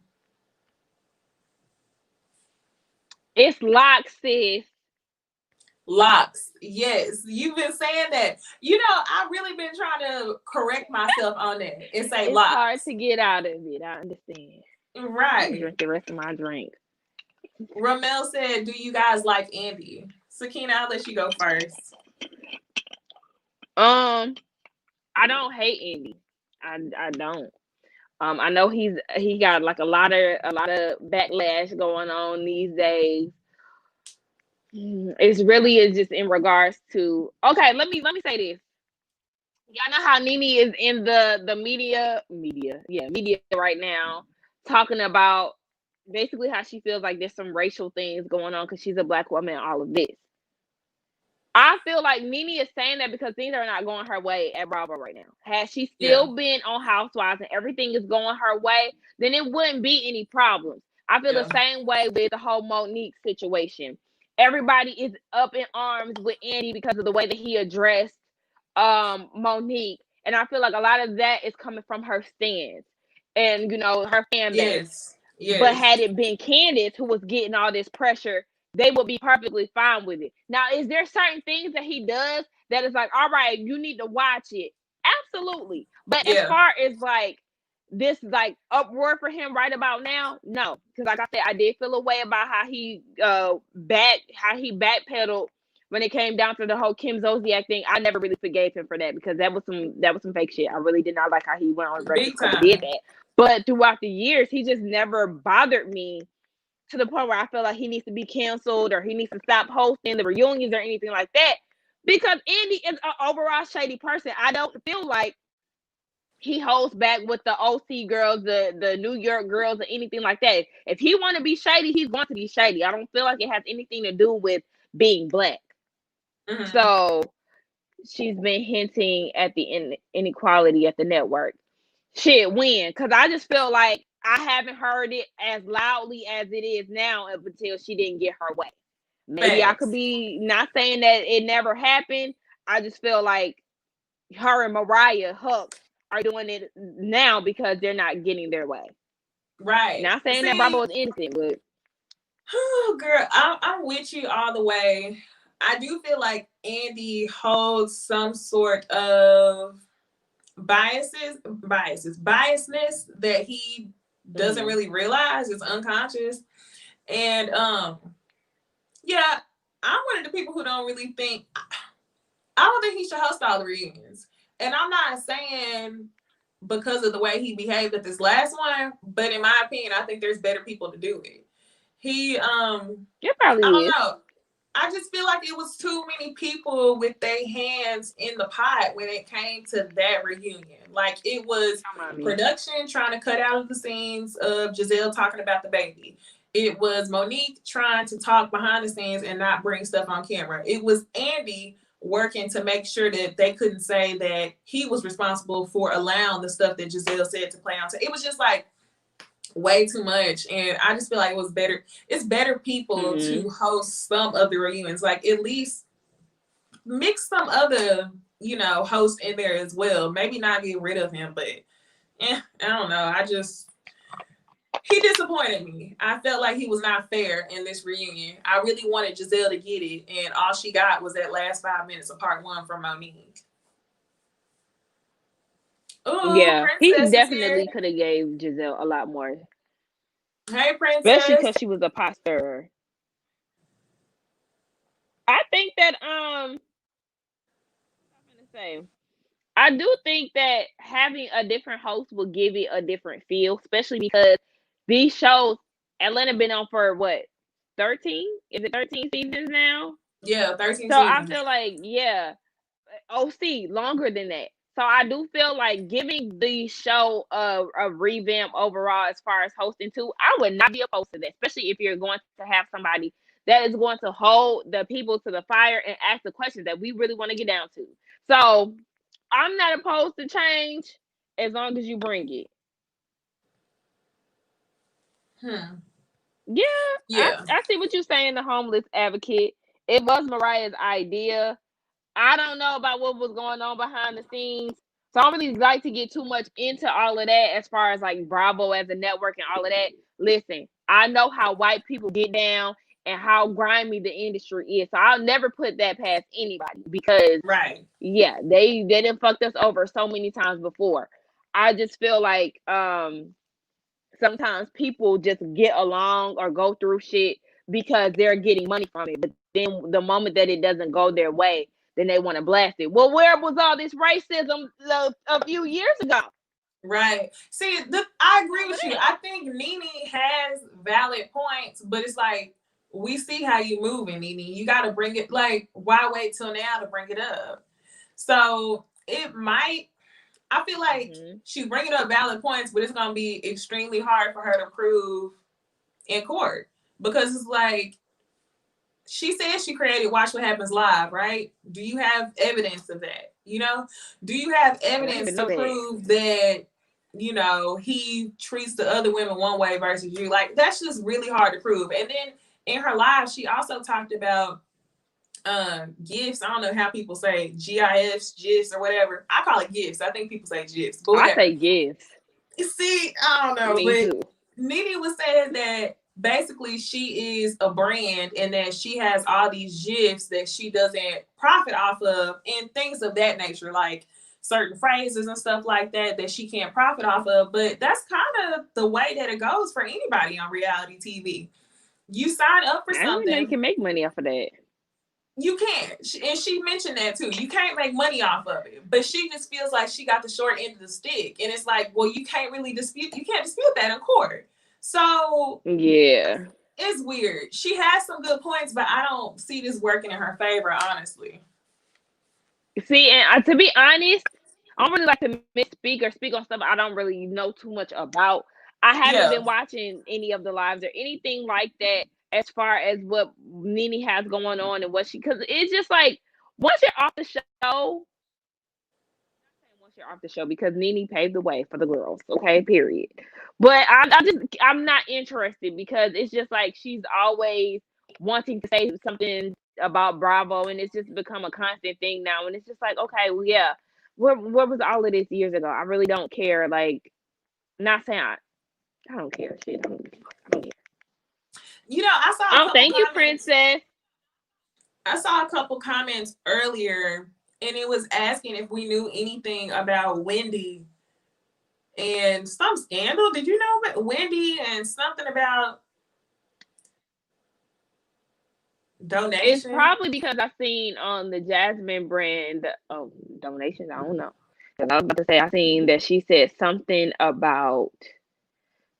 It's locked, sis. Locks, yes, you've been saying that. I've really been trying to correct myself on that and say It's hard locks. to get out of it. I understand. I'm gonna Right. drink the rest of my drink. Ramel said, "Do you guys like Andy?" Sakina, I'll let you go first. I don't hate Andy. I don't. I know he got like a lot of backlash going on these days. It's really is just in regards to okay. Let me say this. Y'all know how Nene is in the media right now, talking about basically how she feels like there's some racial things going on because she's a black woman and all of this. I feel like Nene is saying that because things are not going her way at Bravo right now. Had she Yeah, still been on Housewives and everything is going her way, then it wouldn't be any problems. I feel the yeah, same way with the whole Monique situation. Everybody is up in arms with Andy because of the way that he addressed Monique. And I feel like a lot of that is coming from her stance and her fan base. yes, But yes, had it been Candace who was getting all this pressure, they would be perfectly fine with it. Now, is there certain things that he does that is like, all right, you need to watch it? Absolutely. But as yeah, far as like this like uproar for him right about now, no. Because like I said, I did feel a way about how he backpedaled when it came down to the whole Kim Zolciak thing. I never really forgave him for that because that was some fake shit. I really did not like how he went on Breakfast big Club and did time. that. But throughout the years, he just never bothered me to the point where I feel like he needs to be canceled or he needs to stop hosting the reunions or anything like that. Because Andy is an overall shady person. I don't feel like he holds back with the OC girls, the New York girls, or anything like that. If he want to be shady, he's going to be shady. I don't feel like it has anything to do with being black. Hmm. So she's been hinting at the inequality at the network. Shit, when? Because I just feel like I haven't heard it as loudly as it is now up until she didn't get her way. Maybe I could Facts. be not saying that it never happened. I just feel like her and Mariah Huck are doing it now because they're not getting their way. Right. Not saying that Bravo See, is innocent, but girl, I'm with you all the way. I do feel like Andy holds some sort of biasness that he doesn't mm-hmm. really realize is unconscious. And yeah, I'm one of the people who don't really think. I don't think he should host all the reunions. And I'm not saying because of the way he behaved at this last one, but in my opinion, I think there's better people to do it. He It I probably don't is. know. I just feel like it was too many people with their hands in the pot when it came to that reunion. Like it was Don't mind me. production trying to cut out of the scenes of Giselle talking about the baby. It was Monique trying to talk behind the scenes and not bring stuff on camera. It was Andy working to make sure that they couldn't say that he was responsible for allowing the stuff that Giselle said to play on. So it was just like way too much, and I just feel like it's better people Mm-hmm. to host some of the reunions, like at least mix some other host in there as well, maybe not get rid of him, but I don't know, he disappointed me. I felt like he was not fair in this reunion. I really wanted Giselle to get it, and all she got was that last 5 minutes of part one from Monique. Ooh, Yeah, he Princess is here. definitely could have gave Giselle a lot more, Hey, especially Princess. because she was a pot stirrer. I think that I'm gonna say I do think that having a different host will give it a different feel, especially because these shows, Atlanta been on for what, 13? Is it 13 seasons now? Yeah, 13 So I seasons. feel like, yeah, OC longer than that. So I do feel like giving the show a revamp overall as far as hosting too. I would not be opposed to that, especially if you're going to have somebody that is going to hold the people to the fire and ask the questions that we really want to get down to. So I'm not opposed to change as long as you bring it. Hmm. Yeah, Yeah. I see what you're saying, the homeless advocate. It was Mariah's idea. I don't know about what was going on behind the scenes. So I don't really like to get too much into all of that as far as like Bravo as a network and all of that. Listen, I know how white people get down and how grimy the industry is. So I'll never put that past anybody because Right. yeah, they didn't fucked us over so many times before. I just feel like sometimes people just get along or go through shit because they're getting money from it. But then the moment that it doesn't go their way, then they want to blast it. Well, where was all this racism a few years ago? Right. See, I agree All of with you. that. I think Nene has valid points, but it's like we see how you moving, Nene. You got to bring it. Like, why wait till now to bring it up? So it might. I feel like Mm-hmm. she's bringing up valid points, but it's gonna be extremely hard for her to prove in court because it's like she says she created Watch What Happens Live, right? Do you have evidence of that? You know, do you have I didn't evidence even to know that. prove that, you know, he treats the other women one way versus you? Like, that's just really hard to prove. And then in her live, she also talked about gifts. I don't know how people say GIFs, GIFs, or whatever. I call it gifts. I think people say GIFs, but I whatever. say yes. See, I don't know, Me but too. Nene was saying that basically she is a brand and that she has all these gifs that she doesn't profit off of and things of that nature, like certain phrases and stuff like that that she can't profit off of. But that's kind of the way that it goes for anybody on reality TV. You sign up for I didn't even know you something, can make money off of that. you can't. And she mentioned that too. You can't make money off of it. But she just feels like she got the short end of the stick. And it's like, well, you can't really dispute, you can't dispute that in court. So Yeah. it's weird. She has some good points, but I don't see this working in her favor, honestly. See, and to be honest, I don't really like to misspeak or speak on stuff I don't really know too much about. I haven't Yeah. been watching any of the lives or anything like that as far as what Nene has going on and what she, because it's just like once you're off the show, once you're off the show because Nene paved the way for the girls, okay, period. But I'm not interested because it's just like she's always wanting to say something about Bravo, and it's just become a constant thing now. And it's just like, okay, well, yeah, where was all of this years ago? I really don't care. Like, not saying I don't care. Shit, I don't care. You know, I saw a Oh, couple thank you, comments. princess. I saw a couple comments earlier, and it was asking if we knew anything about Wendy and some scandal. Did you know about Wendy and something about It's donation? probably because I seen on the Jasmine brand donations. I don't know. Because I was about to say I seen that she said something about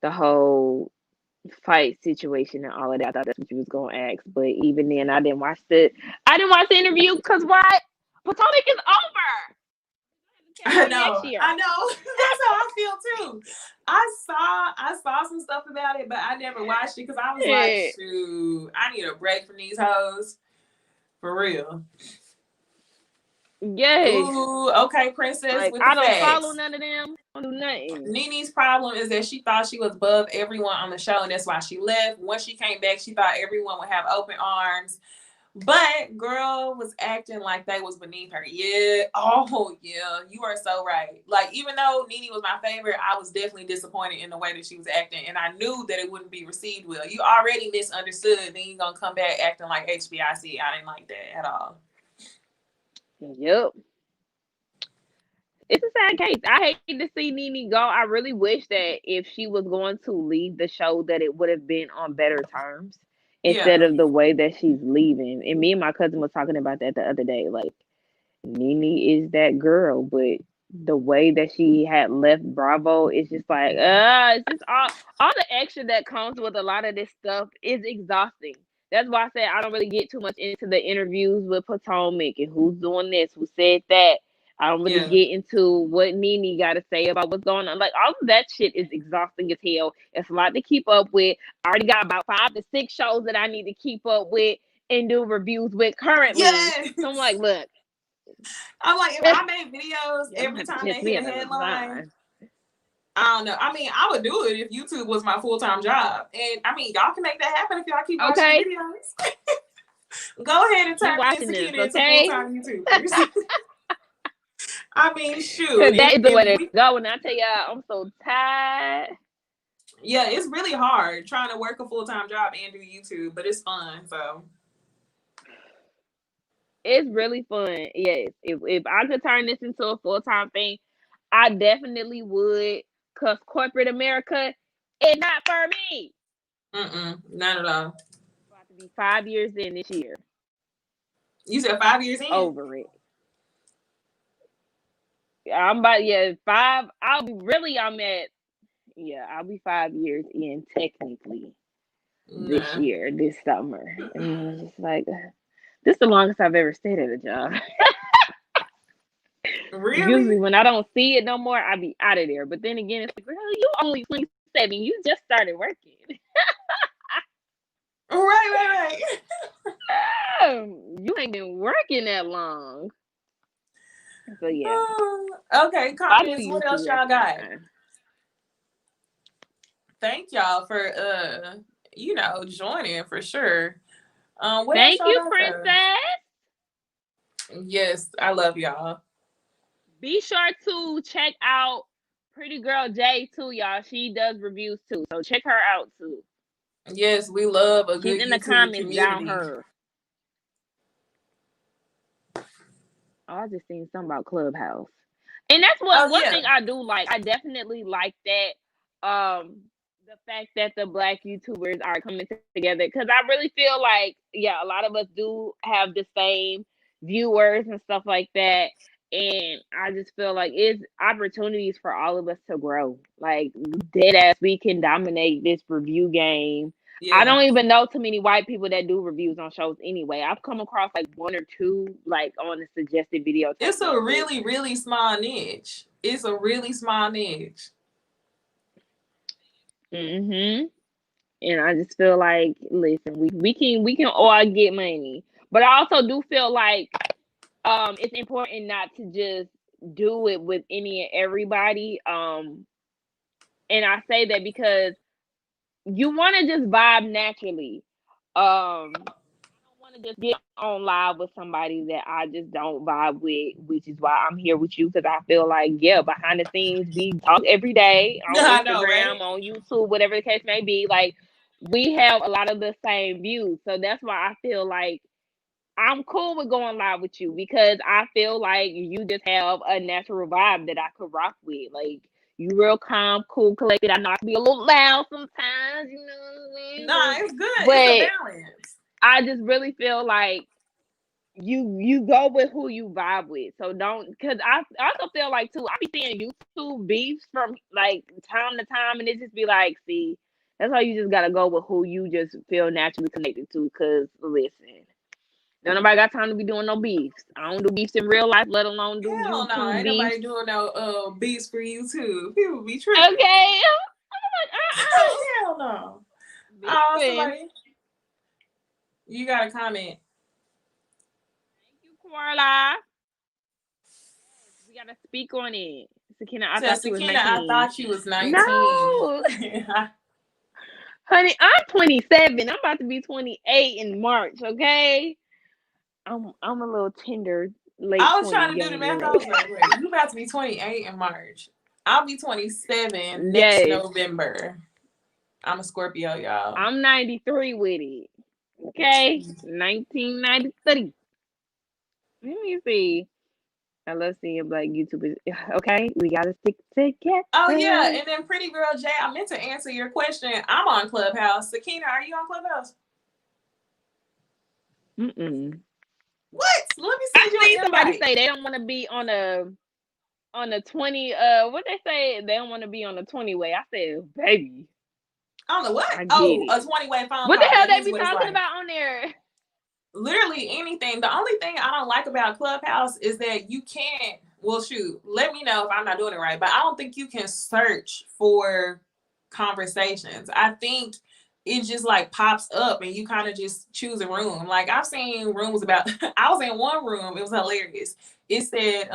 the whole fight situation and all of that. I thought that's what you was gonna ask, but even then, I didn't watch the interview because what? Potomac is over. Catch her next year. I know. That's how I feel too. I saw some stuff about it, but I never watched it because I was like, Yeah. shoot, I need a break from these hoes. For real. Yes. Ooh, okay, princess Like with the I don't follow facts. none of them. I don't do nothing. Nene's problem is that she thought she was above everyone on the show, and that's why she left. Once she came back, she thought everyone would have open arms. But girl was acting like they was beneath her. Yeah. Oh yeah. You are so right. Like, even though Nene was my favorite, I was definitely disappointed in the way that she was acting. And I knew that it wouldn't be received well. You already misunderstood, then you're gonna come back acting like HBIC. I didn't like that at all. Yep. It's a sad case. I hate to see Nene go. I really wish that if she was going to leave the show, that it would have been on better terms instead Yeah. of the way that she's leaving. And me and my cousin was talking about that the other day. Like, Nene is that girl, but the way that she had left Bravo is just like, it's just all the extra that comes with a lot of this stuff is exhausting. That's why I said I don't really get too much into the interviews with Potomac and who's doing this, who said that. I don't really Yeah. get into what Nene got to say about what's going on. Like, all of that shit is exhausting as hell. It's a lot to keep up with. I already got about 5 to 6 shows that I need to keep up with and do reviews with currently. Yes. So I'm like, look, I'm like, if I made videos y'all every have to time kiss they me hit a another headline, time. I don't know. I mean, I would do it if YouTube was my full-time job. And I mean, y'all can make that happen if y'all keep watching Okay, videos. Go ahead and keep turn me and watching this, Sakina into okay? full-time YouTubers. I mean, shoot. Because that is the way If to we, go. And I tell y'all, I'm so tired. yeah, it's really hard trying to work a full-time job and do YouTube, but it's fun. So It's really fun. Yes. If I could turn this into a full-time thing, I definitely would. Because corporate America is not for me. not at all. About to be 5 years in this year. You said 5 years in? Over it. I'm about, 5. I'll be 5 years in technically this Nah. year, this summer. And I'm just like, this is the longest I've ever stayed at a job. Really? Usually when I don't see it no more, I be out of there. But then again, it's like, girl, you only 27. You just started working. Right. You ain't been working that long. So yeah. Okay, I do comments. What else YouTube. y'all That's got? fine. Thank y'all for joining for sure. What else Thank y'all you, got though? Princess. Yes, I love y'all. Be sure to check out Pretty Girl J too, y'all. She does reviews too. So check her out too. Yes, we love a She's good in the YouTube comments down community. her. Oh, I just seen something about Clubhouse. And that's Oh one yeah. thing I do like. I definitely like that. The fact that the black YouTubers are coming together, because I really feel like, a lot of us do have the same viewers and stuff like that. And I just feel like it's opportunities for all of us to grow. Like, dead ass, we can dominate this review game. I Yeah. don't even know too many white people that do reviews on shows anyway. I've come across like 1 or 2, like on the suggested video type It's a thing. really, really small niche. It's a really small niche. And I just feel like, listen, we can all get money, but I also do feel like it's important not to just do it with any and everybody. And I say that because you want to just vibe naturally. I don't want to just get on live with somebody that I just don't vibe with, which is why I'm here with you, because I feel like, behind the scenes, we talk every day on I know, Instagram, right? on YouTube, whatever the case may be. Like, we have a lot of the same views. So that's why I feel like I'm cool with going live with you, because I feel like you just have a natural vibe that I could rock with. Like, you real calm, cool, collected. I know I can be a little loud sometimes, you know what I Nah, mean? it's good. It's a But balance. I just really feel like you go with who you vibe with. So don't, because I also feel like too, I be seeing YouTube beefs from like time to time, and it just be like, see, that's why you just gotta go with who you just feel naturally connected to. Because listen, don't nobody got time to be doing no beefs. I don't do beefs in real life, let alone do Hell no, YouTube ain't beefs. nobody doing no beats for you too. People be tripping. Okay. Hell no. Oh, Beefing. somebody, you got a comment. Thank you, Corla. We gotta speak on it. Sakina, I Says thought you was Sakina, I 19. thought she was 19. No. Honey, I'm 27. I'm about to be 28 in March, okay? I'm a little tender, late I was 20, trying to do the young math. I girl. was like, wait, you about to be 28 in March. I'll be 27 next Yes. November. I'm a Scorpio, y'all. I'm 93 with it. Okay? 1993. Let me see. I love seeing black YouTubers. Okay, we gotta stick together. Oh yeah, and then Pretty Girl J, I meant to answer your question. I'm on Clubhouse. Sakina, are you on Clubhouse? Mm-mm. What? Let me I send you seen an somebody invite. say they don't want to be on a on the 20, what they say, they don't want to be on the 20-way. I said, baby, I don't know what. I get Oh, it. a 20-way phone What the call. hell That they is be what it's talking like. about on there? Literally anything. The only thing I don't like about Clubhouse is that you can't, well, shoot, let me know if I'm not doing it right, but I don't think you can search for conversations. I think it just like pops up and you kind of just choose a room. Like I've seen rooms about, I was in one room, it was hilarious. It said,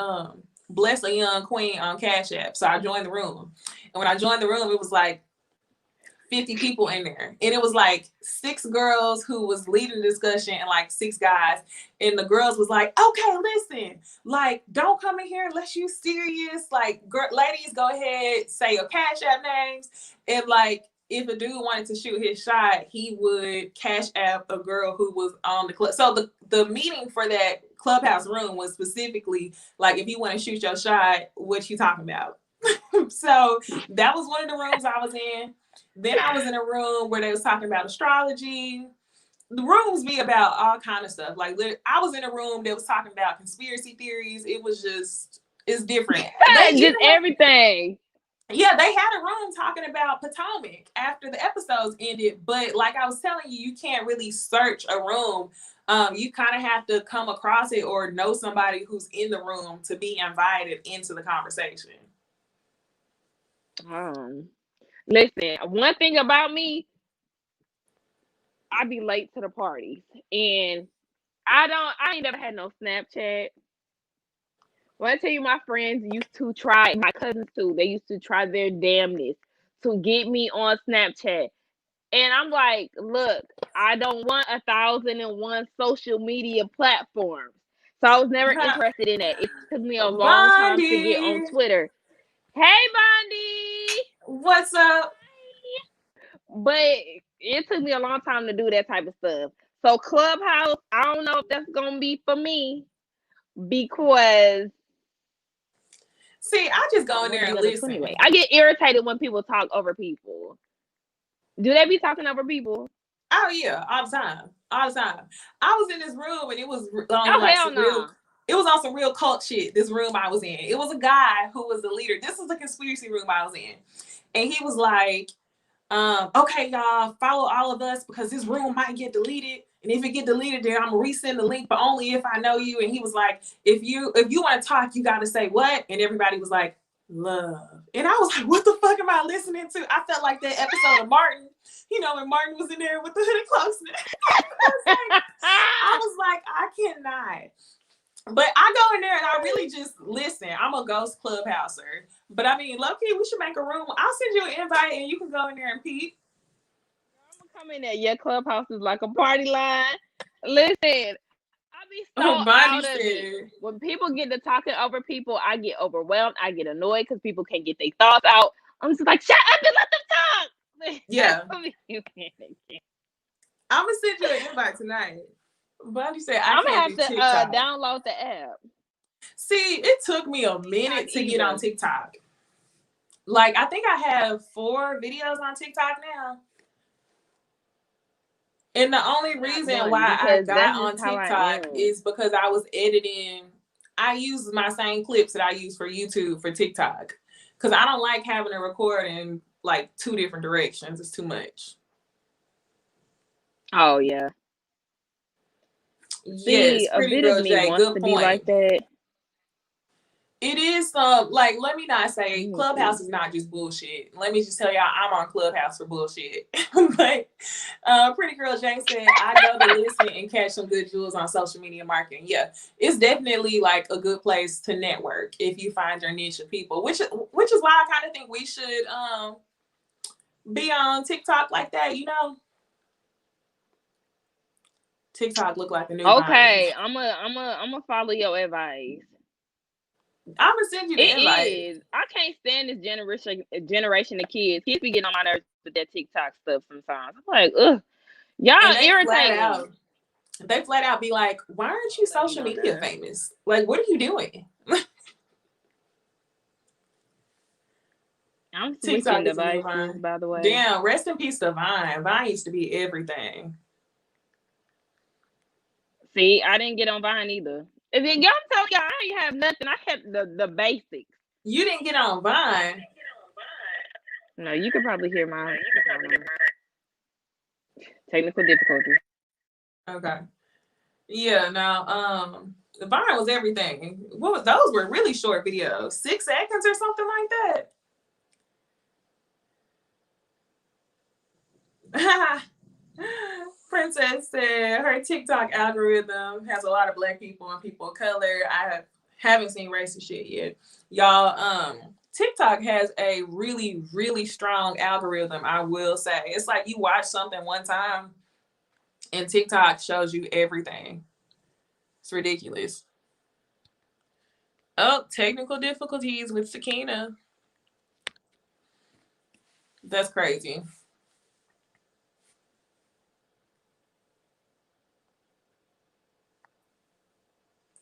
bless a young queen on Cash App. So I joined the room. And when I joined the room, it was like 50 people in there. And it was like 6 girls who was leading the discussion and like 6 guys. And the girls was like, okay, listen, like, don't come in here unless you serious. Like, ladies, go ahead, say your Cash App names. And like, if a dude wanted to shoot his shot, he would Cash App a girl who was on the club. So the meeting for that Clubhouse room was specifically like, if you want to shoot your shot, what you talking about? So that was one of the rooms I was in. Then I was in a room where they was talking about astrology. The rooms be about all kind of stuff. Like I was in a room that was talking about conspiracy theories. It was just, it's different. Just everything. Yeah, they had a room talking about Potomac after the episodes ended. But like I was telling you, you can't really search a room. You kind of have to come across it or know somebody who's in the room to be invited into the conversation. Listen, one thing about me, I be late to the parties, and I ain't never had no Snapchat. When I tell you, my friends used to try, my cousins too, they used to try their damnedest to get me on Snapchat. And I'm like, look, I don't want 1,001 social media platforms. So I was never interested in that. It took me a long time to get on Twitter. Hey, Bondi. What's up? But it took me a long time to do that type of stuff. So Clubhouse, I don't know if that's gonna be for me because I just go in there and listen. Anyway, I get irritated when people talk over people. Do they be talking over people? Oh yeah, all the time. I was in this room and it was on like some real. It was on some real cult shit. This room I was in. It was a guy who was the leader. This is the conspiracy room I was in, and he was like, okay, y'all, follow all of us because this room might get deleted. And if it get deleted, then I'm gonna resend the link, but only if I know you. And he was like, if you want to talk, you gotta say what? And everybody was like, love. And I was like, what the fuck am I listening to? I felt like that episode of Martin, when Martin was in there with the hooded close. I was like, I cannot. But I go in there and I really just listen. I'm a ghost clubhouser. But I mean, low-key, we should make a room. I'll send you an invite and you can go in there and peep. I'm gonna come in there. Your clubhouse is like a party line. Listen, I be so out of it. When people get to talking over people, I get overwhelmed. I get annoyed because people can't get their thoughts out. I'm just like, shut up and let them talk. Yeah. I'm gonna send you an invite tonight. Bundy said I'm gonna have to download the app. See, it took me a minute to get on TikTok. Like, I think I have 4 videos on TikTok now. And the only reason why I got on TikTok is because I was editing. I use my same clips that I use for YouTube for TikTok. Because I don't like having to record in like 2 different directions. It's too much. Oh, yeah. Yes, Pretty Girl J, good point. Like that. It is like, let me not say Clubhouse is not just bullshit. Let me just tell y'all I'm on Clubhouse for bullshit. But Pretty Girl Jane said I go to listen and catch some good jewels on social media marketing. Yeah, it's definitely like a good place to network if you find your niche of people, which is why I kind of think we should be on TikTok like that, TikTok look like a new Okay, I'm a follow your advice. I'm gonna send you the invite. I can't stand this generation of kids. Kids be getting on my nerves with that TikTok stuff sometimes. I'm like, ugh, y'all irritating. They flat out be like, why aren't you social media famous? Like, what are you doing? I'm switching devices, by the way. Damn, rest in peace to Vine. Vine used to be everything. See, I didn't get on Vine either. And then y'all tell y'all I ain't have nothing. I had the basics. You didn't get on Vine. No, you could probably hear my technical difficulty. Okay. Yeah, now the Vine was everything. What was those were really short videos. 6 seconds or something like that. Princess said her TikTok algorithm has a lot of Black people and people of color. I haven't seen racist shit yet. Y'all, TikTok has a really, really strong algorithm, I will say. It's like you watch something one time and TikTok shows you everything. It's ridiculous. Oh, technical difficulties with Sakina. That's crazy.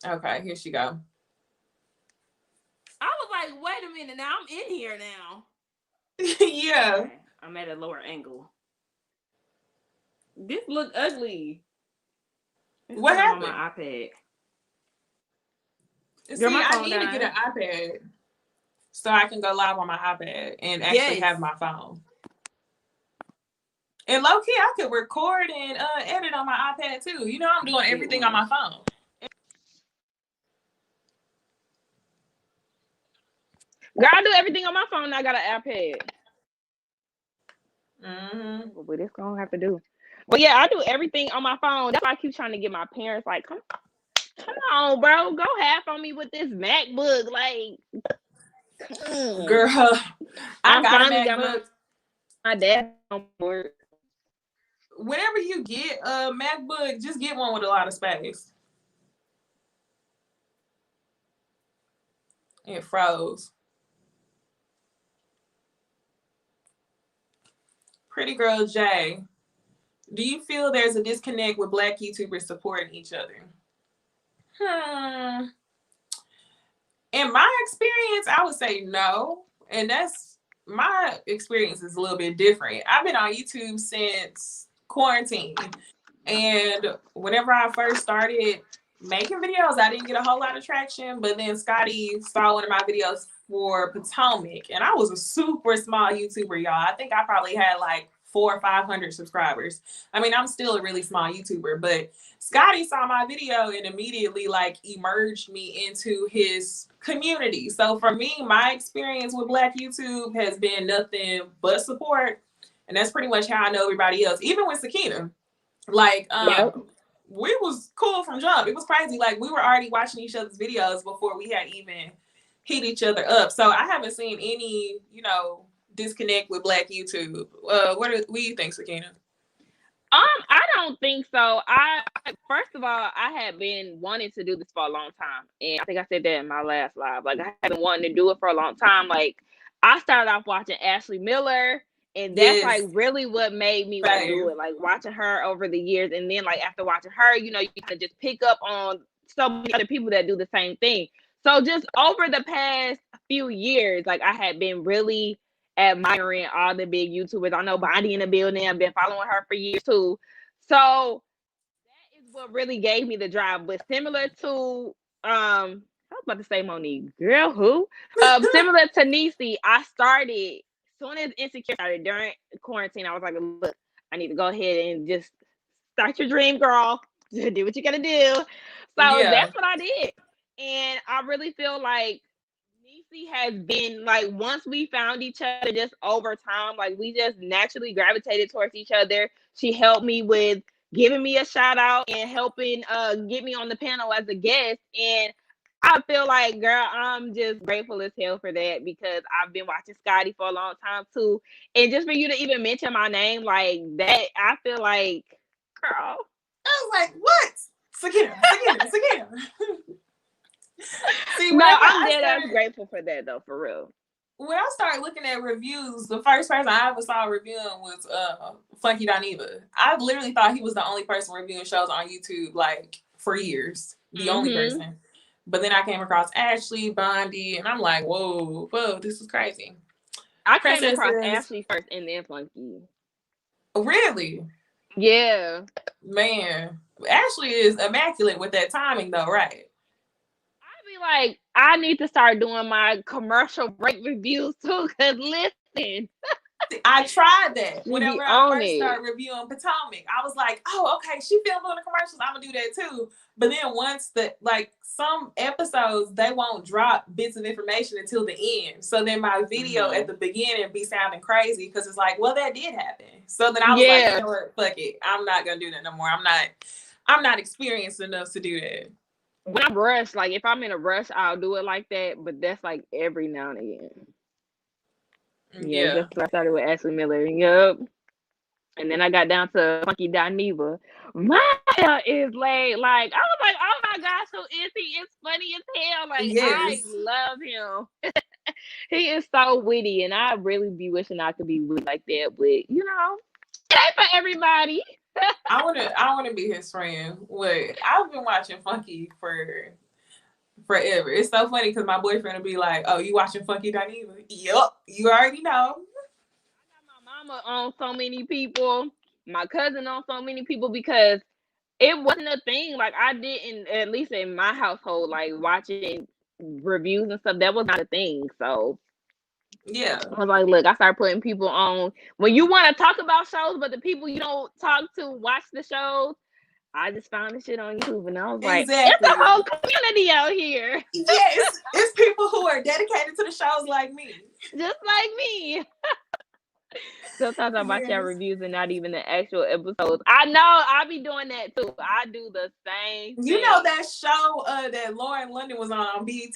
Okay, here she go. I was like, wait a minute, now I'm in here now. Yeah. Okay, I'm at a lower angle. This look ugly. What happened? On my iPad. See, I need to get an iPad so I can go live on my iPad and actually have my phone. And low key, I could record and edit on my iPad too. You know, I'm doing everything on my phone. Girl, I do everything on my phone. I got an iPad. But it's gonna have to do. But yeah, I do everything on my phone. That's why I keep trying to get my parents like, come on, bro, go half on me with this MacBook. Like, girl, I finally got my dad on board. Whenever you get a MacBook, just get one with a lot of space. It froze. Pretty Girl J, do you feel there's a disconnect with Black YouTubers supporting each other? In my experience, I would say no. And that's my experience is a little bit different. I've been on YouTube since quarantine. And whenever I first started making videos, I didn't get a whole lot of traction. But then Scotty saw one of my videos for Potomac. And I was a super small YouTuber, y'all. I think I probably had like 400 or 500 subscribers. I mean, I'm still a really small YouTuber, but Scotty saw my video and immediately like emerged me into his community. So for me, my experience with Black YouTube has been nothing but support. And that's pretty much how I know everybody else. Even with Sakina, like, we was cool from jump. It was crazy. Like, we were already watching each other's videos before we had even hit each other up. So I haven't seen any, disconnect with Black YouTube. What do you think, Sakina? I don't think so. First of all, I had been wanting to do this for a long time, and I think I said that in my last live. Like, I have been wanting to do it for a long time. Like, I started off watching Ashley Miller, and that's like really what made me want to do it. Like, watching her over the years, and then like after watching her, you can just pick up on so many other people that do the same thing. So just over the past few years, like, I had been really admiring all the big YouTubers. I know Bonnie in the building. I've been following her for years too. So that is what really gave me the drive. But similar to I was about to say Monique, girl, who? Similar to Necey, I started as soon as Insecure started during quarantine. I was like, look, I need to go ahead and just start your dream, girl. Do what you gotta do. So that's what I did. And I really feel like Necey has been like, once we found each other, just over time, like, we just naturally gravitated towards each other. She helped me with giving me a shout out and helping get me on the panel as a guest. And I feel like, girl, I'm just grateful as hell for that, because I've been watching Scotty for a long time too. And just for you to even mention my name like that, I feel like, girl. I was like, what? Sakina. See, no, I'm dead ass grateful for that though, for real. When I started looking at reviews, the first person I ever saw reviewing was Funky Doniva. I literally thought he was the only person reviewing shows on YouTube like for years. The only person. But then I came across Ashley, Bondi, and I'm like, whoa, this is crazy. I came across Ashley first and then Funky. Really? Yeah. Man. Ashley is immaculate with that timing though, right? be like, I need to start doing my commercial break reviews too. Cause listen, I tried that she whenever be I on first it. started reviewing Potomac. I was like, oh, okay, she filmed doing the commercials. I'm gonna do that too. But then once some episodes, they won't drop bits of information until the end. So then my video at the beginning be sounding crazy because it's like, well, that did happen. So then I was like, you know what, fuck it. I'm not gonna do that no more. I'm not experienced enough to do that. When I rush, like if I'm in a rush, I'll do it like that. But that's like every now and again. Yeah, Yeah. that's what I started with Ashley Miller. Yup. And then I got down to Funky Dineva. My hair is laid. Like, I was like, oh my gosh, who is he? It's funny as hell. Like, I Yes. love him. He is so witty. And I really be wishing I could be witty like that. But, you know, it ain't for everybody. I wanna be his friend. Wait, I've been watching Funky for forever. It's so funny because my boyfriend will be like, "Oh, you watching Funky Dineva?" Yup, you already know. My mama on so many people. My cousin on so many people because it wasn't a thing. Like, I didn't, at least in my household, like watching reviews and stuff, that was not a thing. So Yeah, I was like, look, I started putting people on when you want to talk about shows, but the people you don't talk to watch the shows. I just found this shit on YouTube and I was like, it's exactly. a whole community out here. Yes, it's people who are dedicated to the shows like me. Just like me. Sometimes I watch y'all Yes. reviews and not even the actual episodes. I know I be doing that too. I do the same thing. You know that show that Lauren London was on BET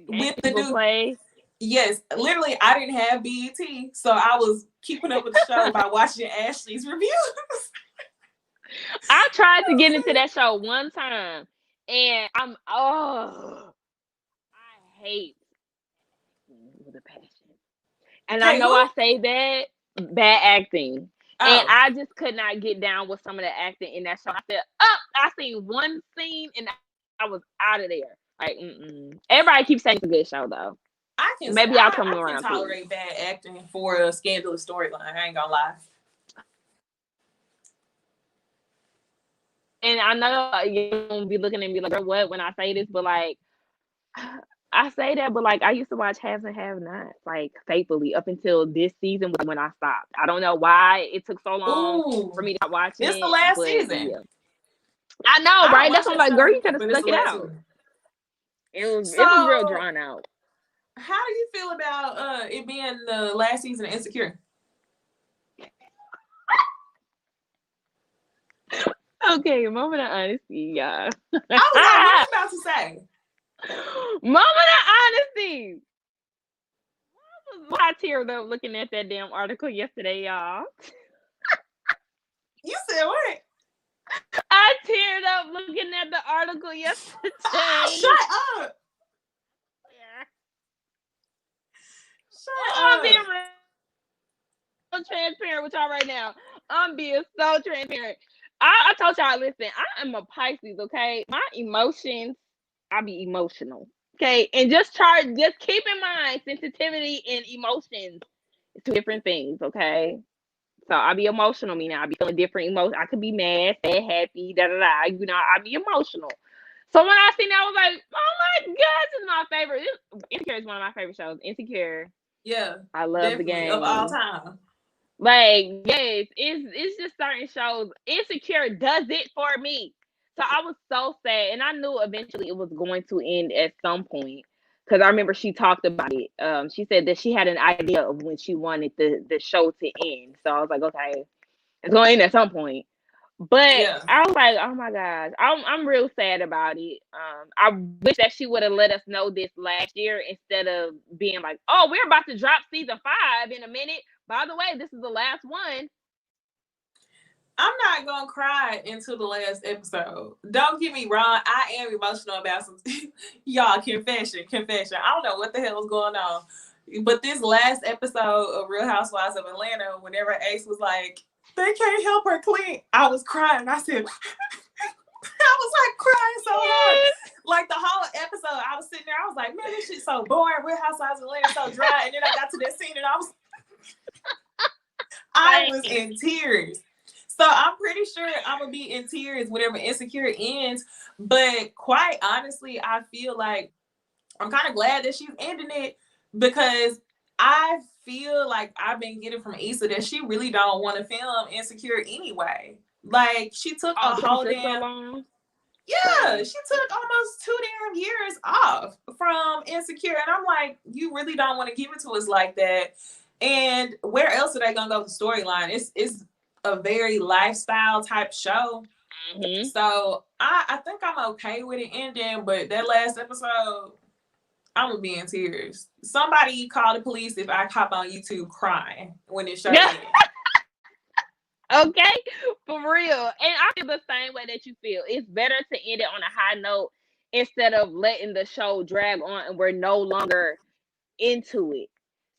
with the People dude. play. Yes, literally, I didn't have BET, so I was keeping up with the show by watching Ashley's reviews. I tried to get into that show one time, and I hate with a passion. And I Hey, know who? I say that bad acting. And Oh, I just could not get down with some of the acting in that show. I said, I seen one scene and I was out of there. Like, everybody keeps saying it's a good show though. Maybe I'll come I can around to it. tolerate bad acting for a scandalous storyline. I ain't gonna lie. And I know you won't be looking at me like, "Girl, what?" when I say this, but like, I say that, but like, I used to watch Haves and Have Nots like faithfully up until this season was when I stopped. I don't know why it took so long for me to stop watching It's the it, last but season. yeah. I know, right? That's what I'm like, girl, you could have but it's stuck the it last out. season. It was So, real drawn out. how do you feel about it being the last season of Insecure? Okay, moment of honesty, y'all. I was like, what are you about to say? Moment of honesty. I teared up looking at that damn article yesterday, y'all. You said what? I teared up looking at the article yesterday. Shut up. Shut I'm up. being real transparent with y'all right now. I'm being so transparent. I told y'all, listen, I am a Pisces, okay? My emotions, I be emotional. Okay. And just keep in mind sensitivity and emotions is two different things, okay? So I be emotional, meaning I be feeling different emotions. I could be mad, sad, happy, da da da. You know, I be emotional. So when I seen that, I was like, oh my god, this is my favorite. Insecure is one of my favorite shows. Insecure. Yeah. I love the game. Of all time. Like, yes, it's just certain shows. Insecure does it for me. So I was so sad, and I knew eventually it was going to end at some point because I remember she talked about it. She said that she had an idea of when she wanted the show to end. So I was like, okay, it's going to end at some point. But Yeah. I was like, oh my gosh, I'm real sad about it. I wish that she would have let us know this last year instead of being like, oh, we're about to drop season 5 in a minute. By the way, this is the last one. I'm not gonna cry until the last episode. Don't get me wrong, I am emotional about some y'all confession. I don't know what the hell is going on. But this last episode of Real Housewives of Atlanta, whenever Ace was like, they can't help her clean, I was crying. I said, I was like crying so hard. Like the whole episode, I was sitting there, I was like, man, this shit's so boring. Real Housewives of Atlanta so dry. And then I got to that scene and I was in tears. So I'm pretty sure I'm gonna be in tears whenever Insecure ends. But quite honestly, I feel like I'm kind of glad that she's ending it because I feel like I've been getting from Issa that she really don't want to film Insecure anyway. Like she took a Oh, because whole it took so damn long. yeah, Right. she took almost 2 damn years off from Insecure, and I'm like, you really don't want to give it to us like that. And where else are they gonna go with the storyline? It's a very lifestyle type show. Mm-hmm. So I think I'm okay with it ending, but that last episode, I'm gonna be in tears. Somebody call the police if I hop on YouTube crying when this show Yeah. ends. Okay, for real. And I feel the same way that you feel. It's better to end it on a high note instead of letting the show drag on and we're no longer into it.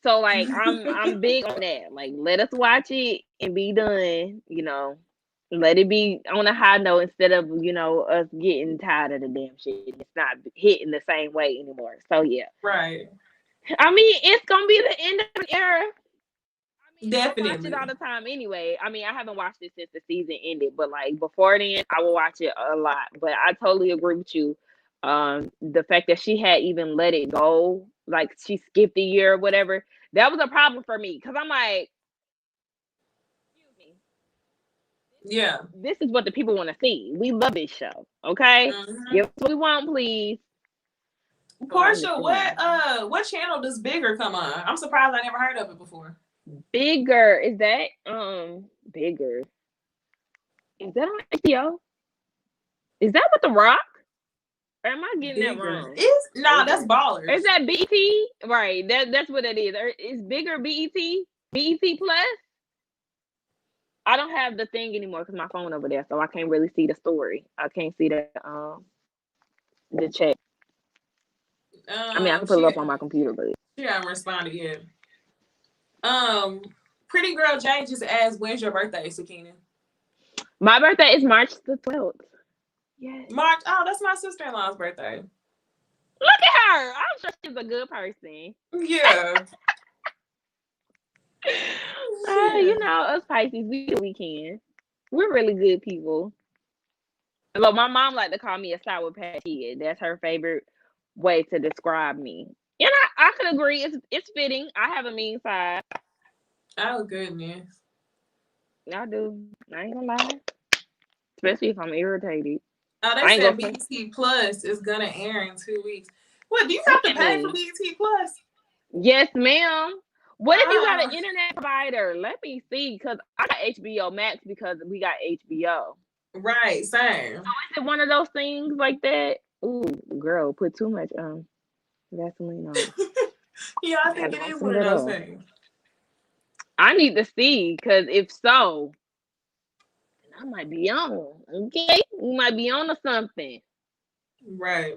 So like I'm big on that. Like let us watch it and be done, you know. Let it be on a high note instead of, you know, us getting tired of the damn shit. It's not hitting the same way anymore. So yeah. Right. I mean, it's gonna be the end of an era. I mean, I watch it all Definitely. the time anyway. I mean, I haven't watched it since the season ended, but like before then, I will watch it a lot. But I totally agree with you. The fact that she had even let it go, like she skipped a year or whatever, that was a problem for me because I'm like, excuse me, Yeah. this is what the people want to see. We love this show, okay? Mm-hmm. Give us what we want, please. Behind the Portia, scenes, what channel does Bigger come on? I'm surprised I never heard of it before. bigger is that bigger is that on HBO? Is that with The Rock? Or am I getting that Bigger. wrong? Is nah, that's Bigger. Or is ballers. that BET? Right. That's what it is. Or is bigger BET? BET Plus? I don't have the thing anymore because my phone over there, so I can't really see the story. I can't see the chat. I mean, I can pull it She up on my computer, but she haven't responded yet. Um, Pretty Girl Jay just asked, "When's your birthday, Sakina?" my birthday is March the 12th. Yes. March. Oh, that's my sister-in-law's birthday. Look at her. I'm sure she's a good person. Yeah. Yeah. You know, us Pisces, we do what we can. We're really good people. But my mom like to call me a sour patch kid. That's her favorite way to describe me. And I could agree. It's fitting. I have a mean side. Oh goodness. I do. I ain't gonna lie. Especially if I'm irritated. Oh, they I ain't said gonna say. BT Plus is gonna air in 2 weeks. What? Do you have Look to at pay for me. BT Plus? Yes, ma'am. What if you got Oh, an internet provider? Let me see, cause I got HBO Max because we got HBO. right. Same. Is it one of those things like that? Ooh, girl, put too much Vaseline on. Yeah, I I had think the it wrong is turn one of that those off. things. I need to see, cause if so, I might be on. Okay, we might be on to something. Right.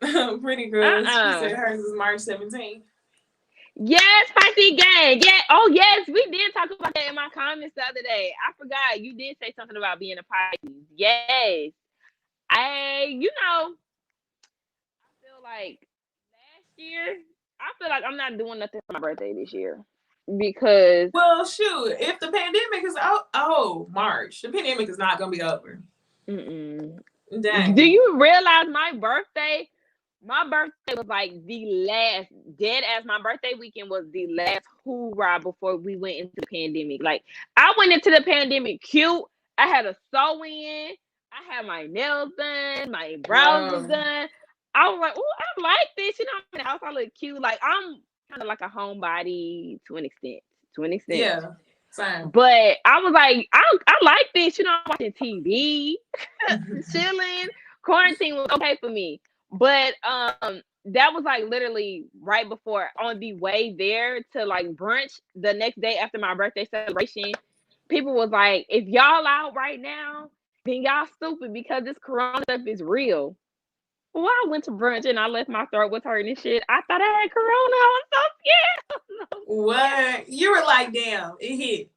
Pretty Girl. She Uh-uh. said hers is March 17th. Yes, Pisces gang. Yeah. Oh, yes. We did talk about that in my comments the other day. I forgot. You did say something about being a Pisces. Yes. I feel like last year, I feel like I'm not doing nothing for my birthday this year because Well, shoot, if the pandemic is March, the pandemic is not gonna be over. mm-mm. Do Dang. you realize my birthday? My birthday was like the last dead as my birthday weekend was the last hoorah before we went into the pandemic. Like I went into the pandemic cute. I had a sew in. I had my nails done. My brows was Whoa. done. I was like, oh, I like this. You know, I'm in the house. I look cute. Like I'm kind of like a homebody to an extent. To an extent. Yeah. Same. But I was like, I like this. You know, I'm watching TV, chilling. Quarantine was okay for me. But that was like literally right before on the way there to like brunch the next day after my birthday celebration. People was like, if y'all out right now, then y'all stupid because this corona stuff is real. Well, I went to brunch and I left my throat was hurting and shit. I thought I had corona. I was so scared. So scared. What? You were like, damn, it hit.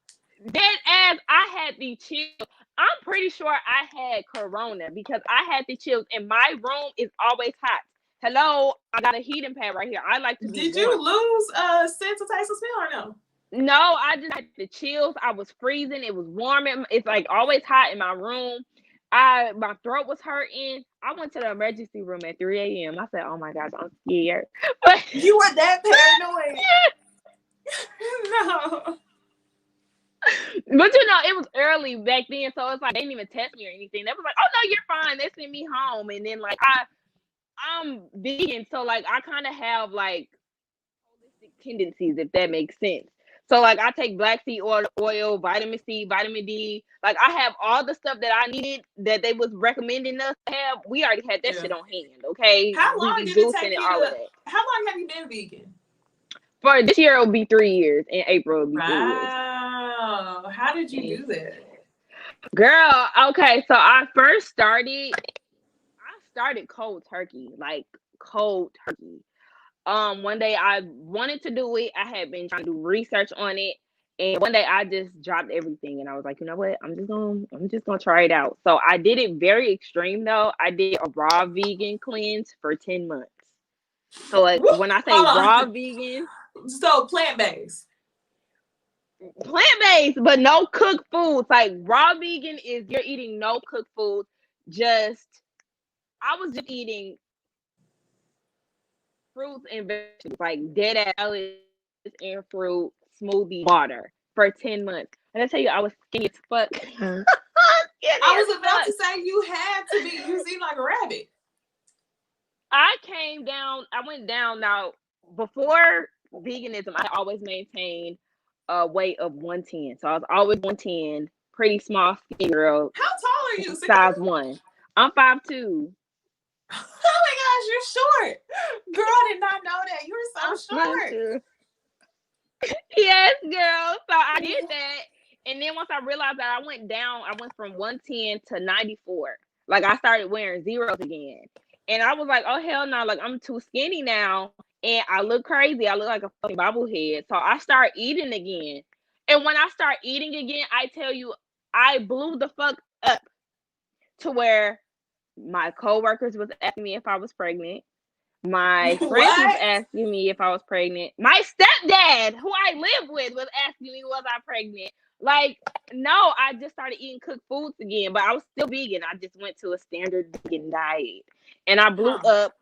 Dead ass, I had the chills. I'm pretty sure I had corona because I had the chills and my room is always hot. Hello, I got a heating pad right here. I like to be Did you warm. lose sense of taste of smell or no? No, I just had the chills. I was freezing. It was warm. It's like always hot in my room. My throat was hurting. I went to the emergency room at 3 a.m. I said, "Oh my gosh, I'm scared." But You were that paranoid. No. But you know, it was early back then, so it's like they didn't even test me or anything. They was like, "Oh no, you're fine." They sent me home, and then like I'm vegan, so like I kind of have like holistic tendencies, if that makes sense. So like I take black seed oil, vitamin C, vitamin D. Like I have all the stuff that I needed that they was recommending us to have. We already had that Yeah. shit on hand, okay? How long Vegan did it juicing take and you all of to? that. How long have you been vegan? For this year, it'll be 3 years. In April, it'll be 3 years. Wow. How did you do that? Girl, okay, so I started cold turkey, like cold turkey. One day I wanted to do it. I had been trying to do research on it, and one day I just dropped everything, and I was like, you know what? I'm just gonna try it out. So I did it very extreme though. I did a raw vegan cleanse for 10 months. So like Woo, when I say hold raw on. vegan, So plant-based. plant-based, but no cooked foods. Like raw vegan is you're eating no cooked foods. Just I was just eating fruits and vegetables, like dead salads and fruit, smoothie, water for 10 months. And I tell you, I was skinny as fuck. Skinny I as was about to fuck. say you had to be. You seem like a rabbit. I went down now. Before veganism, I always maintained a weight of 110. So I was always 110, pretty small, skinny girl, How tall are you, Sakina? size 1. I'm 5'2". Oh my gosh, you're short. Girl, I did not know that. You were I'm so short. 5'2". Yes, girl. So I did that. And then once I realized that I went down, I went from 110 to 94. Like I started wearing zeros again. And I was like, oh hell no, like I'm too skinny now. And I look crazy. I look like a fucking bobblehead. So I start eating again. And when I start eating again, I tell you, I blew the fuck up to where my coworkers was asking me if I was pregnant. My friends was What? asking me if I was pregnant. My stepdad, who I live with, was asking me was I pregnant. Like, no, I just started eating cooked foods again, but I was still vegan. I just went to a standard vegan diet, and I blew Huh. up.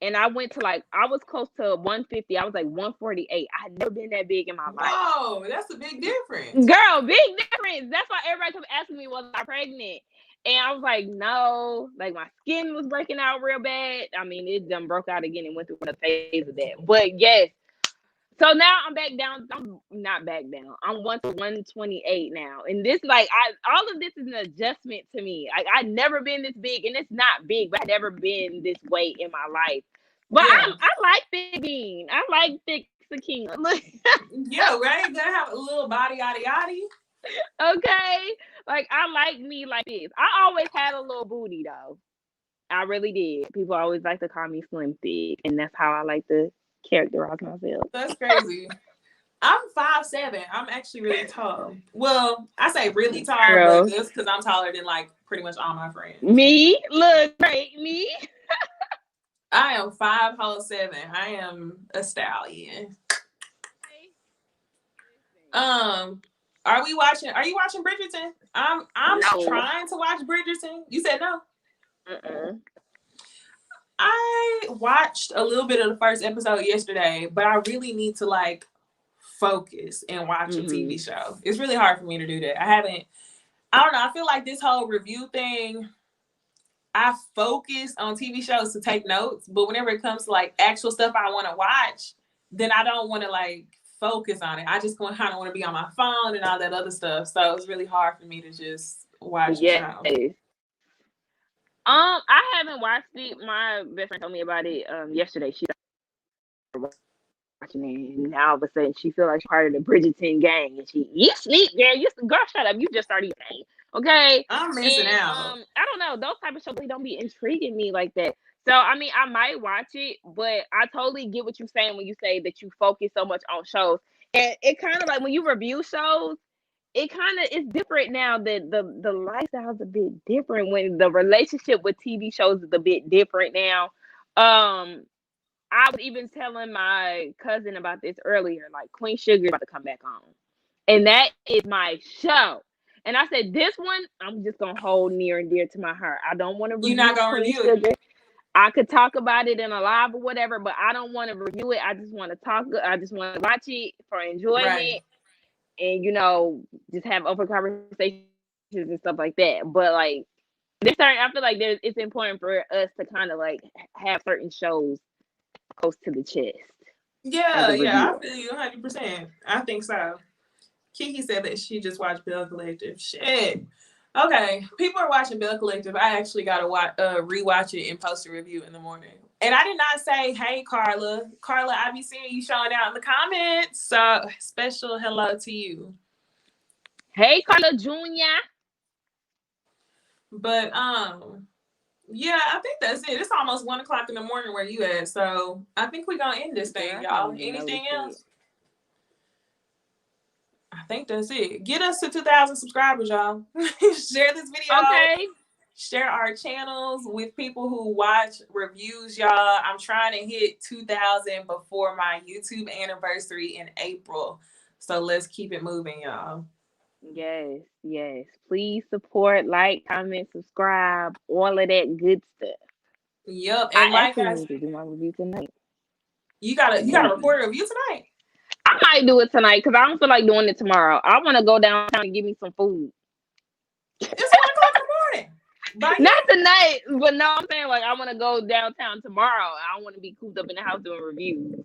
And I went to like I was close to 150. I was like 148. I had never been that big in my life. Whoa, that's a big difference. Girl, big difference. That's why everybody kept asking me was I pregnant. And I was like, no, like my skin was breaking out real bad. I mean, it done broke out again and went through a phase of that. But yes. So now I'm back down. I'm not back down. I'm 128 now. And this like all of this is an adjustment to me. Like I've never been this big, and it's not big, but I've never been this weight in my life. But Yeah. I like thick bean. I like thick Sakina. Yeah, right? Gotta have a little body yada yada. Okay. Like I like me like this. I always had a little booty though. I really did. People always like to call me slim thick, and that's how I like to characterize myself. That's crazy. I'm 5'7". I'm actually really tall. Well, I say really tall, but Girl. just because I'm taller than like pretty much all my friends. Me? Look, great. Me? I am 5'7". I am a stallion. Are you watching Bridgerton? I'm No. trying to watch Bridgerton. You said no? Mm-mm. I watched a little bit of the first episode yesterday, but I really need to like focus and watch a TV show. It's really hard for me to do that. I don't know. I feel like this whole review thing, I focus on TV shows to take notes, but whenever it comes to like actual stuff I want to watch, then I don't want to like focus on it. I just kind of want to be on my phone and all that other stuff. So it's really hard for me to just watch a show. I haven't watched it. My best friend told me about it yesterday. She started watching it, and now all of a sudden she feels like she's part of the Bridgerton gang. And you sleep, girl, shut up. You just started your gang, okay? I'm missing out. I don't know. Those type of shows really don't be intriguing me like that. So I mean, I might watch it, but I totally get what you're saying when you say that you focus so much on shows, and it kind of like when you review shows. It kind of is different now that the lifestyle's a bit different when the relationship with TV shows is a bit different now. I I was even telling my cousin about this earlier. Like Queen Sugar is about to come back on, and that is my show. And I said this one I'm just gonna hold near and dear to my heart. I don't want to You're not review gonna Queen review it. Sugar. I could talk about it in a live or whatever, but I don't want to review it. I just want to talk. I just want to watch it for Right. enjoyment and just have open conversations and stuff like that. But like there's certain, I feel like it's important for us to kind of like have certain shows close to the chest as Yeah, a yeah, I reviewer. feel you 100%. I think so. Kiki said that she just watched Bell Collective. Shit. Okay, people are watching Bell Collective. I actually gotta rewatch it and post a review in the morning. And I did not say, hey, Carla. Carla, I be seeing you showing out in the comments. So special hello to you. Hey, Carla Jr. But yeah, I think that's it. It's almost 1 o'clock in the morning where you at. So I think we're gonna end this Girl, thing, I y'all. can't even Anything notice it. else? I think that's it. Get us to 2,000 subscribers, y'all. Share this video. Okay. Share our channels with people who watch reviews, y'all. I'm trying to hit 2,000 before my YouTube anniversary in April. So let's keep it moving, y'all. Yes, yes. Please support, like, comment, subscribe, all of that good stuff. Yep. I And like actually I need to do my review tonight. you gotta Maybe. record a review tonight. I might do it tonight because I don't feel like doing it tomorrow. I want to go downtown and give me some food. It's 1 o'clock in the morning. But Not tonight, but no, I'm saying like I want to go downtown tomorrow. I don't want to be cooped up in the house doing reviews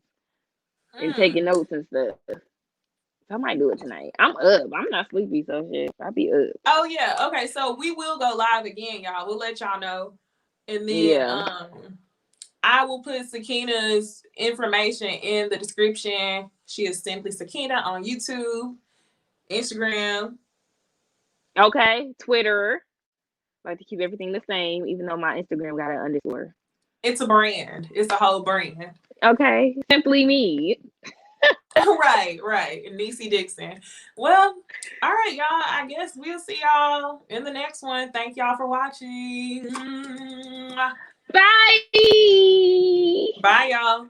and taking notes and stuff. So I might do it tonight. I'm up. I'm not sleepy, so shit. I'll be up. Oh yeah. Okay, so we will go live again, y'all. We'll let y'all know. And then Yeah. I will put Sakina's information in the description. She is simply Sakina on YouTube, Instagram. Okay. Twitter. Like to keep everything the same, even though my Instagram got an underscore. It's a brand. It's a whole brand. Okay. Simply me. Right, right. Necey Dixon. Well, all right, y'all. I guess we'll see y'all in the next one. Thank y'all for watching. Bye. Bye, y'all.